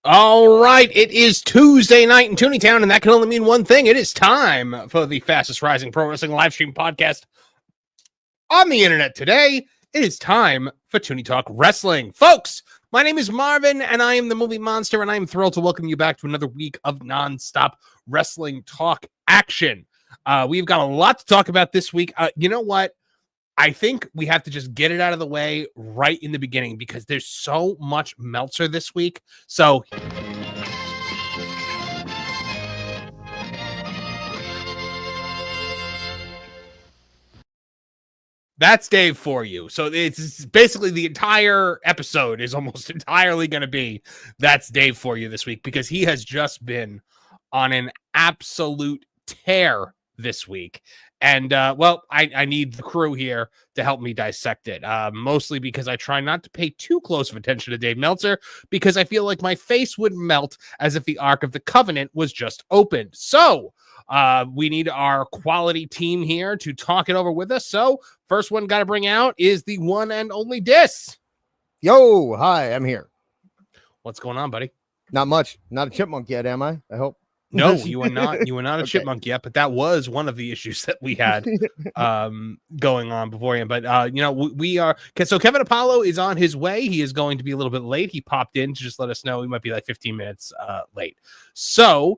All right, it is Tuesday night in Tooney Town, and that can only mean one thing. It is time for the fastest rising pro wrestling live stream podcast on the internet today. It is time for Tooney Talk Wrestling. Folks, my name is Marvin, and I am the Movie Monster, and I am thrilled to welcome you back to another week of nonstop wrestling talk action. We've got a lot to talk about this week. You know what? I think we have to just get it out of the way right in the beginning because there's so much Meltzer this week. So that's Dave for you. So it's basically the entire episode is almost entirely going to be that's Dave for you this week because he has just been on an absolute tear this week. And, well, I need the crew here to help me dissect it, mostly because I try not to pay too close of attention to Dave Meltzer because I feel like my face would melt as if the Ark of the Covenant was just opened. So we need our quality team here to talk it over with us. So first one got to bring out is the one and only Dis. Yo, hi, I'm here. What's going on, buddy? Not much. Not a chipmunk yet, am I? I hope. No, you are not. You are not a Okay. chipmunk yet, but that was one of the issues that we had going on beforehand. But you know, we are. So Kevin Apollo is on his way. He is going to be a little bit late. He popped in to just let us know he might be like 15 minutes late. So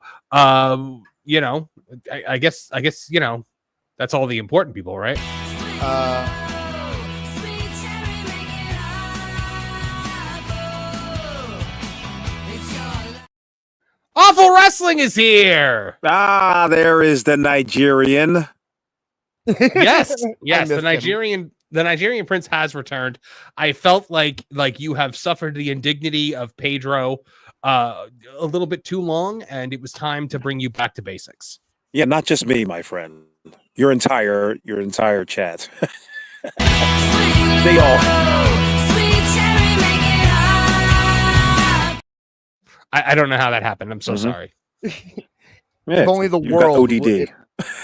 you know, I guess you know that's all the important people, right? Awful Wrestling is here. Ah, there is the Nigerian. Yes, I the missed him. Nigerian prince has returned. I felt like you have suffered the indignity of Pedro a little bit too long, and it was time to bring you back to basics. Yeah, not just me, my friend. Your entire chat. They all. I don't know how that happened. I'm so sorry. Yeah, If only the you got world. ODD.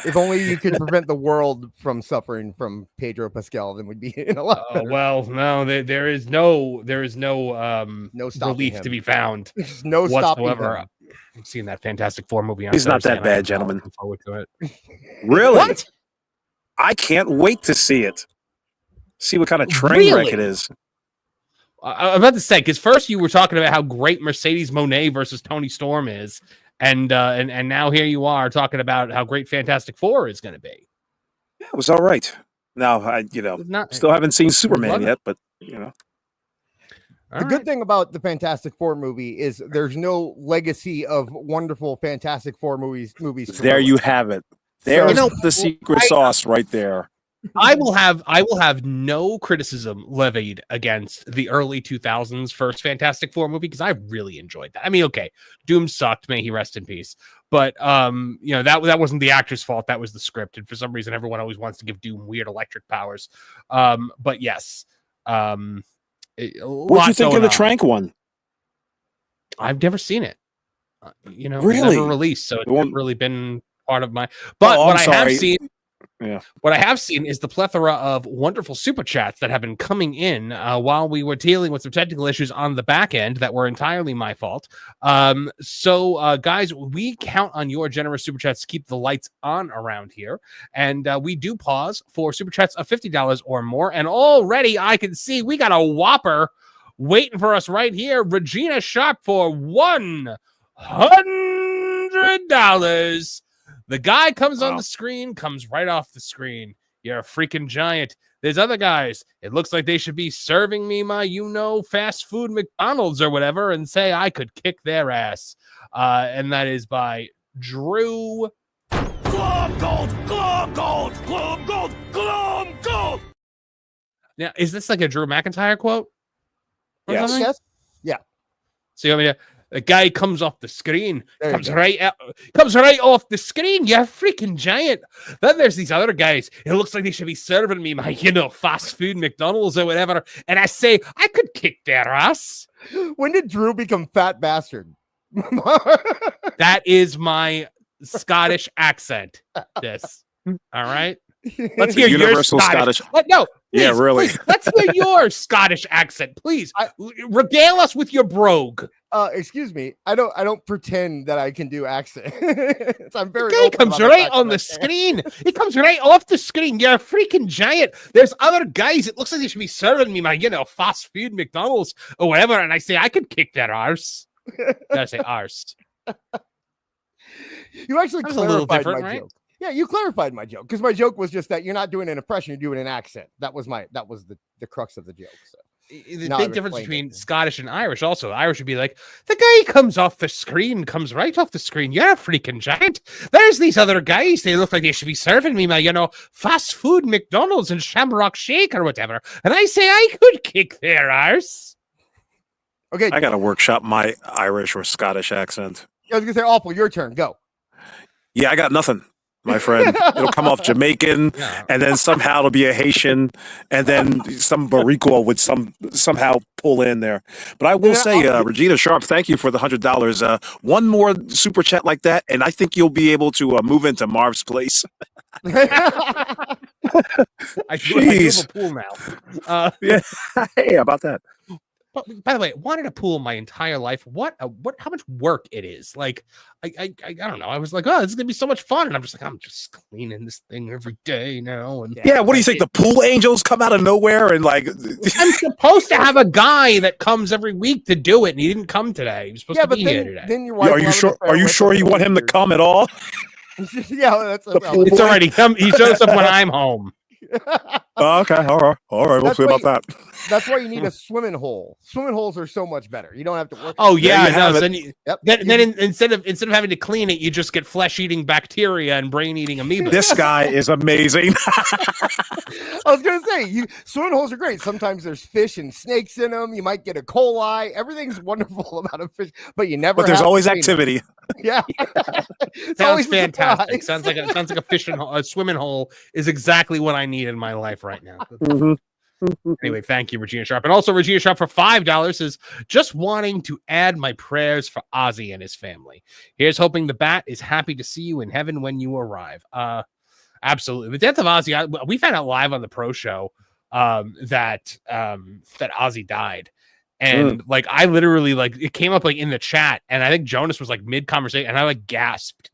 If only you could prevent the world from suffering from Pedro Pascal, then we'd be in a lot better. Well, no, there is no No stopping relief him. to be found There's no stopping whatsoever. him. I've seen that Fantastic Four movie on He's not Thursday, that and bad, I'm gentlemen. looking forward to it. Really? What? I can't wait to see it. See what kind of train Really? wreck it is. I'm about to say, because first you were talking about how great Mercedes Moné versus Tony Storm is, and now here you are talking about how great Fantastic Four is going to be. Yeah, it was all right. Now, still haven't seen Superman yet, but The good thing about the Fantastic Four movie is there's no legacy of wonderful Fantastic Four movies. There you have it. There's You know, the secret sauce right there. I will have no criticism levied against the early 2000s first Fantastic Four movie because I really enjoyed that. I mean, okay, Doom sucked, may he rest in peace. But you know, that wasn't the actor's fault, that was the script. And for some reason, everyone always wants to give Doom weird electric powers. But yes, What'd you think of the Trank one? I've never seen it. You know, Really? never released, so it's Well- never really been part of my. But Oh, what I'm I have sorry. seen. Yeah. What I have seen is the plethora of wonderful super chats that have been coming in while we were dealing with some technical issues on the back end that were entirely my fault. So, guys, we count on your generous super chats to keep the lights on around here. And we do pause for super chats of $50 or more. And already I can see we got a whopper waiting for us right here. Regina Sharp for $100. The guy comes on the screen, comes right off the screen. You're a freaking giant. There's other guys. It looks like they should be serving me my, fast food McDonald's or whatever and say I could kick their ass. And that is by Drew. Glom Gold! Glom Gold! Glom Gold! Glom Gold! Now, is this like a Drew McIntyre quote? Or Yes. something? Yes. Yeah. So you want me to... The guy comes off the screen, There you comes go. right off the screen. You're a freaking giant. Then there's these other guys. It looks like they should be serving me my, fast food McDonald's or whatever. And I say, I could kick their ass. When did Drew become fat bastard? That is my Scottish accent. This. All right. Let's hear your Scottish. No, please, yeah, really. Please, let's hear your Scottish accent, please. Regale us with your brogue. Excuse me. I don't pretend that I can do accents. I'm very. He comes right on the screen. He comes right off the screen. You're a freaking giant. There's other guys. It looks like they should be serving me my, fast food McDonald's or whatever. And I say I could kick their arse. Gotta say arse. You actually clarified my joke. Yeah, you clarified my joke because my joke was just that you're not doing an impression, you're doing an accent. That was the crux of the joke. So the big difference between Scottish and Irish also, Irish would be like, the guy comes right off the screen. You're a freaking giant. There's these other guys. They look like they should be serving me my, fast food McDonald's and Shamrock Shake or whatever. And I say I could kick their arse. Okay. I got to workshop my Irish or Scottish accent. I was going to say, Awful, your turn. Go. Yeah, I got nothing, my friend. It'll come off Jamaican, and then somehow it'll be a Haitian, and then some Barico would somehow pull in there. But I will say, Regina Sharp, thank you for the $100. One more super chat like that, and I think you'll be able to move into Marv's place. I have a pool now. Yeah. Hey, how about that? By the way, wanted a pool my entire life. How much work it is. Like, I don't know. I was like, oh, this is gonna be so much fun. And I'm just like, I'm just cleaning this thing every day now. And yeah, what do you think? The pool angels come out of nowhere and like I'm supposed to have a guy that comes every week to do it, and he didn't come today. He was supposed to be here today. Then are you sure? Are you sure you want him to come at all? Yeah, it's already come. He shows up when I'm home. Okay, all right. We'll see about that. That's why you need a swimming hole. Swimming holes are so much better. You don't have to work. Oh yeah, then instead of having to clean it, you just get flesh-eating bacteria and brain-eating amoeba. This guy is amazing. I was gonna say, swimming holes are great. Sometimes there's fish and snakes in them. You might get a coli. Everything's wonderful about a fish, but you never. But there's always activity. Yeah, sounds fantastic. Sounds like a swimming hole is exactly what I need in my life right now. Mm-hmm. Anyway, thank you, Regina Sharp. And also Regina Sharp for $5 is just wanting to add my prayers for Ozzy and his family. Here's hoping the Bat is happy to see you in heaven when you arrive. Absolutely. The death of Ozzy, we found out live on the pro show that Ozzy died. And like I literally it came up like in the chat, and I think Jonas was like mid-conversation, and I like gasped.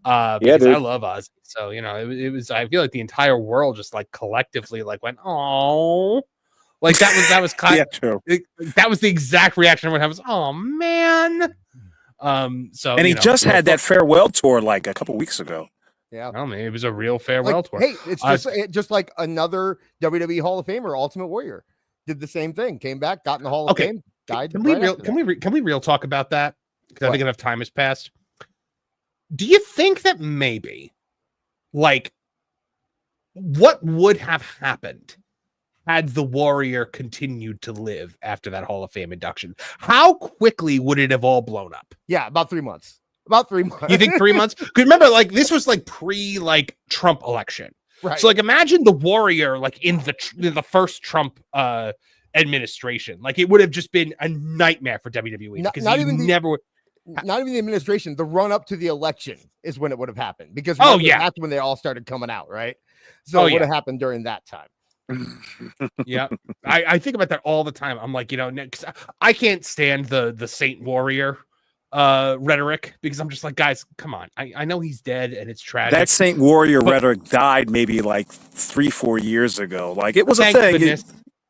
Because I love Ozzy. So, it was, I feel like the entire world just like collectively like went, oh, like that was kind of true. That was the exact reaction everyone had was, oh man. So, and he just had that farewell tour like a couple weeks ago. Yeah. I mean, it was a real farewell tour. Hey, it's just like another WWE Hall of Famer, Ultimate Warrior, did the same thing, came back, got in the Hall of Fame, died. Can we real talk about that? Because I think enough time has passed. Do you think that maybe, like, what would have happened had the Warrior continued to live after that Hall of Fame induction? How quickly would it have all blown up? Yeah, about 3 months. You think 3 months? Because remember, like, this was like Trump election. Right. So, like, imagine the Warrior, like, in the first Trump administration. Like, it would have just been a nightmare for WWE. Not even the administration, the run up to the election is when it would have happened, because that's when they all started coming out, right? So it would have happened during that time. Yeah, I think about that all the time. I'm like, I can't stand the Saint Warrior rhetoric, because I'm just like, guys, come on. I know he's dead and it's tragic. That Saint Warrior rhetoric died maybe like 3-4 years ago. Like it was a thing.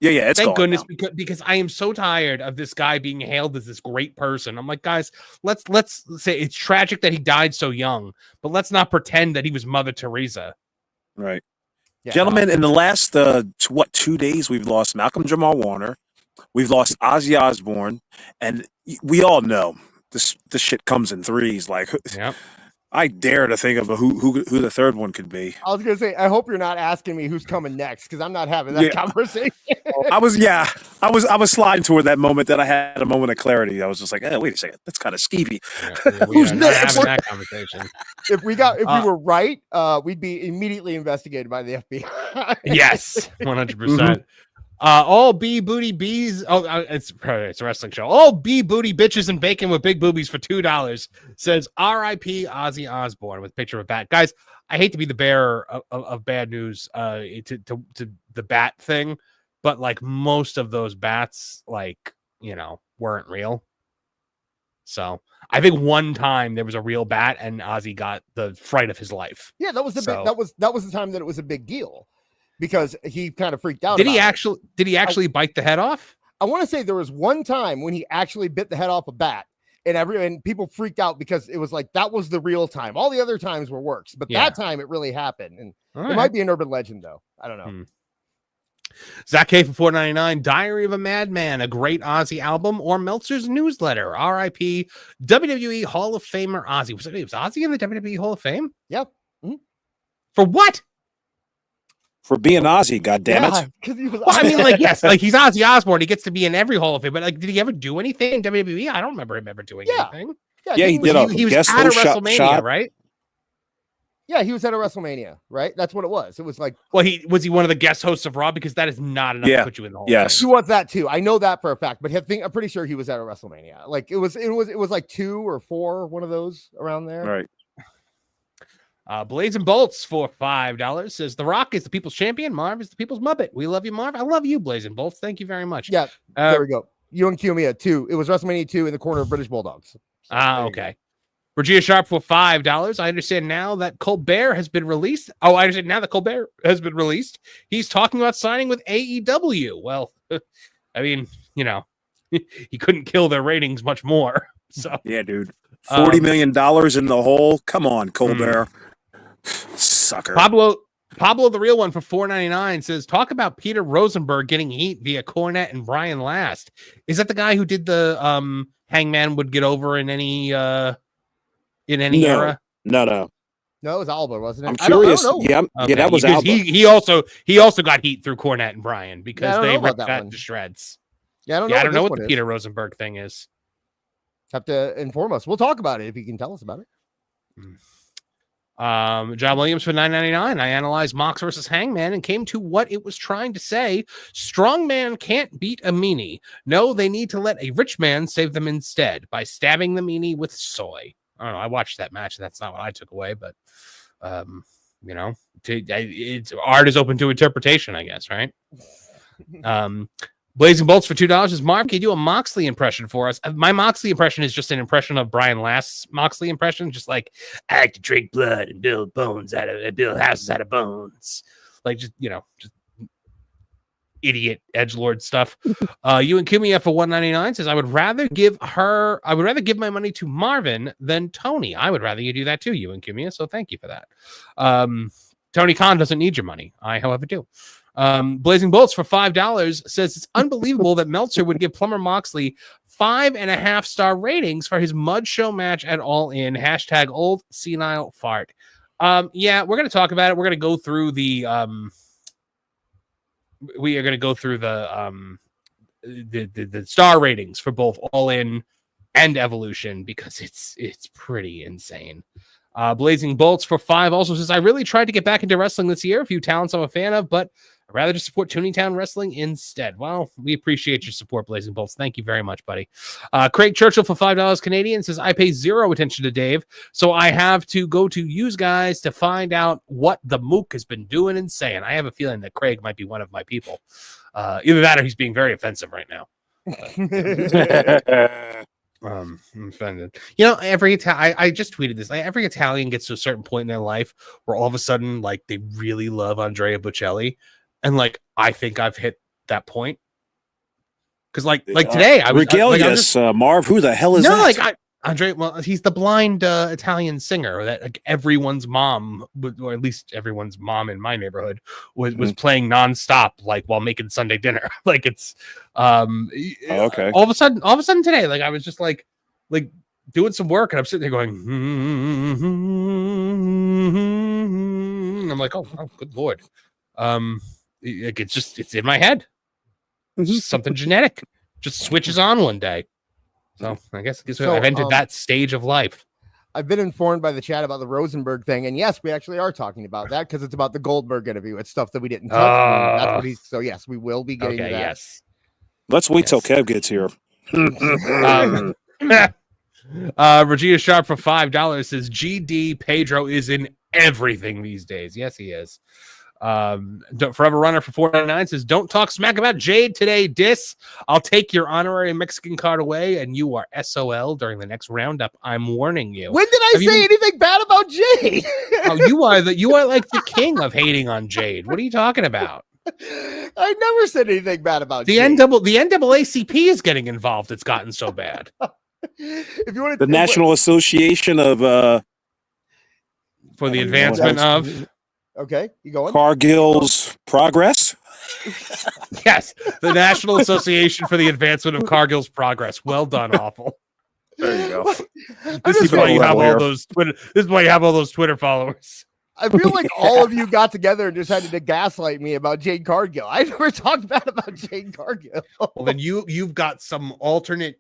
It's thank goodness because I am so tired of this guy being hailed as this great person. I'm like, guys, let's say it's tragic that he died so young, but let's not pretend that he was Mother Teresa. Right. Yeah. Gentlemen, in the last 2 days, we've lost Malcolm Jamal Warner, we've lost Ozzy Osbourne, and we all know this shit comes in threes. Like, I dare to think of who the third one could be. I was gonna say, I hope you're not asking me who's coming next, because I'm not having that conversation. I was sliding toward that moment that I had a moment of clarity. I was just like, hey, wait a second, that's kind of skeevy. Who's next? Having that conversation. If we were right, we'd be immediately investigated by the FBI. Yes, 100%. All B booty bees. Oh, it's a wrestling show. All B booty bitches and bacon with big boobies for $2. Says R.I.P. Ozzy Osbourne with a picture of a bat. Guys, I hate to be the bearer of bad news to the bat thing, but like most of those bats, like, you know, weren't real. So I think one time there was a real bat and Ozzy got the fright of his life. Yeah, that was that was the time that it was a big deal. Because he kind of freaked out. Did he actually bite the head off? I want to say there was one time when he actually bit the head off a bat, and people freaked out because it was like that was the real time. All the other times were works, but that time it really happened. And it might be an urban legend, though. I don't know. Zach K for $4.99. Diary of a Madman, a great Ozzy album, or Meltzer's newsletter. R.I.P. WWE Hall of Famer Ozzy. Was Ozzy in the WWE Hall of Fame? Yep. Mm-hmm. For what? For being Ozzy, goddammit. Well, I mean, like, yes, like he's Ozzy Osbourne. He gets to be in every Hall of Fame, but like, did he ever do anything in WWE? I don't remember him ever doing anything. Yeah, he did. He was at a WrestleMania, right? Yeah, he was at a WrestleMania, right? That's what it was. It was like, well, was he one of the guest hosts of Raw? Because that is not enough to put you in the Hall of Fame. He was that too. I know that for a fact, but I'm pretty sure he was at a WrestleMania. Like it was like 2 or 4, one of those around there. Right. Blazing Bolts for $5 says The Rock is the people's champion. Marv is the people's Muppet. We love you, Marv. I love you, Blazing Bolts. Thank you very much. Yeah, there we go. You and Kiyomiya 2. It was WrestleMania 2 in the corner of British Bulldogs. So, okay. Regia Sharp for $5. I understand now that Colbert has been released. Oh, I understand now that Colbert has been released. He's talking about signing with AEW. Well, I mean, you know, he couldn't kill their ratings much more. So yeah, dude. $40 million in the hole. Come on, Colbert. Sucker. Pablo the real one for $4.99 says, talk about Peter Rosenberg getting heat via Cornette and Brian Last. Is that the guy who did the Hangman would get over in any era? No, it was Alba, wasn't it? I'm curious. Yeah, that was Alba. He also got heat through Cornette and Brian because they ripped that to shreds. Yeah, I don't know what the Peter Rosenberg thing is. Have to inform us. We'll talk about it if you can tell us about it. John Williams for $9.99. I analyzed Mox versus Hangman and came to what it was trying to say. Strong man can't beat a meanie. No, they need to let a rich man save them instead by stabbing the meanie with soy. I don't know. I watched that match. That's not what I took away, but you know, it's art is open to interpretation, I guess, right? Blazing Bolts for $2 is Marv. Can you do a Moxley impression for us? My Moxley impression is just an impression of Brian Last's Moxley impression, just like I like to drink blood and build houses out of bones, like just idiot edgelord stuff. You and Kimia for $1.99 says I would rather give my money to Marvin than Tony. I would rather you do that too, you and Kimia. So thank you for that. Tony Khan doesn't need your money. I, however, do. Blazing Bolts for $5 says it's unbelievable that Meltzer would give Plumber Moxley 5.5-star ratings for his mud show match at All In. # old senile fart. Yeah, we're going to talk about it. We're going to go through the the star ratings for both All In and Evolution because it's pretty insane. Blazing Bolts for $5 also says I really tried to get back into wrestling this year. A few talents I'm a fan of, but I'd rather just support Tooney Wrestling instead. Well, we appreciate your support, Blazing Bolts. Thank you very much, buddy. Craig Churchill for $5 Canadian says I pay zero attention to Dave, so I have to go to you guys to find out what the mook has been doing and saying. I have a feeling that Craig might be one of my people. Either that or he's being very offensive right now. I'm offended. You know, I just tweeted this. Like, every Italian gets to a certain point in their life where all of a sudden, like, they really love Andrea Bocelli, and like, I think I've hit that point. Because like today, I was Marv. Who the hell is that? Like Andre. Well, he's the blind Italian singer that like everyone's mom, or at least everyone's mom in my neighborhood, was playing nonstop, like while making Sunday dinner. Like it's okay. All of a sudden today, like I was just like doing some work, and I'm sitting there going, I'm like, oh good lord, it's in my head. It's just something genetic, just switches on one day. So I guess I've entered that stage of life. I've been informed by the chat about the Rosenberg thing, and yes, we actually are talking about that because it's about the Goldberg interview. It's stuff that we didn't touch. That's what he's. So yes, we will be getting to that. Yes. Let's wait till Kev gets here. Regina Sharp for $5 says GD Pedro is in everything these days. Yes, he is. Forever Runner for $4.99 says, don't talk smack about Jade today, Dis. I'll take your honorary Mexican card away, and you are SOL during the next roundup. I'm warning you. When did I say anything bad about Jade? You are like the king of hating on Jade. What are you talking about? I never said anything bad about the Jade. The NAACP is getting involved. It's gotten so bad. If you want the National Association of for the advancement of. Okay, you going? Cargill's progress? Yes, the National Association for the Advancement of Cargill's Progress. Well done, Awful. There you go. This is why you have all those Twitter. This is why you have all those Twitter followers. I feel like all of you got together and decided to gaslight me about Jade Cargill. I never talked bad about Jade Cargill. Well, then you've got some alternate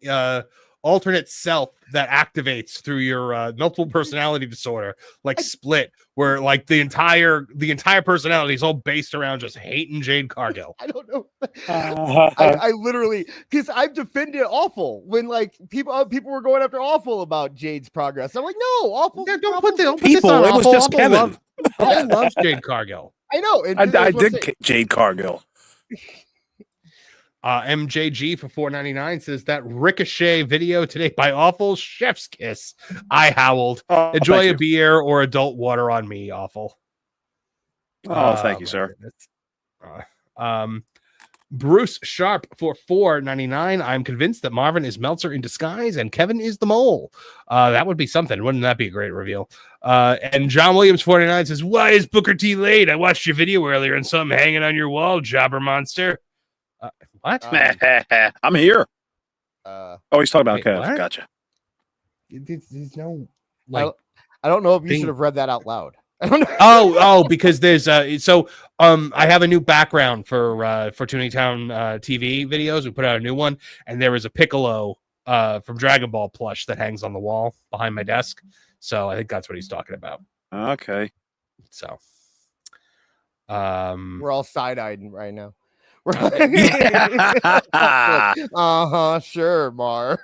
self that activates through your multiple personality disorder, like Split, where like the entire personality is all based around just hating Jade Cargill. I don't know. I literally, because I've defended Awful when like people were going after Awful about Jade's progress. I'm like, no, Awful. Don't put this on it was just Kevin. Awful loves Jade Cargill. I know. I did Jade Cargill. MJG for $4.99 says that Ricochet video today by Awful chef's kiss. I howled. Enjoy a beer or adult water on me, Awful. Thank you, sir. Bruce Sharp for $4.99. I'm convinced that Marvin is Meltzer in disguise and Kevin is the mole. That would be something. Wouldn't that be a great reveal? And John Williams 49 says, why is Booker T late? I watched your video earlier and something hanging on your wall, jobber monster. What? I'm here. He's talking about Kev. What? Gotcha. There's no like. I don't know if you should have read that out loud. I don't know. Oh, because there's I have a new background for Tooney Town TV videos. We put out a new one, and there is a Piccolo from Dragon Ball plush that hangs on the wall behind my desk. So I think that's what he's talking about. Okay. So, we're all side-eyed right now. Sure, Mar.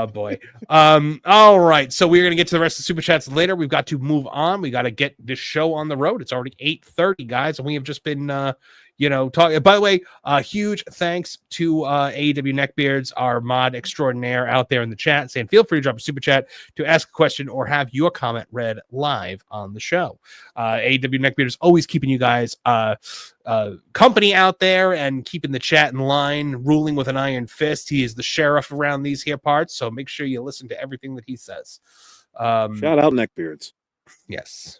Boy. All right, so we're gonna get to the rest of the super chats later. We've got to move on. We got to get this show on the road. It's already 8:30, guys, and we have just been talking. By the way, huge thanks to AEW Neckbeards, our mod extraordinaire out there in the chat, saying feel free to drop a super chat to ask a question or have your comment read live on the show. AEW Neckbeards always keeping you guys company out there and keeping the chat in line, ruling with an iron fist. He is the sheriff around these here parts, so make sure you listen to everything that he says. Shout out Neckbeards. Yes.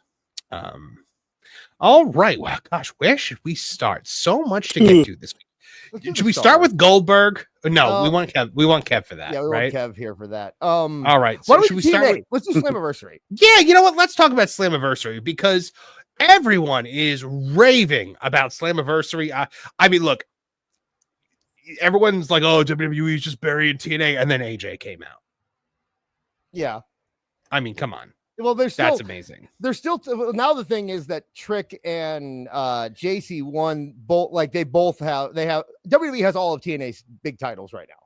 All right. Well, gosh, where should we start? So much to get to this week. Should we start with Goldberg? No, we want Kev. We want Kev for that. Yeah, we right? want Kev here for that. All right. So should we start with... Let's do Slammiversary. Yeah, you know what? Let's talk about Slammiversary because everyone is raving about Slammiversary. I mean, look, everyone's like, "Oh, WWE's just buried TNA," and then AJ came out. Yeah. I mean, come on. Well, that's amazing. They're still now. The thing is that Trick and JC won both. Like they have WWE has all of TNA's big titles right now.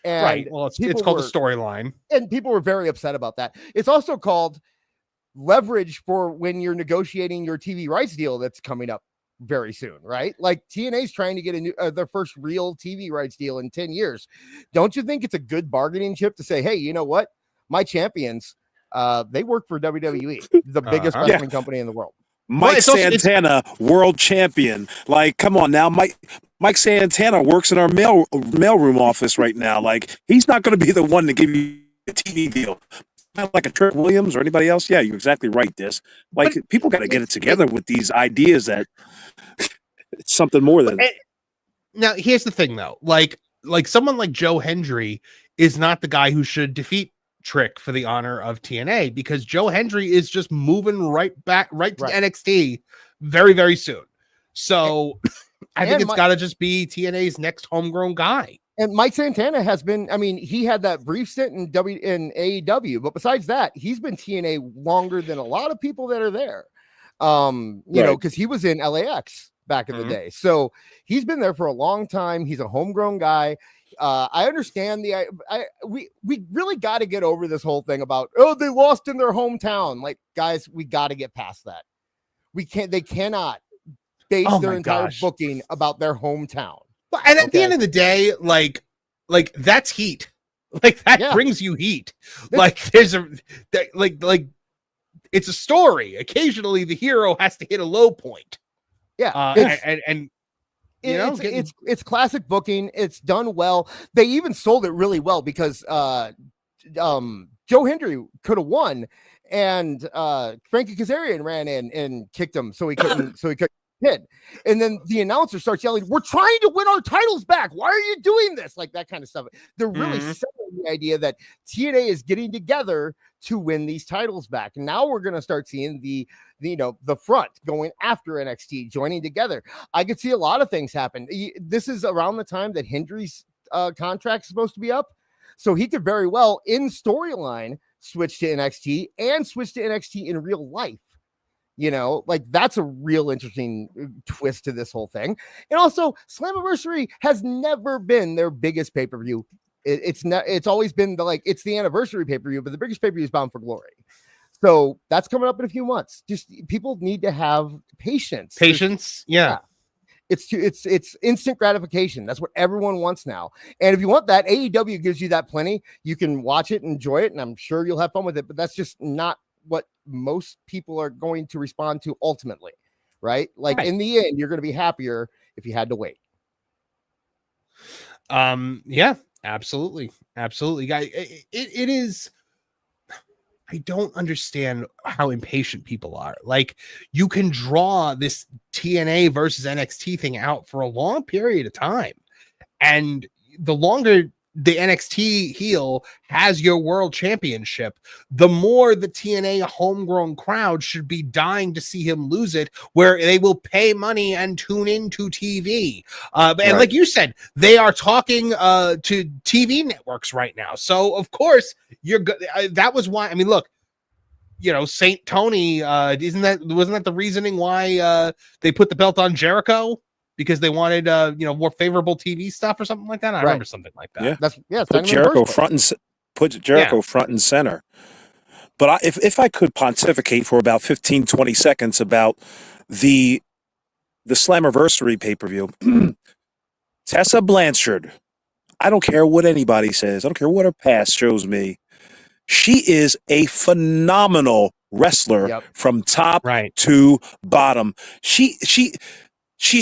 And right. Well, it's called the storyline, and people were very upset about that. It's also called leverage for when you're negotiating your TV rights deal that's coming up very soon, right? Like TNA's trying to get their first real TV rights deal in 10 years. Don't you think it's a good bargaining chip to say, hey, you know what? My champions. They work for WWE, the biggest wrestling company in the world. Mike Santana, world champion. Like, come on now, Mike Santana works in our mailroom office right now. Like, he's not going to be the one to give you a TV deal. Not like a Trick Williams or anybody else. Yeah, you're exactly right. Like, people got to get it together with these ideas that it's something more than. Now, here's the thing, though. Like someone like Joe Hendry is not the guy who should defeat Trick for the honor of TNA because Joe Hendry is just moving right to NXT very, very soon. So I think it's got to just be TNA's next homegrown guy. And Mike Santana has been, I mean, he had that brief stint in AEW, but besides that, he's been TNA longer than a lot of people that are there. You know, because he was in LAX back in the day. So he's been there for a long time. He's a homegrown guy. I understand we really got to get over this whole thing about, oh, they lost in their hometown. Like, guys, we got to get past that. They cannot base their entire booking about their hometown. Well, and at the end of the day, like that's heat. Like that brings you heat. Like there's like it's a story. Occasionally the hero has to hit a low point. Yeah. And you know, it's classic booking. It's done well. They even sold it really well because Joe Hendry could have won, and Frankie Kazarian ran in and kicked him so he couldn't hit. And then the announcer starts yelling, "We're trying to win our titles back. Why are you doing this?" Like that kind of stuff. They're really selling the idea that TNA is getting together to win these titles back. And now we're going to start seeing the front going after NXT, joining together. I could see a lot of things happen. This is around the time that Hendry's contract is supposed to be up. So he could very well, in storyline, switch to NXT and switch to NXT in real life. You know, like that's a real interesting twist to this whole thing. And also, Slammiversary has never been their biggest pay-per-view. It's always been it's the anniversary pay-per-view, but the biggest pay-per-view is Bound for Glory. So that's coming up in a few months. Just people need to have patience. Yeah. It's instant gratification. That's what everyone wants now. And if you want that, AEW gives you that plenty. You can watch it, enjoy it, and I'm sure you'll have fun with it. But that's just not what most people are going to respond to ultimately, right? In the end, you're going to be happier if you had to wait. Yeah, absolutely, guys. It is. I don't understand how impatient people are. Like, you can draw this TNA versus NXT thing out for a long period of time, and the longer the NXT heel has your world championship, the more the TNA homegrown crowd should be dying to see him lose it, where they will pay money and tune into TV. And like you said, they are talking to TV networks right now. So of course that was why, I mean, look, you know, Saint Tony, wasn't that the reasoning why they put the belt on Jericho? Because they wanted, more favorable TV stuff or something like that. I remember something like that. Yeah, put Jericho front and center. But if I could pontificate for about 15, 20 seconds about the Slammiversary pay-per-view, Tessa Blanchard, I don't care what anybody says. I don't care what her past shows me. She is a phenomenal wrestler from top to bottom. She's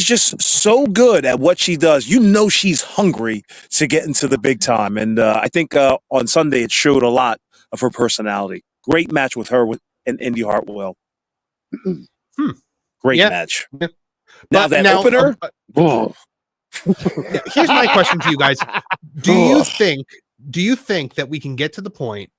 just so good at what she does. You know she's hungry to get into the big time. And I think on Sunday it showed a lot of her personality. Great match with her and Indy Hartwell. Great match. Yeah. Now that opener. Here's my question to you guys. Do you think that we can get to the point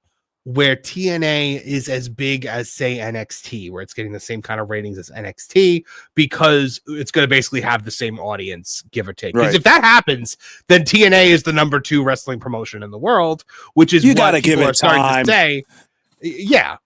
where TNA is as big as, say, NXT, where it's getting the same kind of ratings as NXT, because it's going to basically have the same audience, give or take? Because if that happens, then TNA is the number 2 wrestling promotion in the world, which is you got to give it time. To say. Yeah.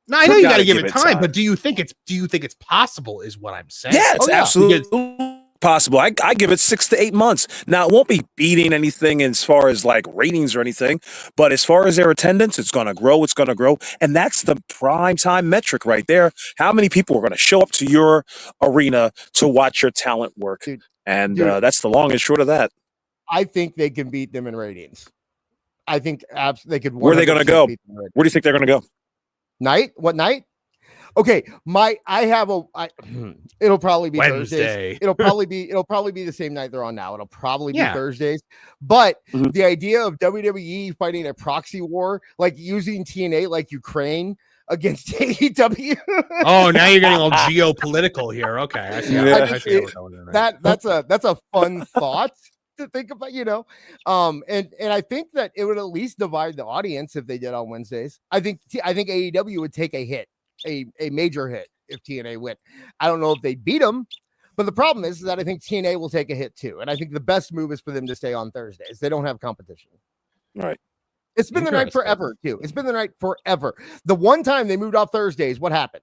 No, I know you got to give it time, but do you think it's possible? Is what I'm saying. Yeah, it's absolutely possible. I give it 6 to 8 months. Now, it won't be beating anything as far as like ratings or anything, but as far as their attendance, it's going to grow. It's going to grow. And that's the prime time metric right there. How many people are going to show up to your arena to watch your talent work? Dude, that's the long and short of that. I think they can beat them in ratings. I think they could. Where are they going to go? Where do you think they're going to go? What night? Okay, it'll probably be Wednesday. Thursdays. It'll probably be the same night they're on now. It'll probably be Thursdays. But the idea of WWE fighting a proxy war, like using TNA like Ukraine against AEW. Oh, now you're getting all geopolitical here. Okay, I see. That's a fun thought to think about, and I think that it would at least divide the audience if they did on Wednesdays. I think AEW would take a hit. A major hit if TNA win. I don't know if they beat them, But the problem is that I think TNA will take a hit too. And I think the best move is for them to stay on Thursdays. They don't have competition. Right. It's been the night forever too. It's been the night forever. The one time they moved off Thursdays, what happened?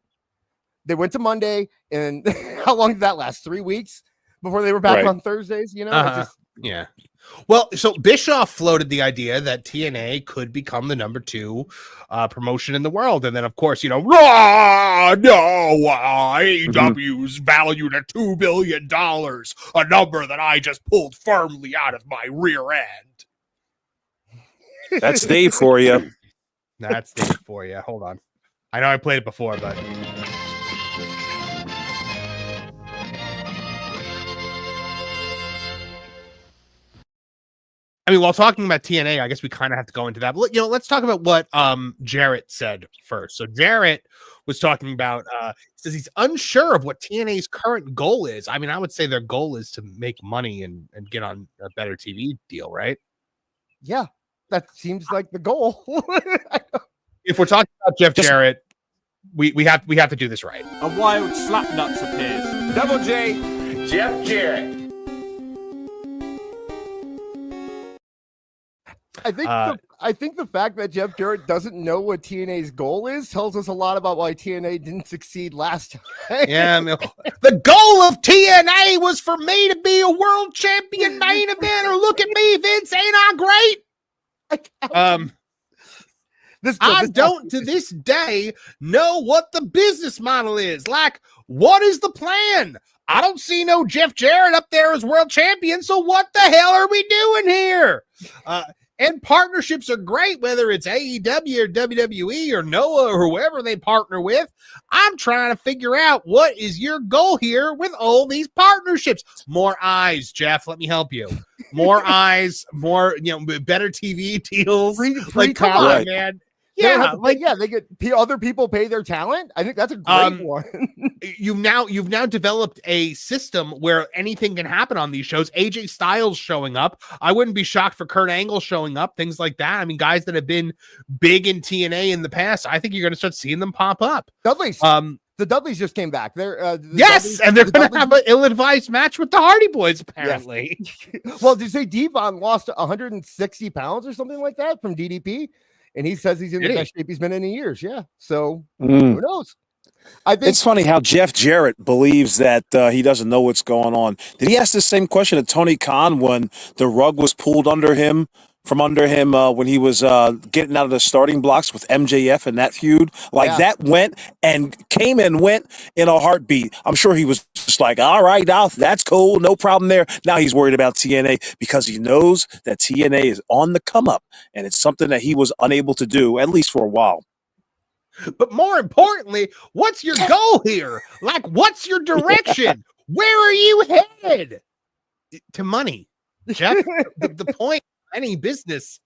They went to Monday, and how long did that last? 3 weeks before they were back on Thursdays, you know? Yeah. Well, so Bischoff floated the idea that TNA could become the number 2 promotion in the world. And then, of course, you know, AEW's valued at $2 billion, a number that I just pulled firmly out of my rear end. That's Dave for you. That's Dave for you. Hold on. I know I played it before, but... I mean, while talking about TNA, I guess we kind of have to go into that. But, you know, let's talk about what Jarrett said first. So Jarrett was talking about, says he's unsure of what TNA's current goal is. I mean, I would say their goal is to make money and get on a better TV deal, right? Yeah, that seems like the goal. If we're talking about Jeff Jarrett, we have to do this right. A wild slapnuts appears. Double J, Jeff Jarrett. I think the fact that Jeff Jarrett doesn't know what TNA's goal is tells us a lot about why TNA didn't succeed last time. Yeah, I mean, the goal of TNA was for me to be a world champion main eventer. Look at me, Vince, ain't I great? I don't to this day know what the business model is. Like, what is the plan? I don't see no Jeff Jarrett up there as world champion. So what the hell are we doing here? And partnerships are great, whether it's AEW or WWE or Noah or whoever they partner with. I'm trying to figure out what is your goal here with all these partnerships. More eyes, Jeff. Let me help you. More eyes, more, you know, better TV deals. Like, come on, man. Yeah, they get other people pay their talent. I think that's a great one. You've now developed a system where anything can happen on these shows. AJ Styles showing up. I wouldn't be shocked for Kurt Angle showing up. Things like that. I mean, guys that have been big in TNA in the past. I think you're going to start seeing them pop up. Dudleys. The Dudleys just came back. They're Dudleys, and they're going to have an ill-advised match with the Hardy Boys, apparently. Yes. Well, did you say Devon lost 160 pounds or something like that from DDP? And he says he's in the best shape he's been in years. Yeah. So who knows? I think it's funny how Jeff Jarrett believes that he doesn't know what's going on. Did he ask the same question to Tony Khan when the rug was pulled from under him when he was getting out of the starting blocks with MJF and that feud? That went and came and went in a heartbeat. I'm sure he was just like, all right, now that's cool. No problem there. Now he's worried about TNA because he knows that TNA is on the come up and it's something that he was unable to do, at least for a while. But more importantly, what's your goal here? Like, what's your direction? Where are you headed? To money, Jeff. The point of any business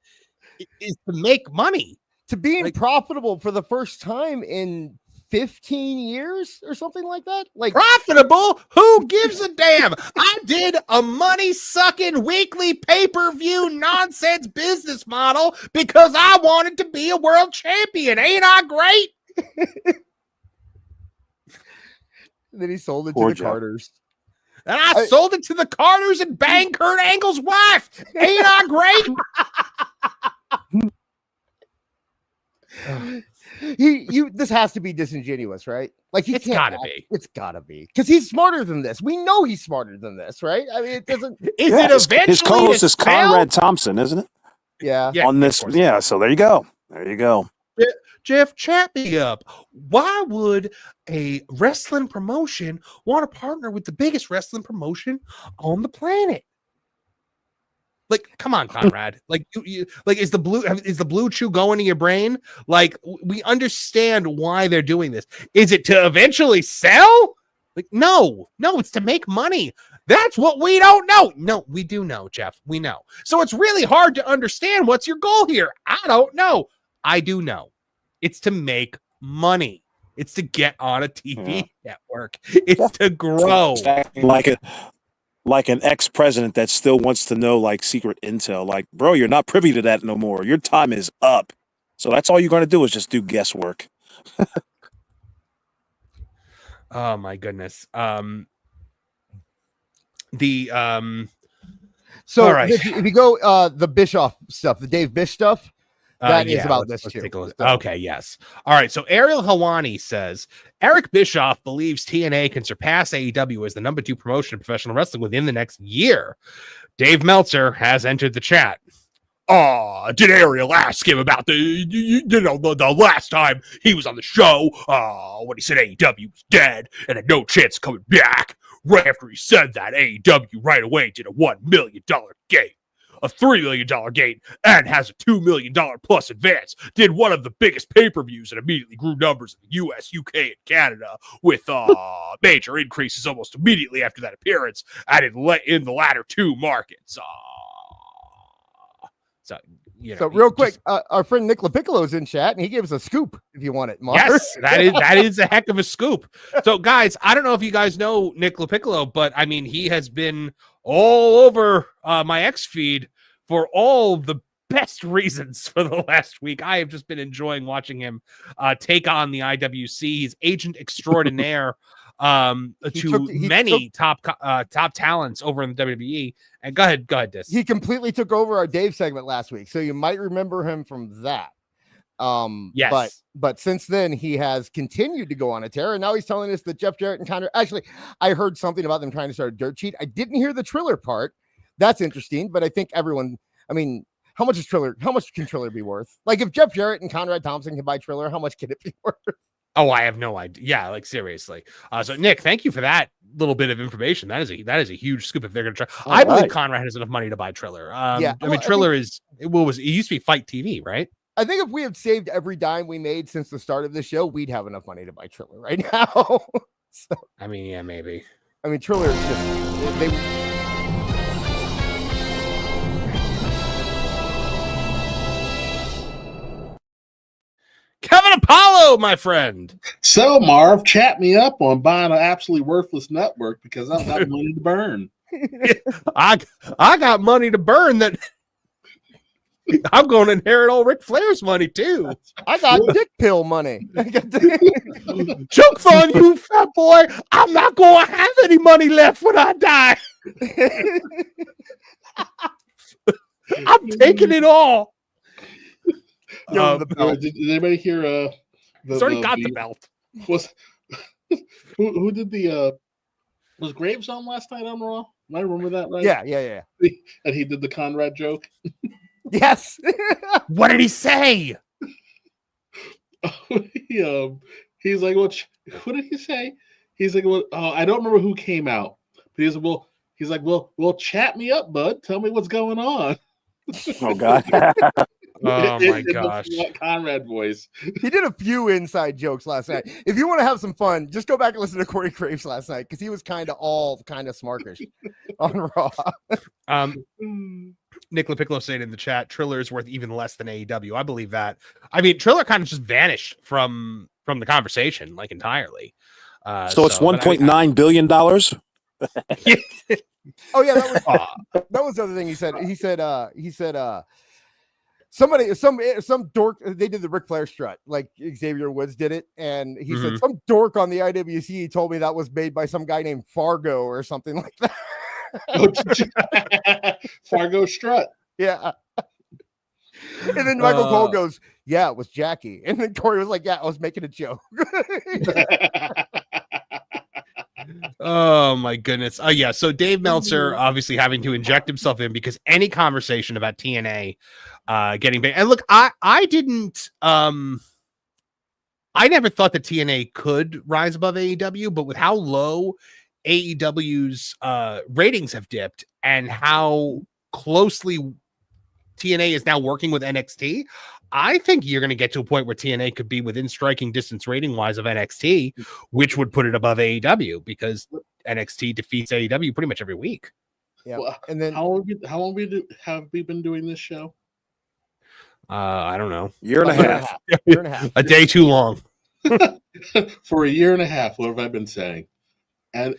is to make money. To being profitable for the first time in 15 years or something like that. Like, profitable? Who gives a damn? I did a money-sucking weekly pay-per-view nonsense business model because I wanted to be a world champion. Ain't I great? Then he sold it to the Carters. And I sold it to the Carters and banged Kurt Angle's wife. Ain't I great? This has to be disingenuous, right? Like, it's gotta be. It's gotta be because he's smarter than this. We know he's smarter than this, right? I mean, it doesn't. Is it eventually his co-host is Conrad Thompson, isn't it? Yeah. On this, yeah. So there you go. There you go. Jeff, chat me up. Why would a wrestling promotion want to partner with the biggest wrestling promotion on the planet? Like, come on, Conrad. Like, is the blue chew going to your brain? Like, we understand why they're doing this. Is it to eventually sell? Like, no, it's to make money. That's what we don't know. No, we do know, Jeff. We know. So it's really hard to understand what's your goal here. I don't know. I do know. It's to make money. It's to get on a TV network. It's to grow. Like an ex-president that still wants to know like secret intel. Like, bro, you're not privy to that no more. Your time is up. So that's all you're going to do is just do guesswork. Oh my goodness. the So all right. if you go the Bischoff stuff, the Dave Bish stuff, that is about this too. Take a look. Okay, yes. All right. So Ariel Hawani says Eric Bischoff believes TNA can surpass AEW as the number 2 promotion in professional wrestling within the next year. Dave Meltzer has entered the chat. Did Ariel ask him about the last time he was on the show? When he said AEW was dead and had no chance of coming back. Right after he said that, AEW right away did a $1 million gate, a $3 million gate, and has a $2 million plus advance. Did one of the biggest pay-per-views and immediately grew numbers in the US, UK, and Canada with major increases almost immediately after that appearance, and in the latter 2 markets. So, so real quick, our friend Nick Leiccollo is in chat, and he gave us a scoop if you want it, Mark. Yes, that is a heck of a scoop. So, guys, I don't know if you guys know Nick Leiccollo, but I mean, he has been all over my X feed for all the best reasons for the last week. I have just been enjoying watching him take on the IWC. He's agent extraordinaire to many top talents over in the WWE. And go ahead, Dis. He completely took over our Dave segment last week, so you might remember him from that. Yes, but since then he has continued to go on a tear, and now he's telling us that Jeff Jarrett and Conrad. Actually, I heard something about them trying to start a dirt sheet. I didn't hear the Triller part. That's interesting, but I think everyone. I mean, how much can Triller be worth? Like, if Jeff Jarrett and Conrad Thompson can buy Triller, how much can it be worth? Oh, I have no idea. Yeah, like seriously. So Nick, thank you for that little bit of information. That is a huge scoop if they're going to try. I believe Conrad has enough money to buy Triller. Yeah, I mean, Triller it used to be Fight TV, right? I think if we had saved every dime we made since the start of the show, we'd have enough money to buy Triller right now. So, I mean, yeah, maybe. I mean, Triller is just Kevin Apollo, my friend. So, Marv, chat me up on buying an absolutely worthless network because I've got money to burn. I got money to burn that I'm going to inherit all Ric Flair's money, too. I got dick pill money. Joke's on you, fat boy. I'm not going to have any money left when I die. I'm taking it all. Did anybody hear? He's already got the belt. Who did the? Was Graves on last night on Raw? Am I remember that right? Yeah. And he did the Conrad joke. Yes. What did he say? He's like, what did he say? He's like, well, I don't remember who came out. But he's like, well, chat me up, bud. Tell me what's going on. Oh God. Oh my gosh. Conrad voice. He did a few inside jokes last night. If you want to have some fun, just go back and listen to Corey Graves last night because he was kind of smartish on Raw. Nick Leiccollo saying in the chat, Triller is worth even less than AEW. I believe that. I mean, Triller kind of just vanished from the conversation like entirely. So it's $1.9 billion. Oh yeah, that was the other thing he said. He said some dork, they did the Ric Flair strut like Xavier Woods did it, and he said some dork on the IWC told me that was made by some guy named Fargo or something like that. Fargo strut. Yeah. And then Michael Cole goes, yeah, it was Jackie. And then Corey was like, yeah, I was making a joke. Oh my goodness. Yeah. So Dave Meltzer obviously having to inject himself in because any conversation about TNA getting big. And look, I didn't I never thought that TNA could rise above AEW, but with how low AEW's ratings have dipped and how closely TNA is now working with NXT, I think you're going to get to a point where TNA could be within striking distance rating wise of NXT, which would put it above AEW because NXT defeats AEW pretty much every week. Yeah. Well, and then how long have we been doing this show? I don't know. Year and a half. Year and a half. A day too long. For a year and a half, what have I been saying? And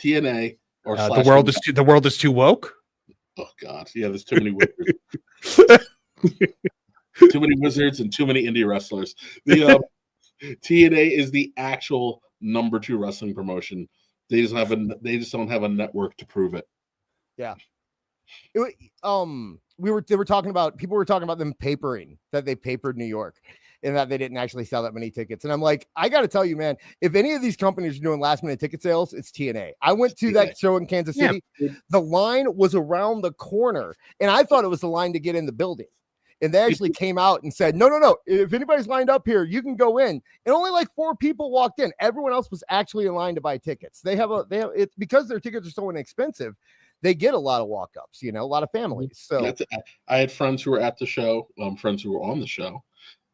TNA or the world is too woke. Oh God, yeah, there's too many wizards. Too many wizards and too many indie wrestlers. The TNA is the actual number 2 wrestling promotion They just don't have a network to prove it. Yeah. They were talking about, people were talking about them papering, that they papered New York and that they didn't actually sell that many tickets. And I'm like, I got to tell you, man, if any of these companies are doing last minute ticket sales, it's TNA. I went to that show in Kansas City. Yeah. The line was around the corner and I thought it was the line to get in the building. And they actually came out and said, no. If anybody's lined up here, you can go in. And only like 4 people walked in. Everyone else was actually in line to buy tickets. They have it's because their tickets are so inexpensive. They get a lot of walk-ups, a lot of families. So I had friends who were at the show, friends who were on the show.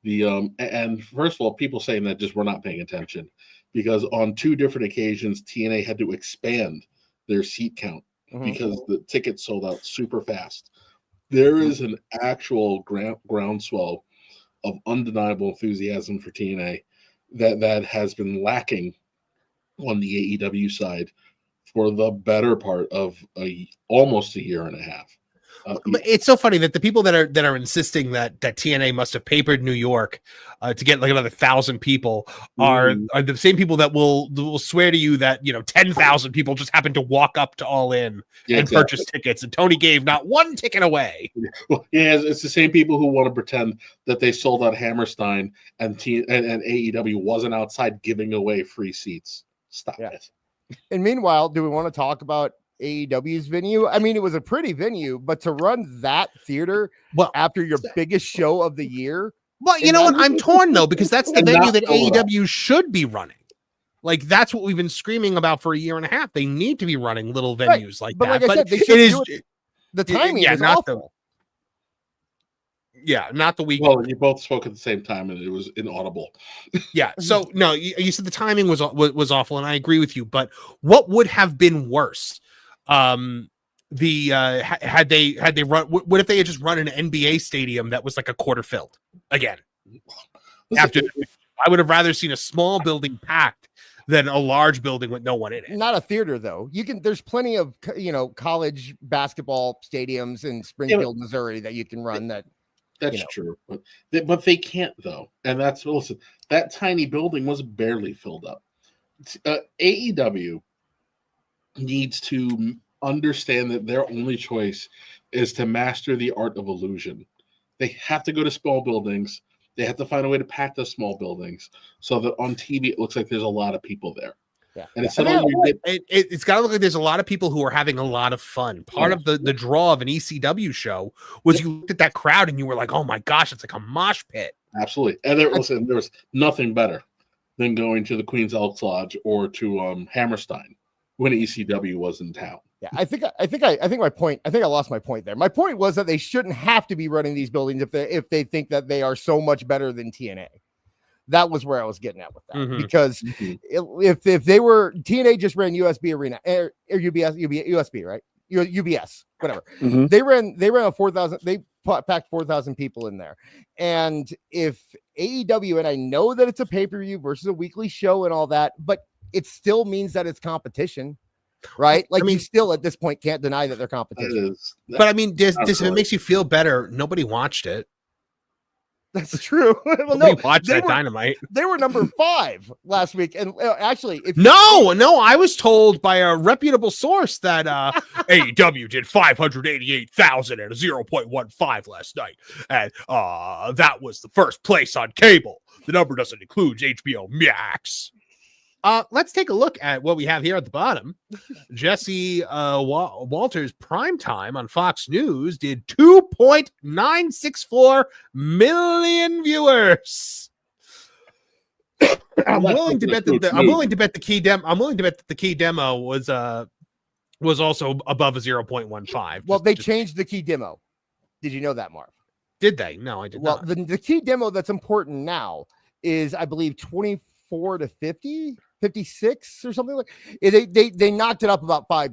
And first of all, people saying that just were not paying attention because on 2 different occasions, TNA had to expand their seat count because the tickets sold out super fast. There is an actual groundswell of undeniable enthusiasm for TNA that has been lacking on the AEW side for the better part of almost a year and a half. But it's so funny that the people that are insisting that TNA must have papered New York to get like another 1,000 people are the same people that will swear to you that 10,000 people just happened to walk up to All In and purchase tickets, and Tony gave not one ticket away. Well, yeah, it's the same people who want to pretend that they sold out Hammerstein and AEW wasn't outside giving away free seats. Stop it. And meanwhile, do we want to talk about AEW's venue? I mean, it was a pretty venue, but to run that theater after your biggest show of the year. Well, you know what? I'm torn though, because that's the venue that AEW should be running. Like that's what we've been screaming about for a year and a half. They need to be running little venues like that. Like I said, they should the timing is awful. Not the week. Well, you both spoke at the same time, and it was inaudible. Yeah. So no, you said the timing was awful, and I agree with you. But what would have been worse? Had they run? What if they had just run an NBA stadium that was like a quarter filled again? After I would have rather seen a small building packed than a large building with no one in it. Not a theater though. There's plenty of college basketball stadiums in Springfield, Missouri that you can run that. That's true, but they can't though, and listen. That tiny building was barely filled up. AEW needs to understand that their only choice is to master the art of illusion. They have to go to small buildings. They have to find a way to pack those small buildings so that on TV it looks like there's a lot of people there. Yeah. And it's got to look like there's a lot of people who are having a lot of fun. Part of the draw of an ECW show was you looked at that crowd and you were like, oh my gosh, it's like a mosh pit. Absolutely. And there was nothing better than going to the Queen's Elks Lodge or to Hammerstein when ECW was in town. Yeah, I think my point. I think I lost my point there. My point was that they shouldn't have to be running these buildings if they think that they are so much better than TNA. That was where I was getting at with that, because if they were TNA just ran USB Arena or USB, right? UBS, whatever. They ran a 4,000. They packed 4,000 people in there, and if AEW, and I know that it's a pay-per-view versus a weekly show and all that, but it still means that it's competition. Right? Like, you still at this point can't deny that they're competition. But I mean, if it makes you feel better, nobody watched it. That's true. Well, no, watched that Dynamite. They were number 5 last week, and actually, I was told by a reputable source that AEW did 588,000 at a 0.15 last night, and that was the first place on cable. The number doesn't include HBO Max. Let's take a look at what we have here at the bottom. Jesse Walters' Primetime on Fox News did 2.964 million viewers. I'm willing to bet that the key demo was also above a 0.15. Well, they changed the key demo. Did you know that, Marv? Did they? No, I did not. Well, the key demo that's important now is, I believe, 24 to 50. 56 or something like they knocked it up about 5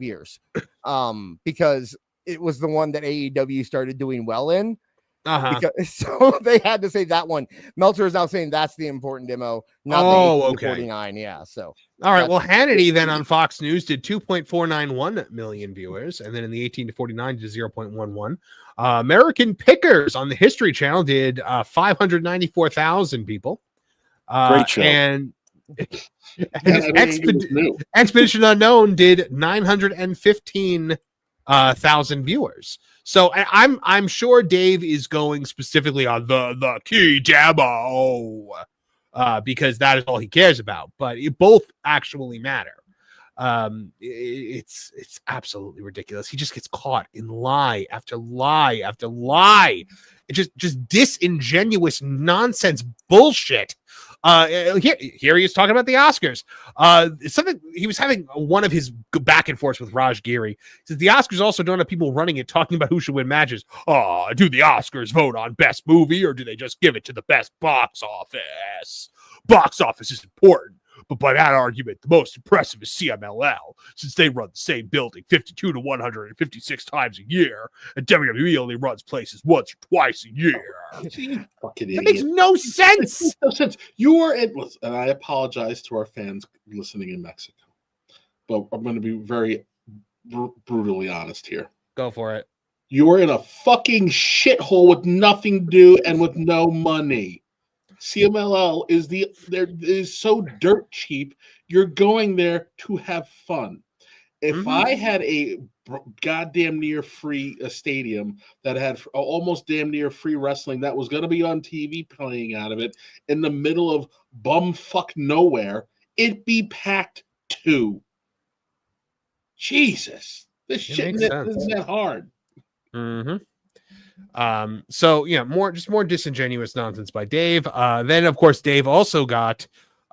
because it was the one that AEW started doing well in. So they had to say that one. Meltzer is now saying that's the important demo. Not 49. Yeah. So all right. Well, Hannity then on Fox News did 2.491 million viewers, and then in the 18 to 49 to 0.11. American Pickers on the History Channel did 594,000 people. Great show. And Expedition Unknown did 915,000 viewers. So I'm sure Dave is going specifically on the key demo because that is all he cares about. But it both actually matter. It's absolutely ridiculous. He just gets caught in lie after lie after lie. It's just disingenuous nonsense bullshit. Here he is talking about the Oscars. Something he was having one of his back and forth with Raj Giri. He says the Oscars also don't have people running it talking about who should win matches. Do the Oscars vote on best movie or do they just give it to the best box office? Box office is important. But by that argument, the most impressive is CMLL, since they run the same building 52 to 156 times a year, and WWE only runs places once or twice a year. That makes no sense. No sense. You are endless, and I apologize to our fans listening in Mexico, but I'm going to be very brutally honest here. Go for it. You are in a fucking shithole with nothing to do and with no money. CMLL is so dirt cheap. You're going there to have fun. If I had a goddamn near free stadium that had almost damn near free wrestling that was going to be on TV playing out of it in the middle of bumfuck nowhere, it'd be packed too. Jesus, this shit isn't that hard. Mm-hmm. So more disingenuous nonsense by Dave. Then of course Dave also got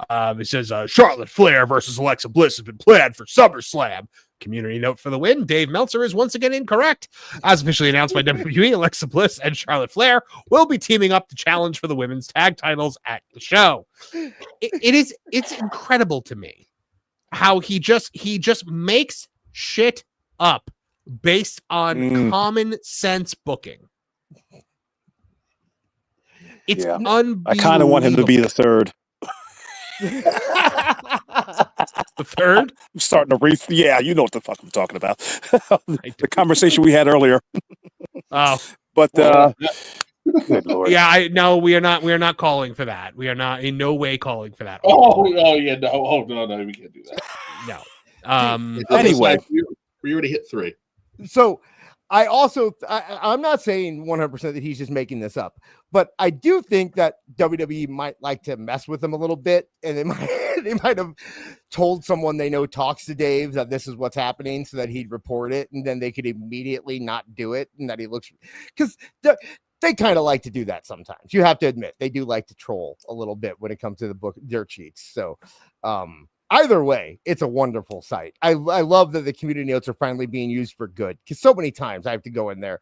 it says Charlotte Flair versus Alexa Bliss has been planned for SummerSlam. Community note for the win. Dave Meltzer is once again incorrect. As officially announced by WWE, Alexa Bliss and Charlotte Flair will be teaming up to challenge for the women's tag titles at the show. It's incredible to me how he just makes shit up based on common sense booking. It's unbelievable. I kind of want him to be the third. The third? I'm starting to yeah, you know what the fuck I'm talking about. The conversation we had earlier. Oh. But good Lord. Yeah, we are not calling for that. We are not in no way calling for that. No, we can't do that. No. Anyway, we already hit 3. So I also, I'm not saying 100% that he's just making this up, but I do think that WWE might like to mess with him a little bit, and they might have told someone they know talks to Dave that this is what's happening so that he'd report it, and then they could immediately not do it, and that he looks, because they kind of like to do that sometimes. You have to admit, they do like to troll a little bit when it comes to the book dirt sheets. So, either way, it's a wonderful site. I love that the community notes are finally being used for good, because so many times I have to go in there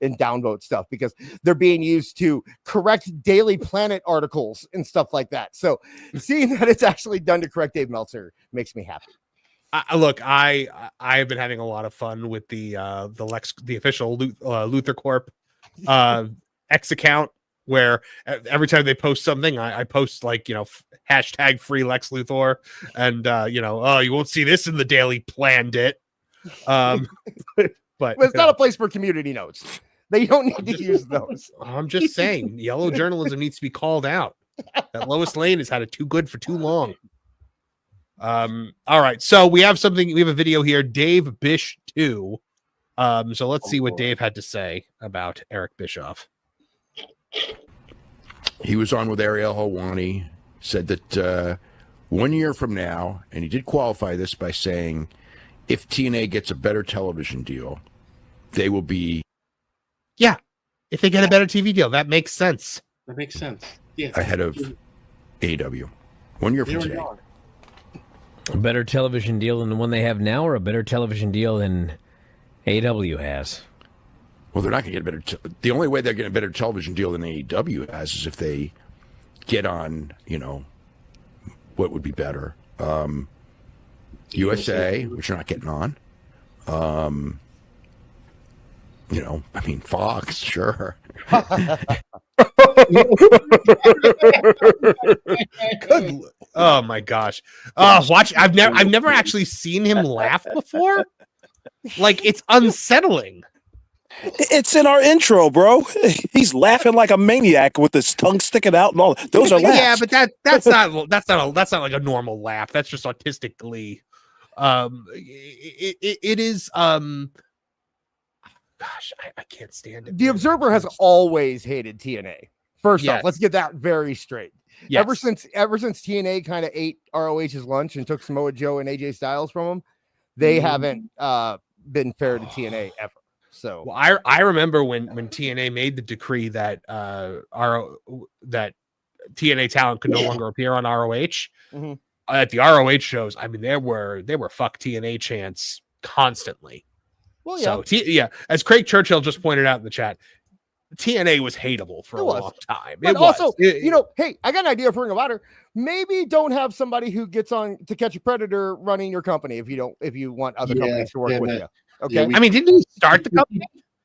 and downvote stuff because they're being used to correct Daily Planet articles and stuff like that. So seeing that it's actually done to correct Dave Meltzer makes me happy. Look, I have been having a lot of fun with the official Luther Corp X account, where every time they post something, I post hashtag free Lex Luthor, and you won't see this in the Daily Plandit. But it's not a place for community notes. They don't need to use those. I'm just saying, yellow journalism needs to be called out. That Lois Lane has had it too good for too long. All right, so we have a video here, Dave Bish 2. So let's see what Dave had to say about Eric Bischoff. He was on with Ariel Helwani, said that 1 year from now, and he did qualify this by saying, if TNA gets a better television deal, they will be... Yeah, if they get a better TV deal, that makes sense. That makes sense. Yeah. Ahead of AEW. 1 year from today. A better television deal than the one they have now, or a better television deal than AEW has? Well, they're not going to get a better... the only way they're getting a better television deal than AEW has is if they get on, what would be better. USA, which you're not getting on. Fox, sure. Good. Oh my gosh. Watch. I've never actually seen him laugh before. Like, it's unsettling. It's in our intro, bro. He's laughing like a maniac with his tongue sticking out and all. Those are laughs. Yeah, but that's not like a normal laugh. That's just autistic glee. It is gosh, I can't stand it. The Observer has always hated TNA. First Yes. off, let's get that very straight. Yes. Ever since TNA kind of ate ROH's lunch and took Samoa Joe and AJ Styles from him, they haven't been fair to TNA ever. So well, I remember when TNA made the decree that that TNA talent could no longer appear on ROH. Mhm. At the ROH shows, I mean, there were fuck TNA chants constantly. Well, yeah. So as Craig Churchill just pointed out in the chat, TNA was hateable for a long time. But also, hey, I got an idea for Ring of Honor. Maybe don't have somebody who gets on To Catch a Predator running your company if you want other companies to work with you. Okay. I mean, didn't he start the company?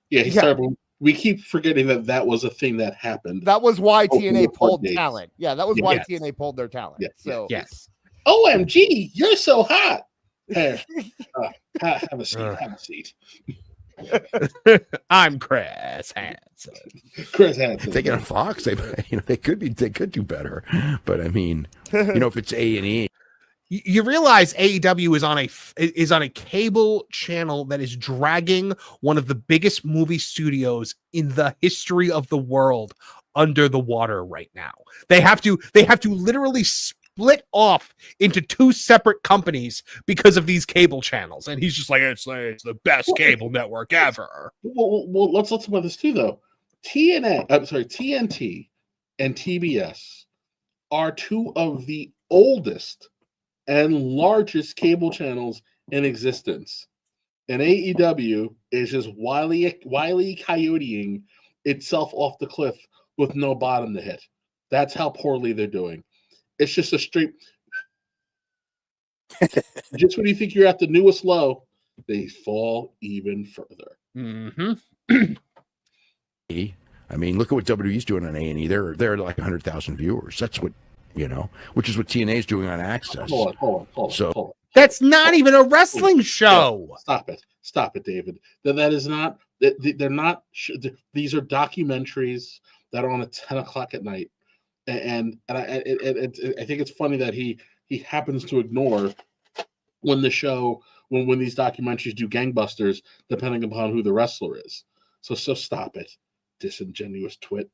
Yeah, he started. But we keep forgetting that was a thing that happened. That was why TNA pulled talent. Yeah, that was why TNA pulled their talent. Yeah. So yes. OMG, you're so hot. Here, have a seat. Have a seat. I'm Chris Hansen. Chris Hansen. If they get on Fox, they could do better. But I mean, if it's A&E. You realize AEW is on a cable channel that is dragging one of the biggest movie studios in the history of the world under the water right now. They have to literally split off into two separate companies because of these cable channels, and he's just like, it's the best cable network ever. Well, let's talk about this too, though. TNT and TBS are two of the oldest and largest cable channels in existence. And AEW is just wily coyoteing itself off the cliff with no bottom to hit. That's how poorly they're doing. It's just a straight... just when you think you're at the newest low, they fall even further. Mm-hmm. I mean, look at what WWE's doing on A&E. They're like 100,000 viewers. That's what, which is what TNA is doing on Access. Hold on. That's not even a wrestling show. Stop it, David. That is not. They're not. These are documentaries that are on at 10 o'clock at night, and I think it's funny that he happens to ignore when the show when these documentaries do gangbusters, depending upon who the wrestler is. So stop it, disingenuous twit.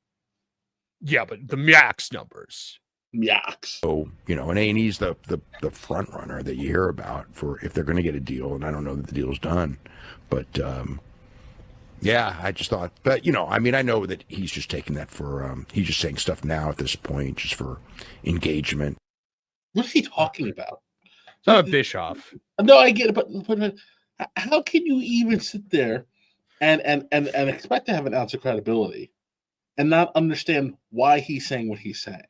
Yeah, but the Max numbers. Yucks. So, and A&E's the front runner that you hear about for if they're going to get a deal, and I don't know that the deal's done. But, yeah, I just thought, but, I mean, I know that he's just taking that for, he's just saying stuff now at this point, just for engagement. What is he talking about? Bischoff. No, I get it, but how can you even sit there and expect to have an ounce of credibility and not understand why he's saying what he's saying?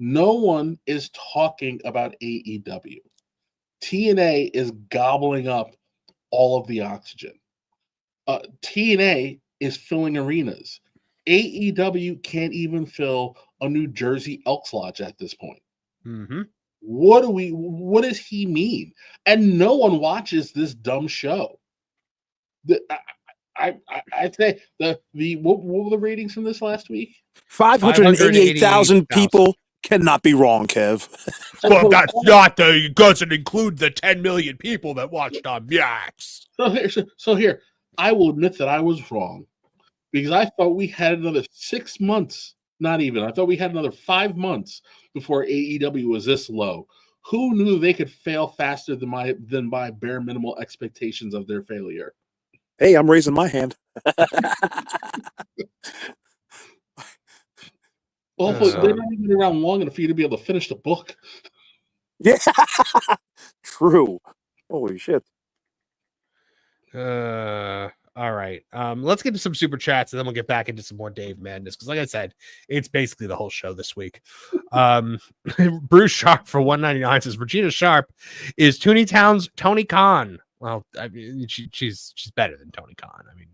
No one is talking about AEW. TNA is gobbling up all of the oxygen. TNA is filling arenas. AEW can't even fill a New Jersey Elks Lodge at this point. Mm-hmm. What does he mean? And no one watches this dumb show. I'd say what were the ratings from this last week? 588,000 people. Cannot be wrong, Kev. Well, that's not it doesn't include the 10 million people that watched on Max. So here, I will admit that I was wrong because I thought we had another 6 months. Not even. I thought we had another 5 months before AEW was this low. Who knew they could fail faster than my bare minimal expectations of their failure? Hey, I'm raising my hand. Hopefully, they're not even around long enough for you to be able to finish the book. Yeah, true. Holy shit. All right. Let's get to some super chats and then we'll get back into some more Dave madness. Because like I said, it's basically the whole show this week. Bruce Sharp for 199 says Regina Sharp is Tooney Town's Tony Khan. Well, I mean, she's better than Tony Khan. I mean,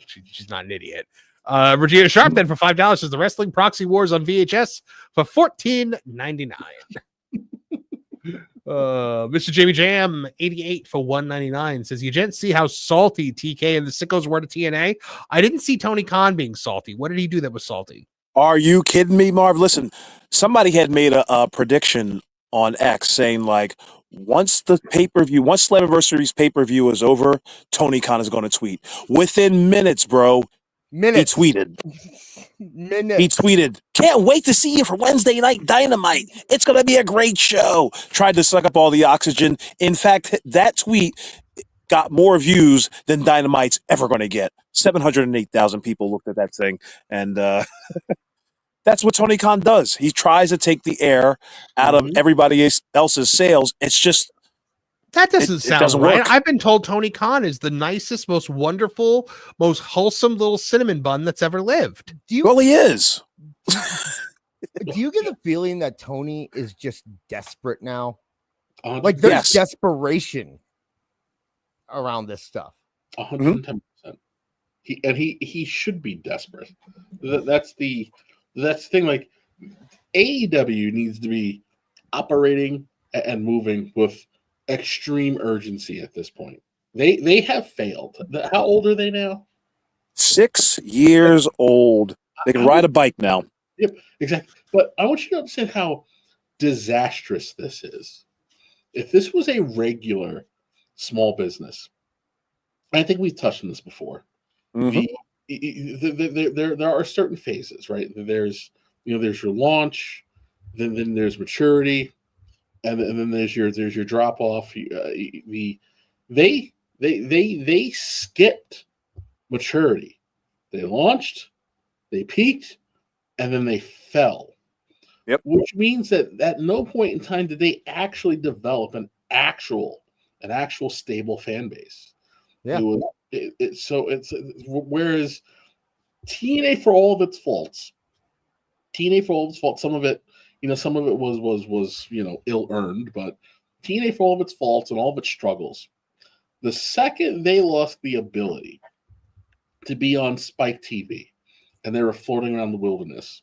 she's not an idiot. Regina Sharp then for $5 says the Wrestling Proxy Wars on VHS for $14.99. Mr. Jamie Jam 88 for 199 says, you didn't see how salty TK and the Sickos were to TNA. I didn't see Tony Khan being salty. What did he do that was salty? Are you kidding me, Marv? Listen, somebody had made a prediction on X saying, like, once Slammiversary's pay-per-view is over, Tony Khan is going to tweet. Within minutes, bro. Minutes. He tweeted. Minutes. He tweeted, can't wait to see you for Wednesday Night Dynamite. It's going to be a great show. Tried to suck up all the oxygen. In fact, that tweet got more views than Dynamite's ever going to get. 708,000 people looked at that thing. And that's what Tony Khan does. He tries to take the air out of everybody else's sails. It's just, that doesn't sound doesn't right. work. I've been told Tony Khan is the nicest, most wonderful, most wholesome little cinnamon bun that's ever lived. Well, he is. Do you get the feeling that Tony is just desperate now? Like there's desperation around this stuff. 110%. He should be desperate. That's the thing. Like, AEW needs to be operating and moving with extreme urgency at this point. They have failed. How old are they now? 6 years old. They can ride a bike now. Yep, exactly. But I want you to understand how disastrous this is. If this was a regular small business, I think we've touched on this before. There are certain phases, right? There's your launch, then there's maturity, and then there's your drop off. They skipped maturity. They launched, they peaked, and then they fell. Yep. Which means that at no point in time did they actually develop an actual stable fan base. Yeah. Whereas TNA, for all of its faults, some of it was ill earned, but TNA, for all of its faults and all of its struggles, the second they lost the ability to be on Spike TV and they were floating around the wilderness,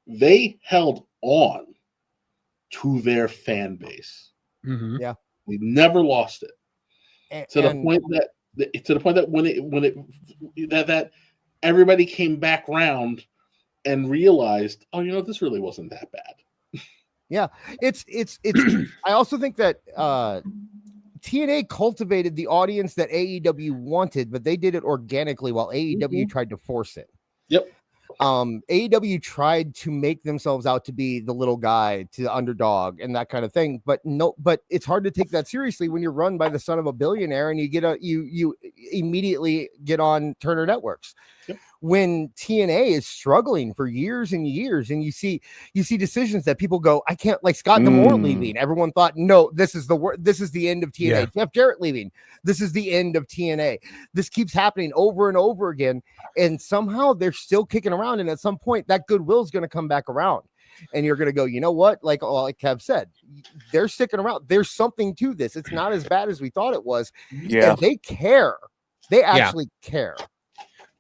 they held on to their fan base. Mm-hmm. Yeah, they never lost it. To the point that when everybody came back round and realized, this really wasn't that bad. Yeah, it's. I also think that TNA cultivated the audience that AEW wanted, but they did it organically while AEW tried to force it. Yep. AEW tried to make themselves out to be the little guy, to the underdog and that kind of thing. But it's hard to take that seriously when you're run by the son of a billionaire and you immediately get on Turner Networks. Yep. When TNA is struggling for years and years, and you see decisions that people go, I can't, like Scott D'Amore leaving. Everyone thought, no, this is the end of TNA. Yeah. Jeff Jarrett leaving. This is the end of TNA. This keeps happening over and over again. And somehow they're still kicking around. And at some point that goodwill is going to come back around. And you're going to go, you know what? Like Kev said, they're sticking around. There's something to this. It's not as bad as we thought it was. Yeah. And they care. They actually care.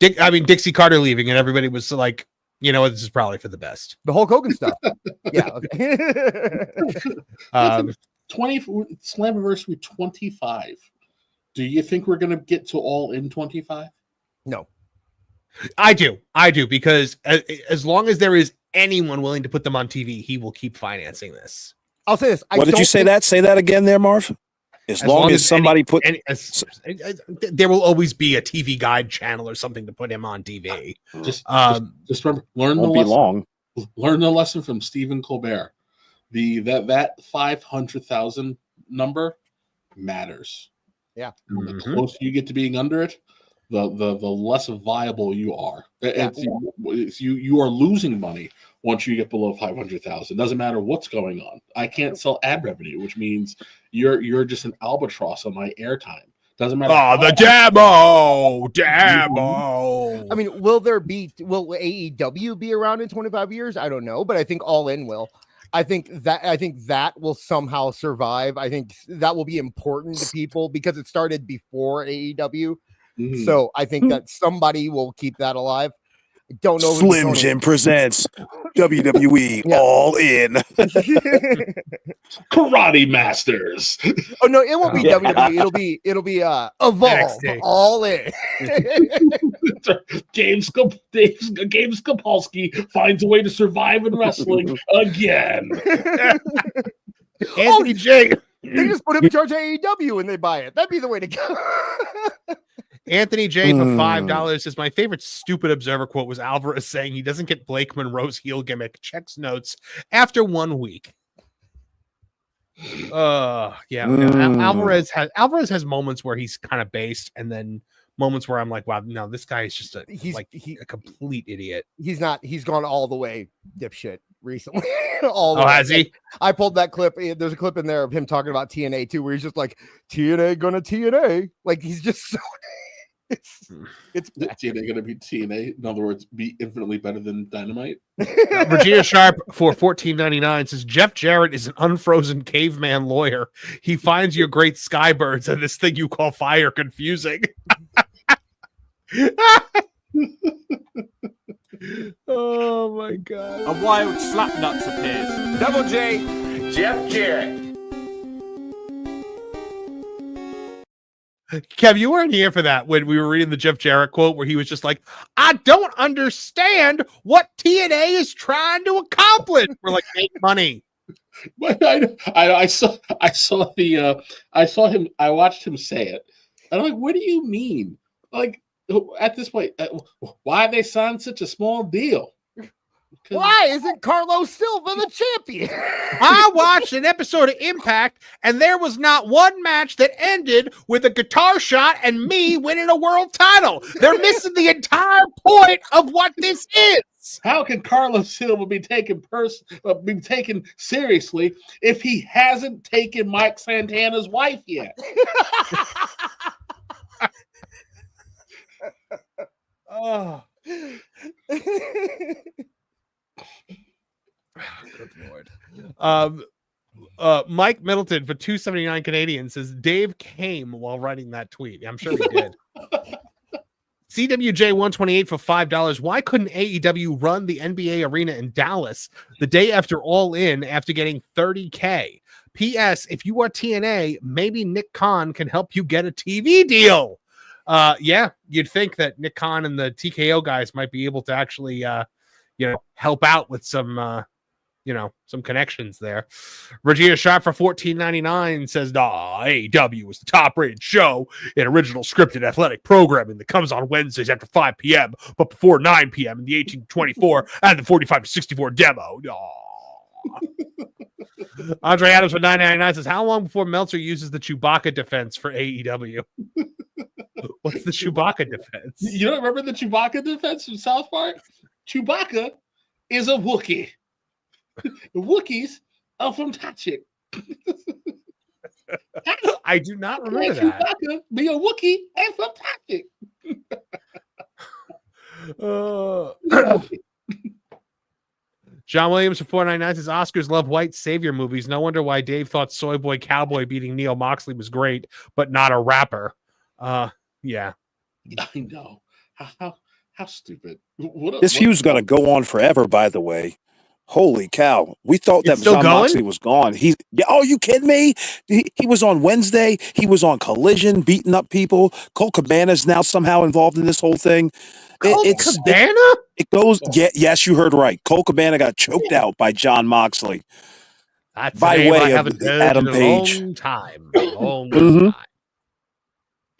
Dixie Carter leaving, and everybody was like, this is probably for the best. The Hulk Hogan stuff. Yeah. Okay. 20 Slammiversary 25. Do you think we're going to get to All In 25? No. I do, because as long as there is anyone willing to put them on TV, he will keep financing this. I'll say this. What did you say that? Say that again there, Marv? As long as somebody there will always be a TV guide channel or something to put him on TV. Just remember, learn the lesson from Stephen Colbert. That 500,000 number matters. Yeah. And the closer you get to being under it, the less viable you are. Yeah. You are losing money once you get below 500,000. Doesn't matter what's going on. I can't sell ad revenue, which means you're just an albatross on my airtime. Doesn't matter. Oh, the demo. I mean, will AEW be around in 25 years? I don't know, but I think All In will. I think that will somehow survive. I think that will be important to people because it started before AEW. So I think that somebody will keep that alive. Don't know. Slim Jim presents WWE All In. Karate Masters. Oh no, it won't be WWE. It'll be Evolve NXT. All In. James Kapolsky finds a way to survive in wrestling again. Anthony J. They just put him in charge of AEW and they buy it. That'd be the way to go. Anthony J for $5 says my favorite stupid Observer quote was Alvarez saying he doesn't get Blake Monroe's heel gimmick. Checks notes after 1 week. Alvarez has moments where he's kind of based, and then moments where I'm like, wow, no, this guy is just a complete idiot. He's not. He's gone all the way dipshit recently. All the way. Has he? I pulled that clip. There's a clip in there of him talking about TNA too, where he's just like, TNA gonna TNA. Like he's just so. It's TNA gonna be TNA. In other words, be infinitely better than Dynamite. Regina Sharp for $14.99 says Jeff Jarrett is an unfrozen caveman lawyer. He finds your great skybirds and this thing you call fire confusing. Oh my god. A wild slapnuts appears. Double J, Jeff Jarrett. Kev, you weren't here for that when we were reading the Jeff Jarrett quote where he was just like, I don't understand what TNA is trying to accomplish. We're like, make money. I watched him say it. And I'm like, what do you mean? Like, at this point, why they signed such a small deal? Why isn't Carlos Silva the champion? I watched an episode of Impact, and there was not one match that ended with a guitar shot and me winning a world title. They're missing the entire point of what this is. How can Carlos Silva be taken seriously if he hasn't taken Mike Santana's wife yet? Oh. Good Lord. Mike Middleton for $2.79 Canadian says Dave came while writing that tweet. I'm sure he did. CWJ 128 for $5. Why couldn't AEW run the NBA arena in Dallas the day after All In after getting $30K? P.S. If you are TNA, maybe Nick Khan can help you get a TV deal. Yeah, you'd think that Nick Khan and the TKO guys might be able to actually help out with some some connections there. Regina Sharp for $14.99 says, AEW is the top-rated show in original scripted athletic programming that comes on Wednesdays after 5 p.m., but before 9 p.m. in the 18-24 and the 45-64 demo. Andre Adams for $9.99 says, how long before Meltzer uses the Chewbacca defense for AEW? What's the Chewbacca defense? You don't remember the Chewbacca defense from South Park? Chewbacca is a Wookiee. The Wookiees are from Tatchik. I do not remember that. Chewbacca be a Wookiee and from Tatchik. John Williams for $4.99 says Oscars love white savior movies. No wonder why Dave thought Soy Boy Cowboy beating Neil Moxley was great, but not a rapper. Yeah. I know. How stupid. This feud's going to go on forever, by the way. Holy cow. We thought that Jon Moxley was gone. Oh, you kidding me? He was on Wednesday. He was on Collision, beating up people. Colt Cabana's now somehow involved in this whole thing. Cabana? It goes, yes, you heard right. Colt Cabana got choked out by Jon Moxley. That's by way of Adam Page. Long time. Time.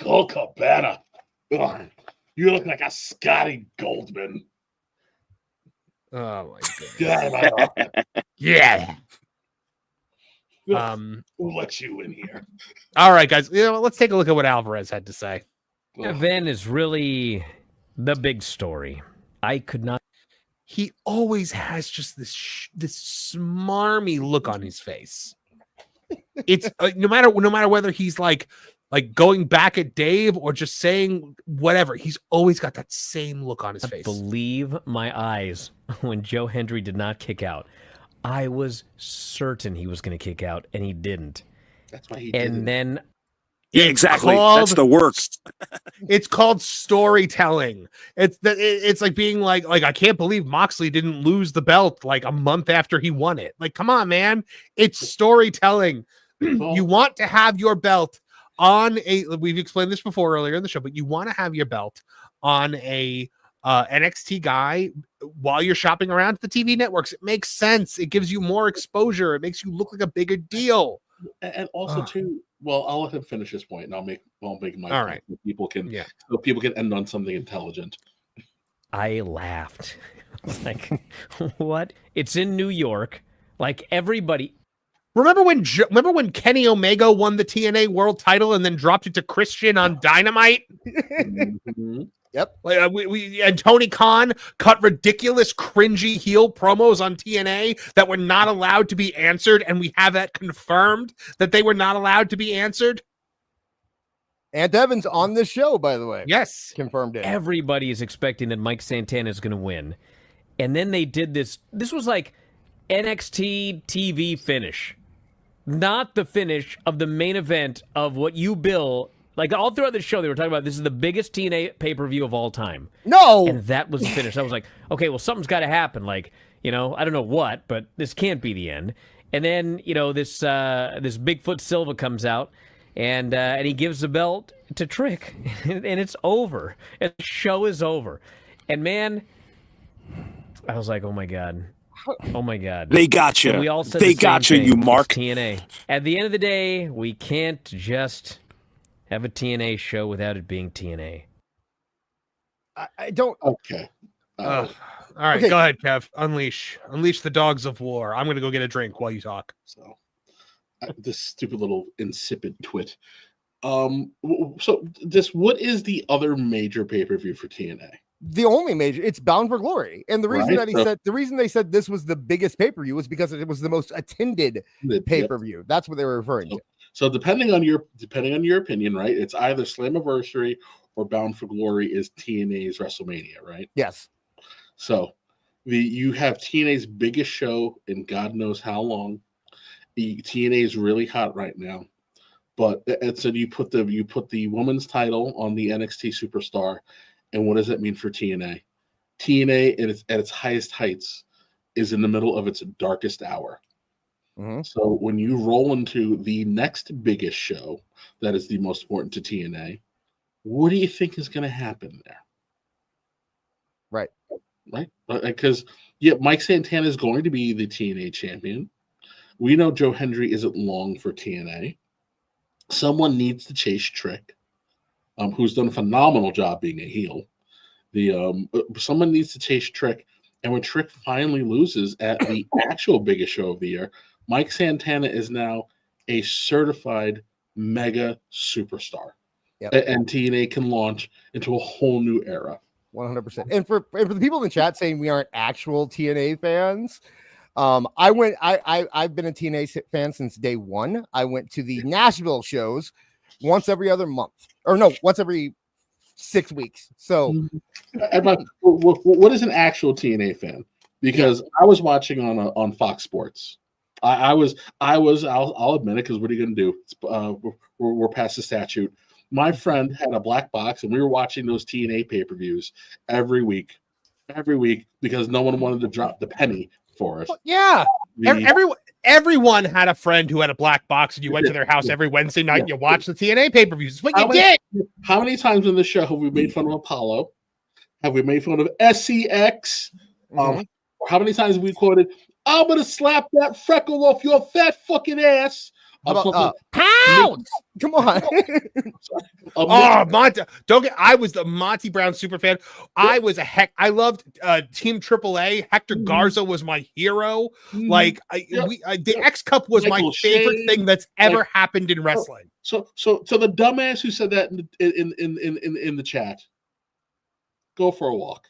Colt Cabana. Ugh. You look like a Scotty Goldman. Oh my god. Yeah. We'll let you in here. All right, guys. Let's take a look at what Alvarez had to say. Van is really the big story. I could not. He always has just this smarmy look on his face. It's no matter whether he's like going back at Dave or just saying whatever, he's always got that same look on his face. Believe my eyes when Joe Hendry did not kick out. I was certain he was going to kick out, and he didn't. That's why he did. And then Yeah, exactly. That's the work. It's called storytelling. It's like being like I can't believe Moxley didn't lose the belt like a month after he won it. Like, come on, man. It's storytelling. You want to have your belt on we've explained this before earlier in the show, but you want to have your belt on a NXT guy while you're shopping around the TV networks. It makes sense. It gives you more exposure. It makes you look like a bigger deal. And also too, well, I'll let him finish his point, and I'll make my all point. right. So people can end on something intelligent. I laughed. Like, what? It's in New York. Like, everybody. Remember when Kenny Omega won the TNA World Title and then dropped it to Christian on Dynamite? Mm-hmm. Yep. Like, we and Tony Khan cut ridiculous, cringy heel promos on TNA that were not allowed to be answered, and we have that confirmed that they were not allowed to be answered. Ant Evans on this show, by the way. Yes, confirmed it. Everybody is expecting that Mike Santana is going to win, and then they did this. This was like NXT TV finish, not the finish of the main event of what you bill. Like, all throughout the show, they were talking about this is the biggest TNA pay-per-view of all time. No! And that was the finish. I was like, okay, well, something's got to happen. Like, I don't know what, but this can't be the end. And then, this Bigfoot Silva comes out, and he gives the belt to Trick, and it's over. And the show is over. And, man, I was like, oh, my God. Oh, my God. They got you. And we all said they got you, you Mark. TNA. At the end of the day, we can't just have a TNA show without it being TNA. I don't. Okay. All right, okay. Go ahead, Kev. Unleash the dogs of war. I'm going to go get a drink while you talk. So, this stupid little insipid twit. So what is the other major pay-per-view for TNA? The only major, it's Bound for Glory. And the reason the reason they said this was the biggest pay-per-view was because it was the most attended pay-per-view. Yep. That's what they were referring to. So depending on your opinion, right? It's either Slammiversary or Bound for Glory is TNA's WrestleMania, right? Yes. So you have TNA's biggest show in God knows how long. The TNA is really hot right now. But so you put the women's title on the NXT Superstar, and what does that mean for TNA? TNA at its highest heights is in the middle of its darkest hour. Mm-hmm. So when you roll into the next biggest show that is the most important to TNA, what do you think is going to happen there? Right. Because Mike Santana is going to be the TNA champion. We know Joe Hendry isn't long for TNA. Someone needs to chase Trick, who's done a phenomenal job being a heel. Someone needs to chase Trick, and when Trick finally loses at the actual biggest show of the year, Mike Santana is now a certified mega superstar. Yep. And TNA can launch into a whole new era. 100%. And for the people in the chat saying we aren't actual TNA fans, I've been a TNA fan since day one. I went to the Nashville shows once every other month, or no, once every 6 weeks. So, what is an actual TNA fan? Because I was watching on Fox Sports. I'll admit it, because what are you going to do? We're past the statute. My friend had a black box, and we were watching those TNA pay-per-views every week, because no one wanted to drop the penny for us. Yeah, everyone had a friend who had a black box, and you went to their house every Wednesday night and you watched the TNA pay-per-views. It's what you did. How many times in the show have we made fun of Apollo? Have we made fun of SCX? Mm-hmm. How many times have we quoted, "I'm gonna slap that freckle off your fat fucking ass"? Pounds! Come on. Monty. I was the Monty Brown super fan. I loved Team AAA. Hector Garza was my hero. Like the X Cup was my favorite thing that's ever happened in wrestling. So the dumbass who said that in the chat, go for a walk.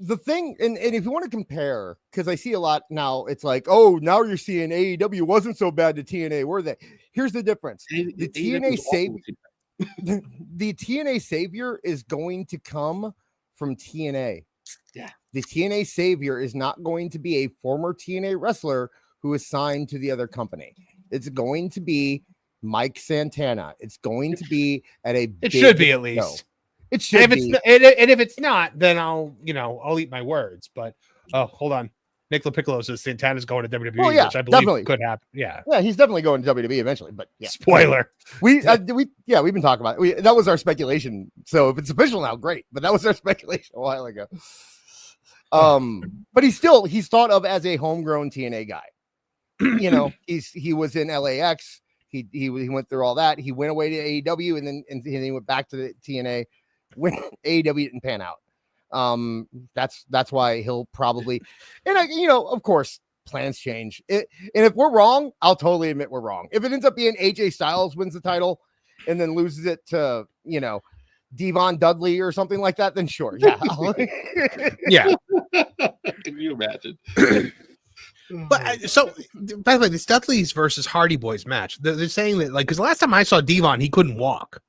The thing, and if you want to compare, because I see a lot now, it's like, oh, now you're seeing AEW wasn't so bad to TNA, were they? Here's the difference. The TNA savior is going to come from TNA. Yeah. The TNA savior is not going to be a former TNA wrestler who is signed to the other company. It's going to be Mike Santana. It's going to be at a. It should be at least. It should be. And if it's not, then I'll eat my words. But hold on. Nick Piccolo says Santana's going to WWE, which I believe definitely could happen. Yeah, he's definitely going to WWE eventually. But yeah, spoiler. We've been talking about it. That was our speculation. So if it's official now, great. But that was our speculation a while ago. But he's thought of as a homegrown TNA guy. He was in LAX. He went through all that. He went away to AEW and then he went back to the TNA when AEW didn't pan out. That's why he'll probably, and of course plans change. And if we're wrong, I'll totally admit we're wrong. If it ends up being AJ Styles wins the title and then loses it to, Devon Dudley or something like that, then sure. Yeah. Yeah. Can you imagine? But so, by the way, this Dudleys versus Hardy Boys match, they're saying that, because the last time I saw Devon, he couldn't walk.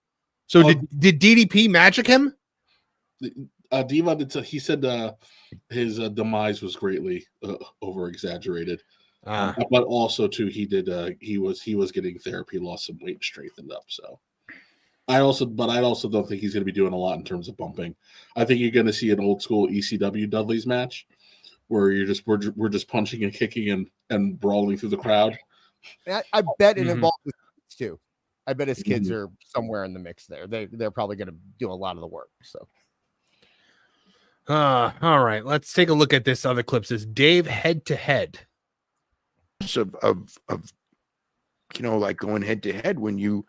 So did DDP magic him? Devon did. He said his demise was greatly over exaggerated, but also too he did. He was getting therapy, lost some weight, strengthened up. So I also don't think he's going to be doing a lot in terms of bumping. I think you're going to see an old school ECW Dudleys match where we're just punching and kicking and brawling through the crowd. I bet it involves his kids too. I bet his kids are somewhere in the mix there. They're probably going to do a lot of the work. So. All right, let's take a look at this other clip. This Dave head to head of like going head to head when you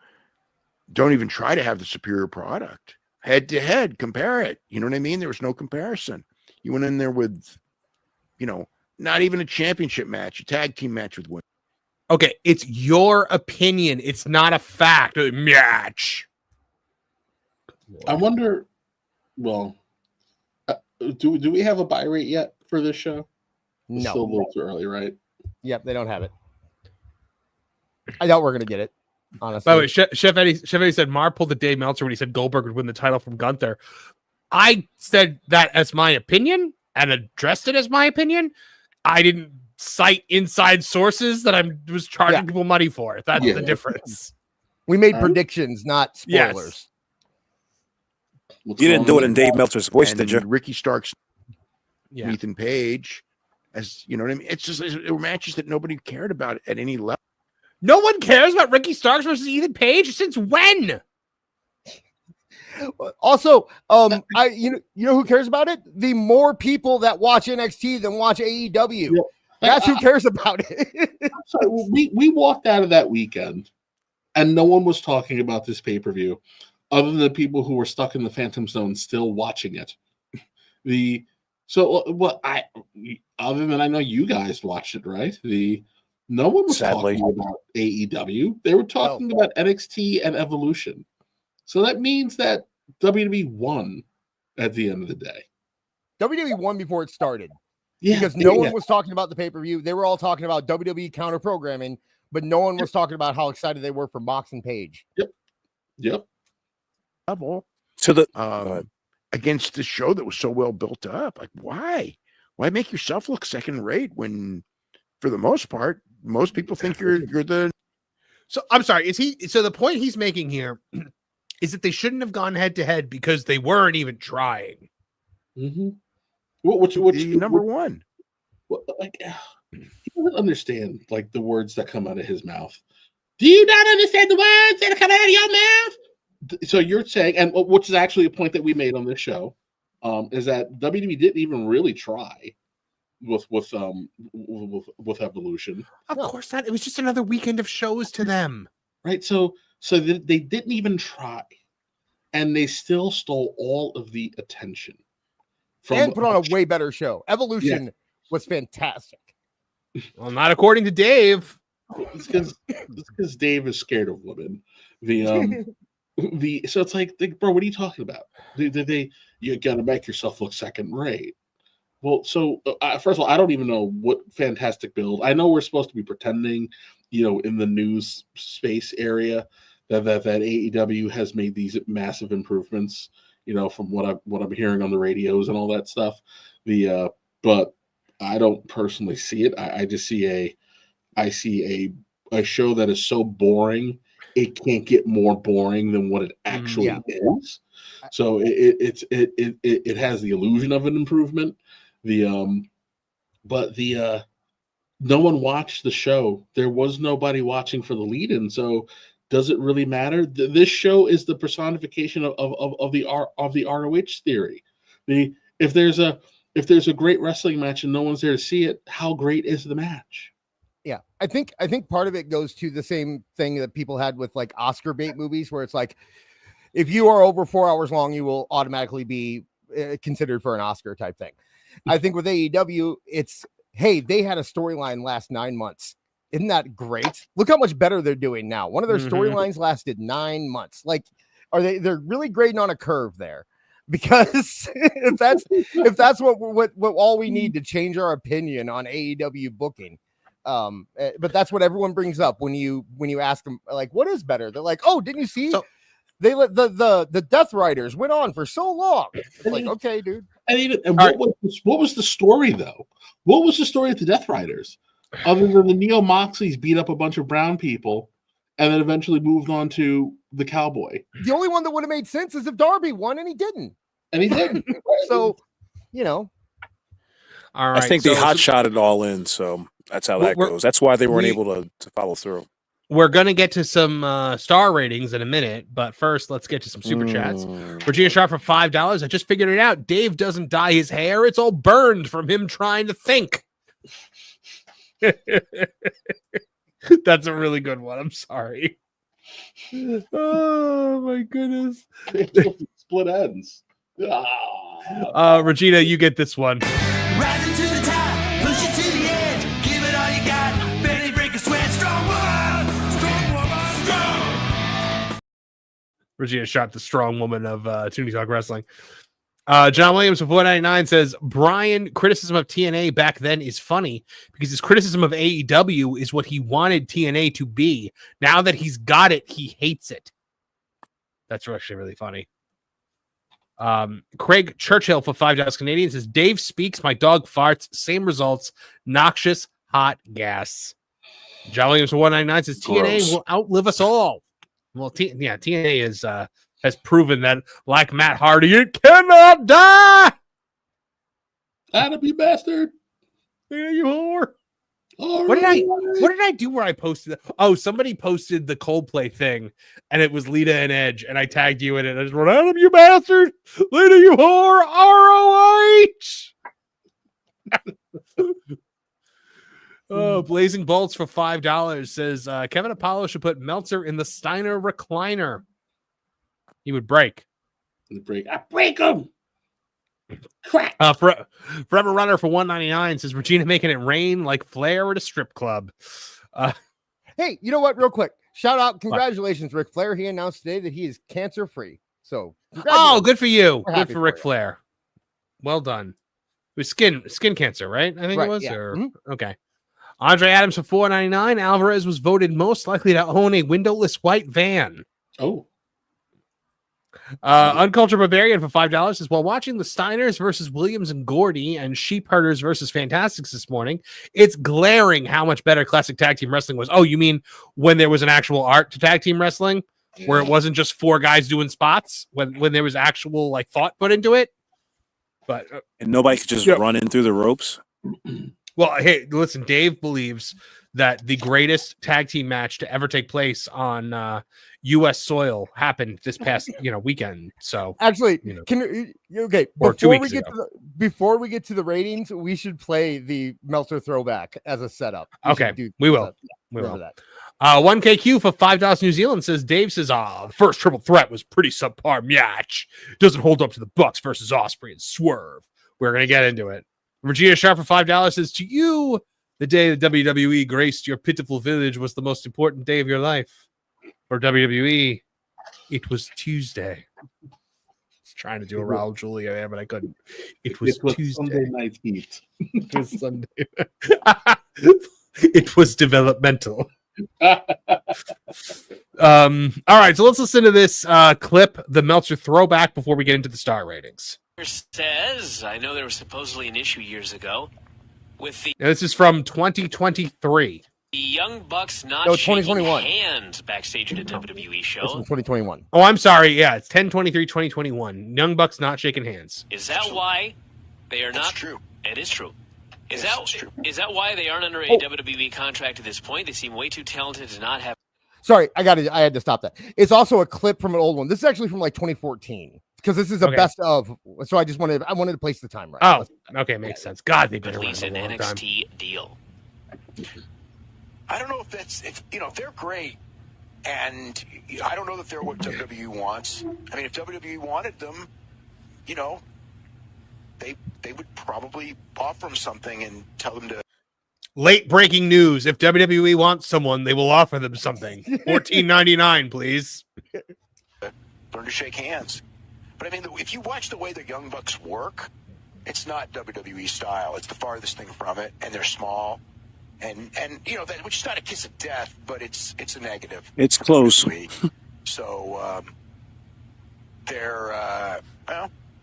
don't even try to have the superior product. Head to head, compare it. You know what I mean? There was no comparison. You went in there with, not even a championship match, a tag team match with women. Okay, it's your opinion. It's not a fact. Match. I wonder. Well. Do we have a buy rate yet for this show? It's no, still a little too early, right? Yep, they don't have it. I doubt we're gonna get it. Honestly, by the way, Chef Eddie said Mar pulled the Dave Meltzer when he said Goldberg would win the title from Gunther. I said that as my opinion and addressed it as my opinion. I didn't cite inside sources that I was charging people money for. That's the difference. We made predictions, not spoilers. Yes. You didn't do it in Dave Meltzer's voice, did you? Ricky Starks, Ethan Page, as you know what I mean. It's just there were matches that nobody cared about at any level. No one cares about Ricky Starks versus Ethan Page since when? Also, you know who cares about it? The more people that watch NXT than watch AEW. Yeah. That's who cares about it. So we walked out of that weekend, and no one was talking about this pay-per-view. Other than the people who were stuck in the Phantom Zone still watching it. Other than I know you guys watched it, right? No one was talking about AEW. They were talking about NXT and Evolution. So that means that WWE won at the end of the day. WWE won before it started. Yeah, because no one was talking about the pay-per-view. They were all talking about WWE counter programming, but no one was talking about how excited they were for Mox and Page. Yep. Level to the against the show that was so well built up. Like, why make yourself look second rate when, for the most part, most people think you're the. So I'm sorry. So the point he's making here is that they shouldn't have gone head to head because they weren't even trying. Mm-hmm. Which number one? He doesn't understand the words that come out of his mouth. Do you not understand the words that come out of your mouth? So you're saying, and which is actually a point that we made on this show, is that WWE didn't even really try with Evolution. Of course not. It was just another weekend of shows to them, right? So they didn't even try, and they still stole all of the attention and put on a way better show. Evolution was fantastic. Well, not according to Dave. It's because Dave is scared of women. So it's like, bro, what are you talking about? You gotta make yourself look second rate. Well, so first of all, I don't even know what fantastic build. I know we're supposed to be pretending, in the news space area that AEW has made these massive improvements, from what I'm hearing on the radios and all that stuff. But I don't personally see it. I just see a a show that is so boring it can't get more boring than what it actually is. So it has the illusion of an improvement. But no one watched the show. There was nobody watching for the lead-in. So does it really matter? This show is the personification of the ROH theory. If there's a great wrestling match and no one's there to see it, how great is the match? Yeah, I think part of it goes to the same thing that people had with like Oscar bait movies, where it's like, if you are over 4 hours long, you will automatically be considered for an Oscar type thing. I think with AEW, it's, hey, they had a storyline last 9 months. Isn't that great? Look how much better they're doing now. One of their storylines lasted 9 months. Like, they're really grading on a curve there. Because if that's what all we need to change our opinion on AEW booking. But that's what everyone brings up when you ask them, like, what is better? They're like, oh, didn't you see? They let the Death Riders went on for so long. It's like, okay, dude. What was the story though? What was the story of the Death Riders, other than the Neo Moxleys beat up a bunch of brown people, and then eventually moved on to the Cowboy? The only one that would have made sense is if Darby won, and he didn't. So, All right. I think they hot-shotted All In, so that's how that goes. That's why they weren't able to follow through. We're going to get to some star ratings in a minute, but first, let's get to some super chats. Regina Sharp for $5. I just figured it out. Dave doesn't dye his hair. It's all burned from him trying to think. That's a really good one. I'm sorry. Oh, my goodness. Split ends. Regina, you get this one. Rising to the top, push it to the edge, give it all you got, barely break a sweat, strong woman, strong. Regina Sharp, the strong woman of Tooney Talk Wrestling. John Williams from 499 says, Brian, criticism of TNA back then is funny because his criticism of AEW is what he wanted TNA to be. Now that he's got it, he hates it. That's actually really funny. Craig Churchill for $5 Canadian says, Dave speaks, my dog farts, same results, noxious hot gas. John Williams for 199 says, TNA will outlive us all. Well, TNA is has proven that, like Matt Hardy, it cannot die. Adam, you bastard! Yeah, you whore. What did I do where I posted that? Oh, somebody posted the Coldplay thing, and it was Lita and Edge, and I tagged you in it. I just wrote, Adam, you bastard! Lita, you whore! ROH! Oh, Blazing Bolts for $5 says Kevin Apollo should put Meltzer in the Steiner recliner. He would break. I break him. Crack. Forever Runner for $199 says Regina making it rain like Flair at a strip club. Hey, you know what? Real quick, shout out, congratulations, Ric Flair. He announced today that he is cancer free. So, good for you. Good for Ric Flair. Well done. It was skin cancer, right? I think it was. Yeah. Okay. Andre Adams for $4.99. Alvarez was voted most likely to own a windowless white van. Oh. Uncultured Barbarian for $5 says, while watching the Steiners versus Williams and Gordy and Sheep Herders versus Fantastics this morning, it's glaring how much better classic tag team wrestling was. Oh, you mean when there was an actual art to tag team wrestling, where it wasn't just four guys doing spots, when there was actual like thought put into it? But and nobody could just run in through the ropes. Well, hey, listen, Dave believes that the greatest tag team match to ever take place on U.S. soil happened this past weekend. So actually, or 2 weeks ago. Before we get to the ratings, we should play the Meltzer throwback as a setup. We will. That. 1KQ for $5 New Zealand says, Dave says, the first triple threat was pretty subpar match. Doesn't hold up to the Bucks versus Osprey and Swerve. We're going to get into it. Regina Sharp for $5 says, to you, the day the WWE graced your pitiful village was the most important day of your life. For WWE, it was Tuesday. I was trying to do a Raul Julia there, but I couldn't. It was Tuesday. Sunday Night Heat. It was Sunday. It was developmental. All right, so let's listen to this clip, the Meltzer throwback, before we get into the star ratings. Says, I know there was supposedly an issue years ago with the. Now, this is from 2023. The Young Bucks not No, shaking 2021. hands backstage at a WWE It's show. from 2021. Oh, I'm sorry. Yeah, it's 10/23/2021. Young Bucks not shaking hands. Is that why they are That's not? true. It is true. Is Yes, that it's true. is that why they aren't under a WWE contract at this point? They seem way too talented to not have. Sorry, I had to stop that. It's also a clip from an old one. This is actually from like 2014 because this is a Okay. best of. So I wanted to place the time right. Oh, okay, makes sense. God, they've been At around least a an long time. NXT deal. I don't know if they're great, and I don't know that they're what WWE wants. I mean, if WWE wanted them, they would probably offer them something and tell them to. Late breaking news: if WWE wants someone, they will offer them something. $14.99, please. Learn to shake hands. But I mean, if you watch the way the Young Bucks work, it's not WWE style. It's the farthest thing from it, and they're small, and that, which is not a kiss of death, but it's a negative. It's close. So they're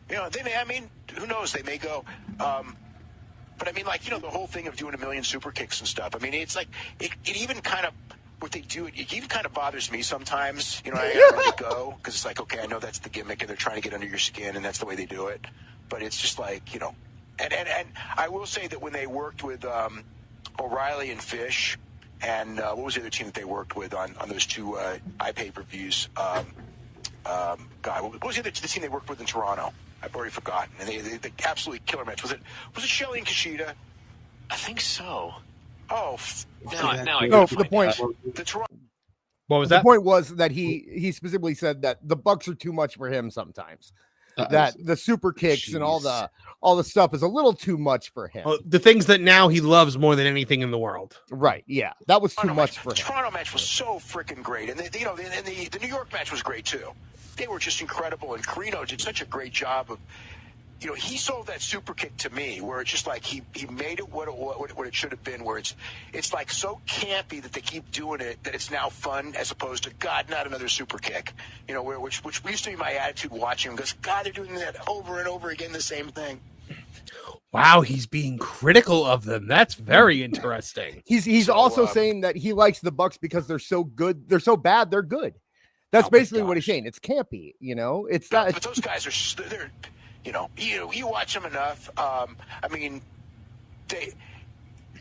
they may. I mean, who knows? They may go. But I mean, like, the whole thing of doing a million super kicks and stuff. I mean, it's like it even kind of. What they do, it even kind of bothers me sometimes. I gotta let it go because it's like, okay, I know that's the gimmick and they're trying to get under your skin and that's the way they do it. But it's just like, and I will say that when they worked with O'Reilly and Fish, and what was the other team that they worked with on those two iPay-per-views? God, what was the team they worked with in Toronto? I've already forgotten. And they absolutely killer match. Was it Shelley and Kushida? I think so. Oh, Now I No, gotta the find point. out. the Toronto. What was The that? point was that he specifically said that the Bucks are too much for him sometimes. That the super kicks and all the stuff is a little too much for him. Oh, the things that now he loves more than anything in the world. Right? Yeah, that was too much for The him. Toronto match was so freaking great, and the New York match was great too. They were just incredible, and Carino did such a great job of. He sold that super kick to me, where it's just like he made it what it should have been. Where it's like so campy that they keep doing it that it's now fun, as opposed to God, not another super kick. Which used to be my attitude watching him. Because God, they're doing that over and over again, the same thing. Wow, he's being critical of them. That's very interesting. He's also saying that he likes the Bucks because they're so good. They're so bad. They're good. That's basically what he's saying. It's campy. It's not. But those guys they're. You watch them enough. I mean, they.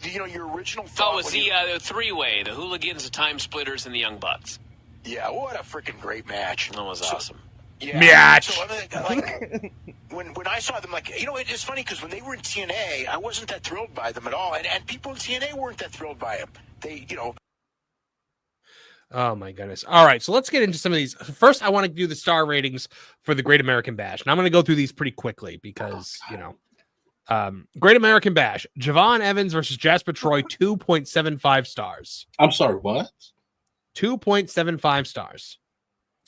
Your original thought. Oh, it was the three-way, the Hooligans, the Time Splitters, and the Young Bucks. Yeah, what a freaking great match. That was awesome. Yeah. Match. So, I mean, when I saw them, it's funny because when they were in TNA, I wasn't that thrilled by them at all, and people in TNA weren't that thrilled by them. They. Oh my goodness. All right, so let's get into some of these. First, I want to do the star ratings for the Great American Bash. And I'm going to go through these pretty quickly because, Great American Bash, Javon Evans versus Jasper Troy, 2.75 stars. I'm sorry, what? 2.75 stars.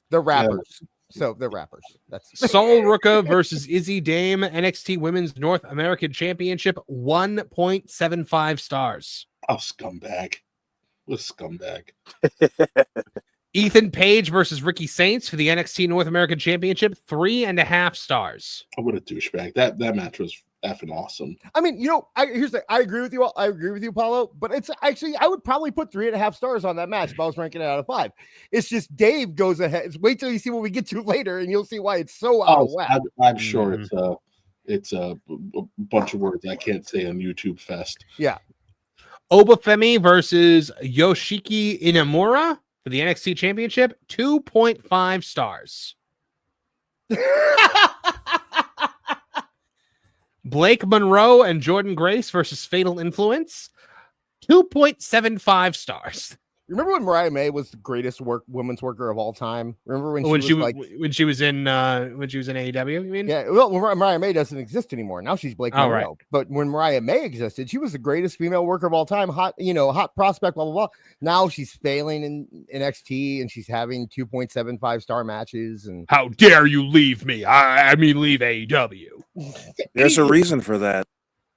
They're rappers. So they're rappers. That's Sol Ruka versus Izzy Dame, NXT Women's North American Championship, 1.75 stars. Oh, scumbag. What a scumbag. Ethan Page versus Ricky Saints for the NXT North American Championship, 3.5 stars. Oh, what a douchebag. That match was effing awesome. I mean, here's the. I agree with you. I agree with you, Paulo. But it's actually, I would probably put 3.5 stars on that match if I was ranking it out of 5. It's just Dave goes ahead. Wait till you see what we get to later, and you'll see why it's so out of whack. I'm sure it's a bunch of words I can't say on YouTube Fest. Yeah. Obafemi versus Yoshiki Inamura for the NXT Championship, 2.5 stars. Blake Monroe and Jordan Grace versus Fatal Influence, 2.75 stars. Remember when Mariah May was the greatest women's worker of all time? Remember when she was in AEW? You mean? Yeah. Well, Mariah May doesn't exist anymore. Now she's Blake Monroe. Right. But when Mariah May existed, she was the greatest female worker of all time. Hot prospect. Blah blah blah. Now she's failing in NXT and she's having 2.75 star matches. And how dare you leave me? I mean, leave AEW. There's a reason for that.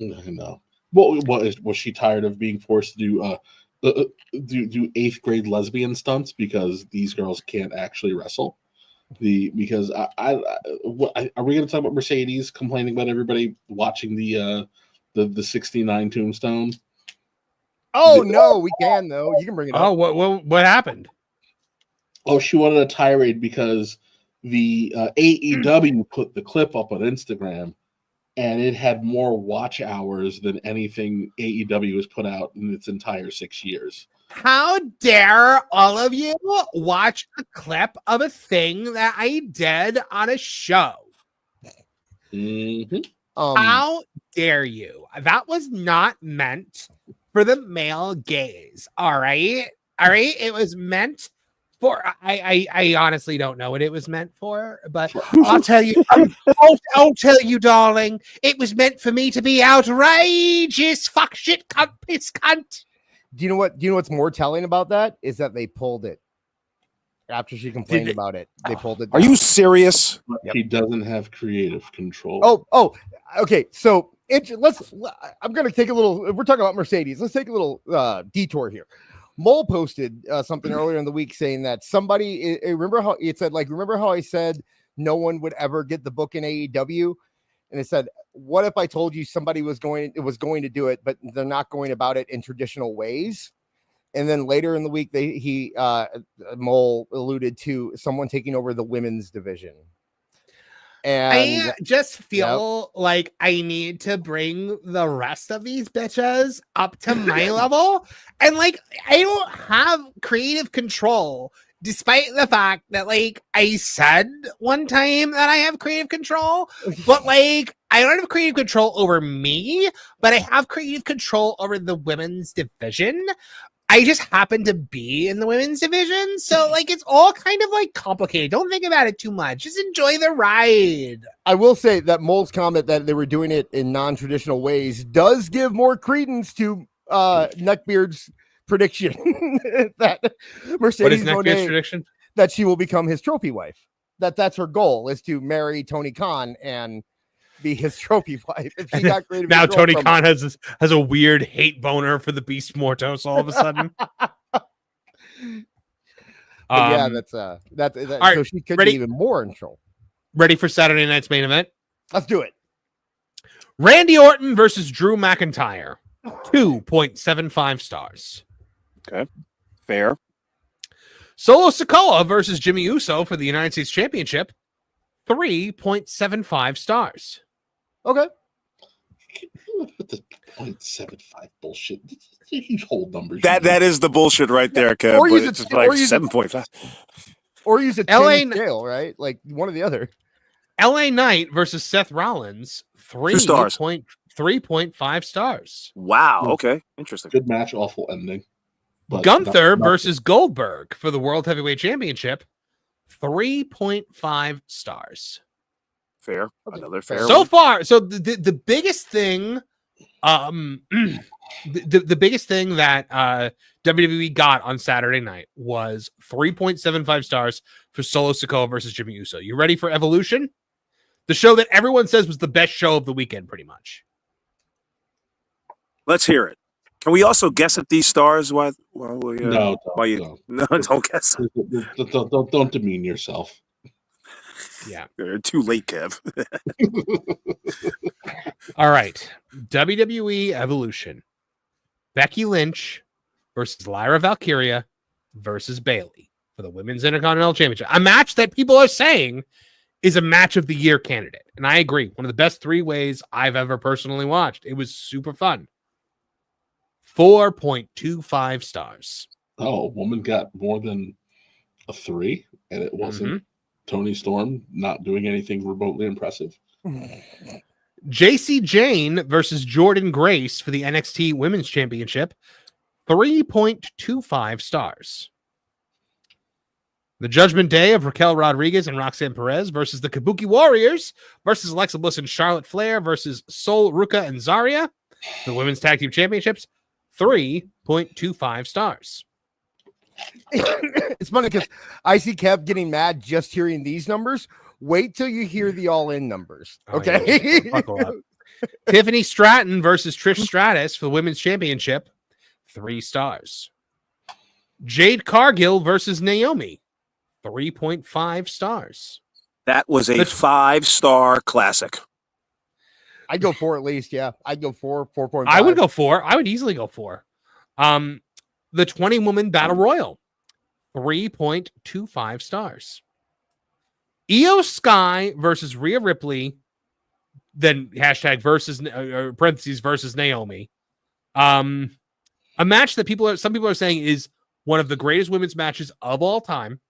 No. Well, was she tired of being forced to do 8th grade lesbian stunts because these girls can't actually wrestle? Are we going to talk about Mercedes complaining about everybody watching the 69 Tombstone? Oh no, we can though. You can bring it up. Oh, what happened? Oh, she wanted a tirade because the AEW put the clip up on Instagram, and it had more watch hours than anything AEW has put out in its entire 6 years. How dare all of you watch a clip of a thing that I did on a show? Mm-hmm. How dare you? That was not meant for the male gaze. All right. It was meant for. I honestly don't know what it was meant for, but I'll tell you. I'll tell you, darling. It was meant for me to be outrageous. Fuck shit, cunt, piss, cunt. Do you know what? Do you know what's more telling about that is that they pulled it after she complained about it. They pulled it. Are you serious? He doesn't have creative control. Oh, okay. So I'm going to take a little. We're talking about Mercedes. Let's take a little detour here. Mole posted something earlier in the week saying that somebody remember how it said remember how I said no one would ever get the book in AEW, and it said, what if I told you somebody was going to do it, but they're not going about it in traditional ways? And then later in the week, Mole alluded to someone taking over the women's division. And I just feel like I need to bring the rest of these bitches up to my level. And I don't have creative control, despite the fact that I said one time that I have creative control, but I don't have creative control over me, but I have creative control over the women's division. I just happen to be in the women's division. So it's all kind of complicated. Don't think about it too much. Just enjoy the ride. I will say that Mole's comment that they were doing it in non-traditional ways does give more credence to Neckbeard's prediction that Mercedes Moné, prediction? That she will become his trophy wife. That's her goal, is to marry Tony Khan and be his trophy wife. If she got creative now Tony Khan has a weird hate boner for the Beast Mortos all of a sudden. Yeah, that's all right, so she could be even more in trouble. Ready for Saturday night's main event? Let's do it. Randy Orton versus Drew McIntyre. 2.75 stars. Okay. Fair. Solo Sikoa versus Jimmy Uso for the United States Championship. 3.75 stars. Okay. With the 0.75 bullshit. Huge whole numbers. That is the bullshit right there, Kev. Or use it's it, like or use 7.5. Or use a LA scale, right? One or the other. LA Knight versus Seth Rollins. 3.5 stars. Wow. Okay. Interesting. Good match, awful ending. Gunther versus Goldberg for the World Heavyweight Championship. 3.5 stars. Fair. Another fair. So far, so the biggest thing, the biggest thing that WWE got on Saturday night was 3.75 stars for Solo Sikoa versus Jimmy Uso. You ready for Evolution? The show that everyone says was the best show of the weekend, pretty much. Let's hear it. Can we also guess at these stars? No, don't guess. Don't demean yourself. Yeah. You're too late, Kev. All right. WWE Evolution. Becky Lynch versus Lyra Valkyria versus Bayley for the Women's Intercontinental Championship. A match that people are saying is a match of the year candidate. And I agree. One of the best 3-ways I've ever personally watched. It was super fun. 4.25 stars. Oh, a woman got more than a 3, and it wasn't Tony Storm not doing anything remotely impressive. JC Jane versus Jordan Grace for the NXT Women's Championship. 3.25 stars. The Judgment Day of Raquel Rodriguez and Roxanne Perez versus the Kabuki Warriors versus Alexa Bliss and Charlotte Flair versus Sol Ruka and Zarya. The Women's Tag Team Championships. 3.25 stars. It's funny because I see Kev getting mad just hearing these numbers. Wait till you hear the All In numbers. Okay. Tiffany Stratton versus Trish Stratus for the Women's Championship. 3 stars. Jade Cargill versus Naomi. 3.5 stars. That was a 5-star classic. I'd go 4 at least. Yeah. I'd go 4, 4.5. I would go 4. I would easily go 4. The 20-woman battle royal, 3.25 stars. Io Sky versus Rhea Ripley, then hashtag versus parentheses versus Naomi. A match that some people are saying is one of the greatest women's matches of all time.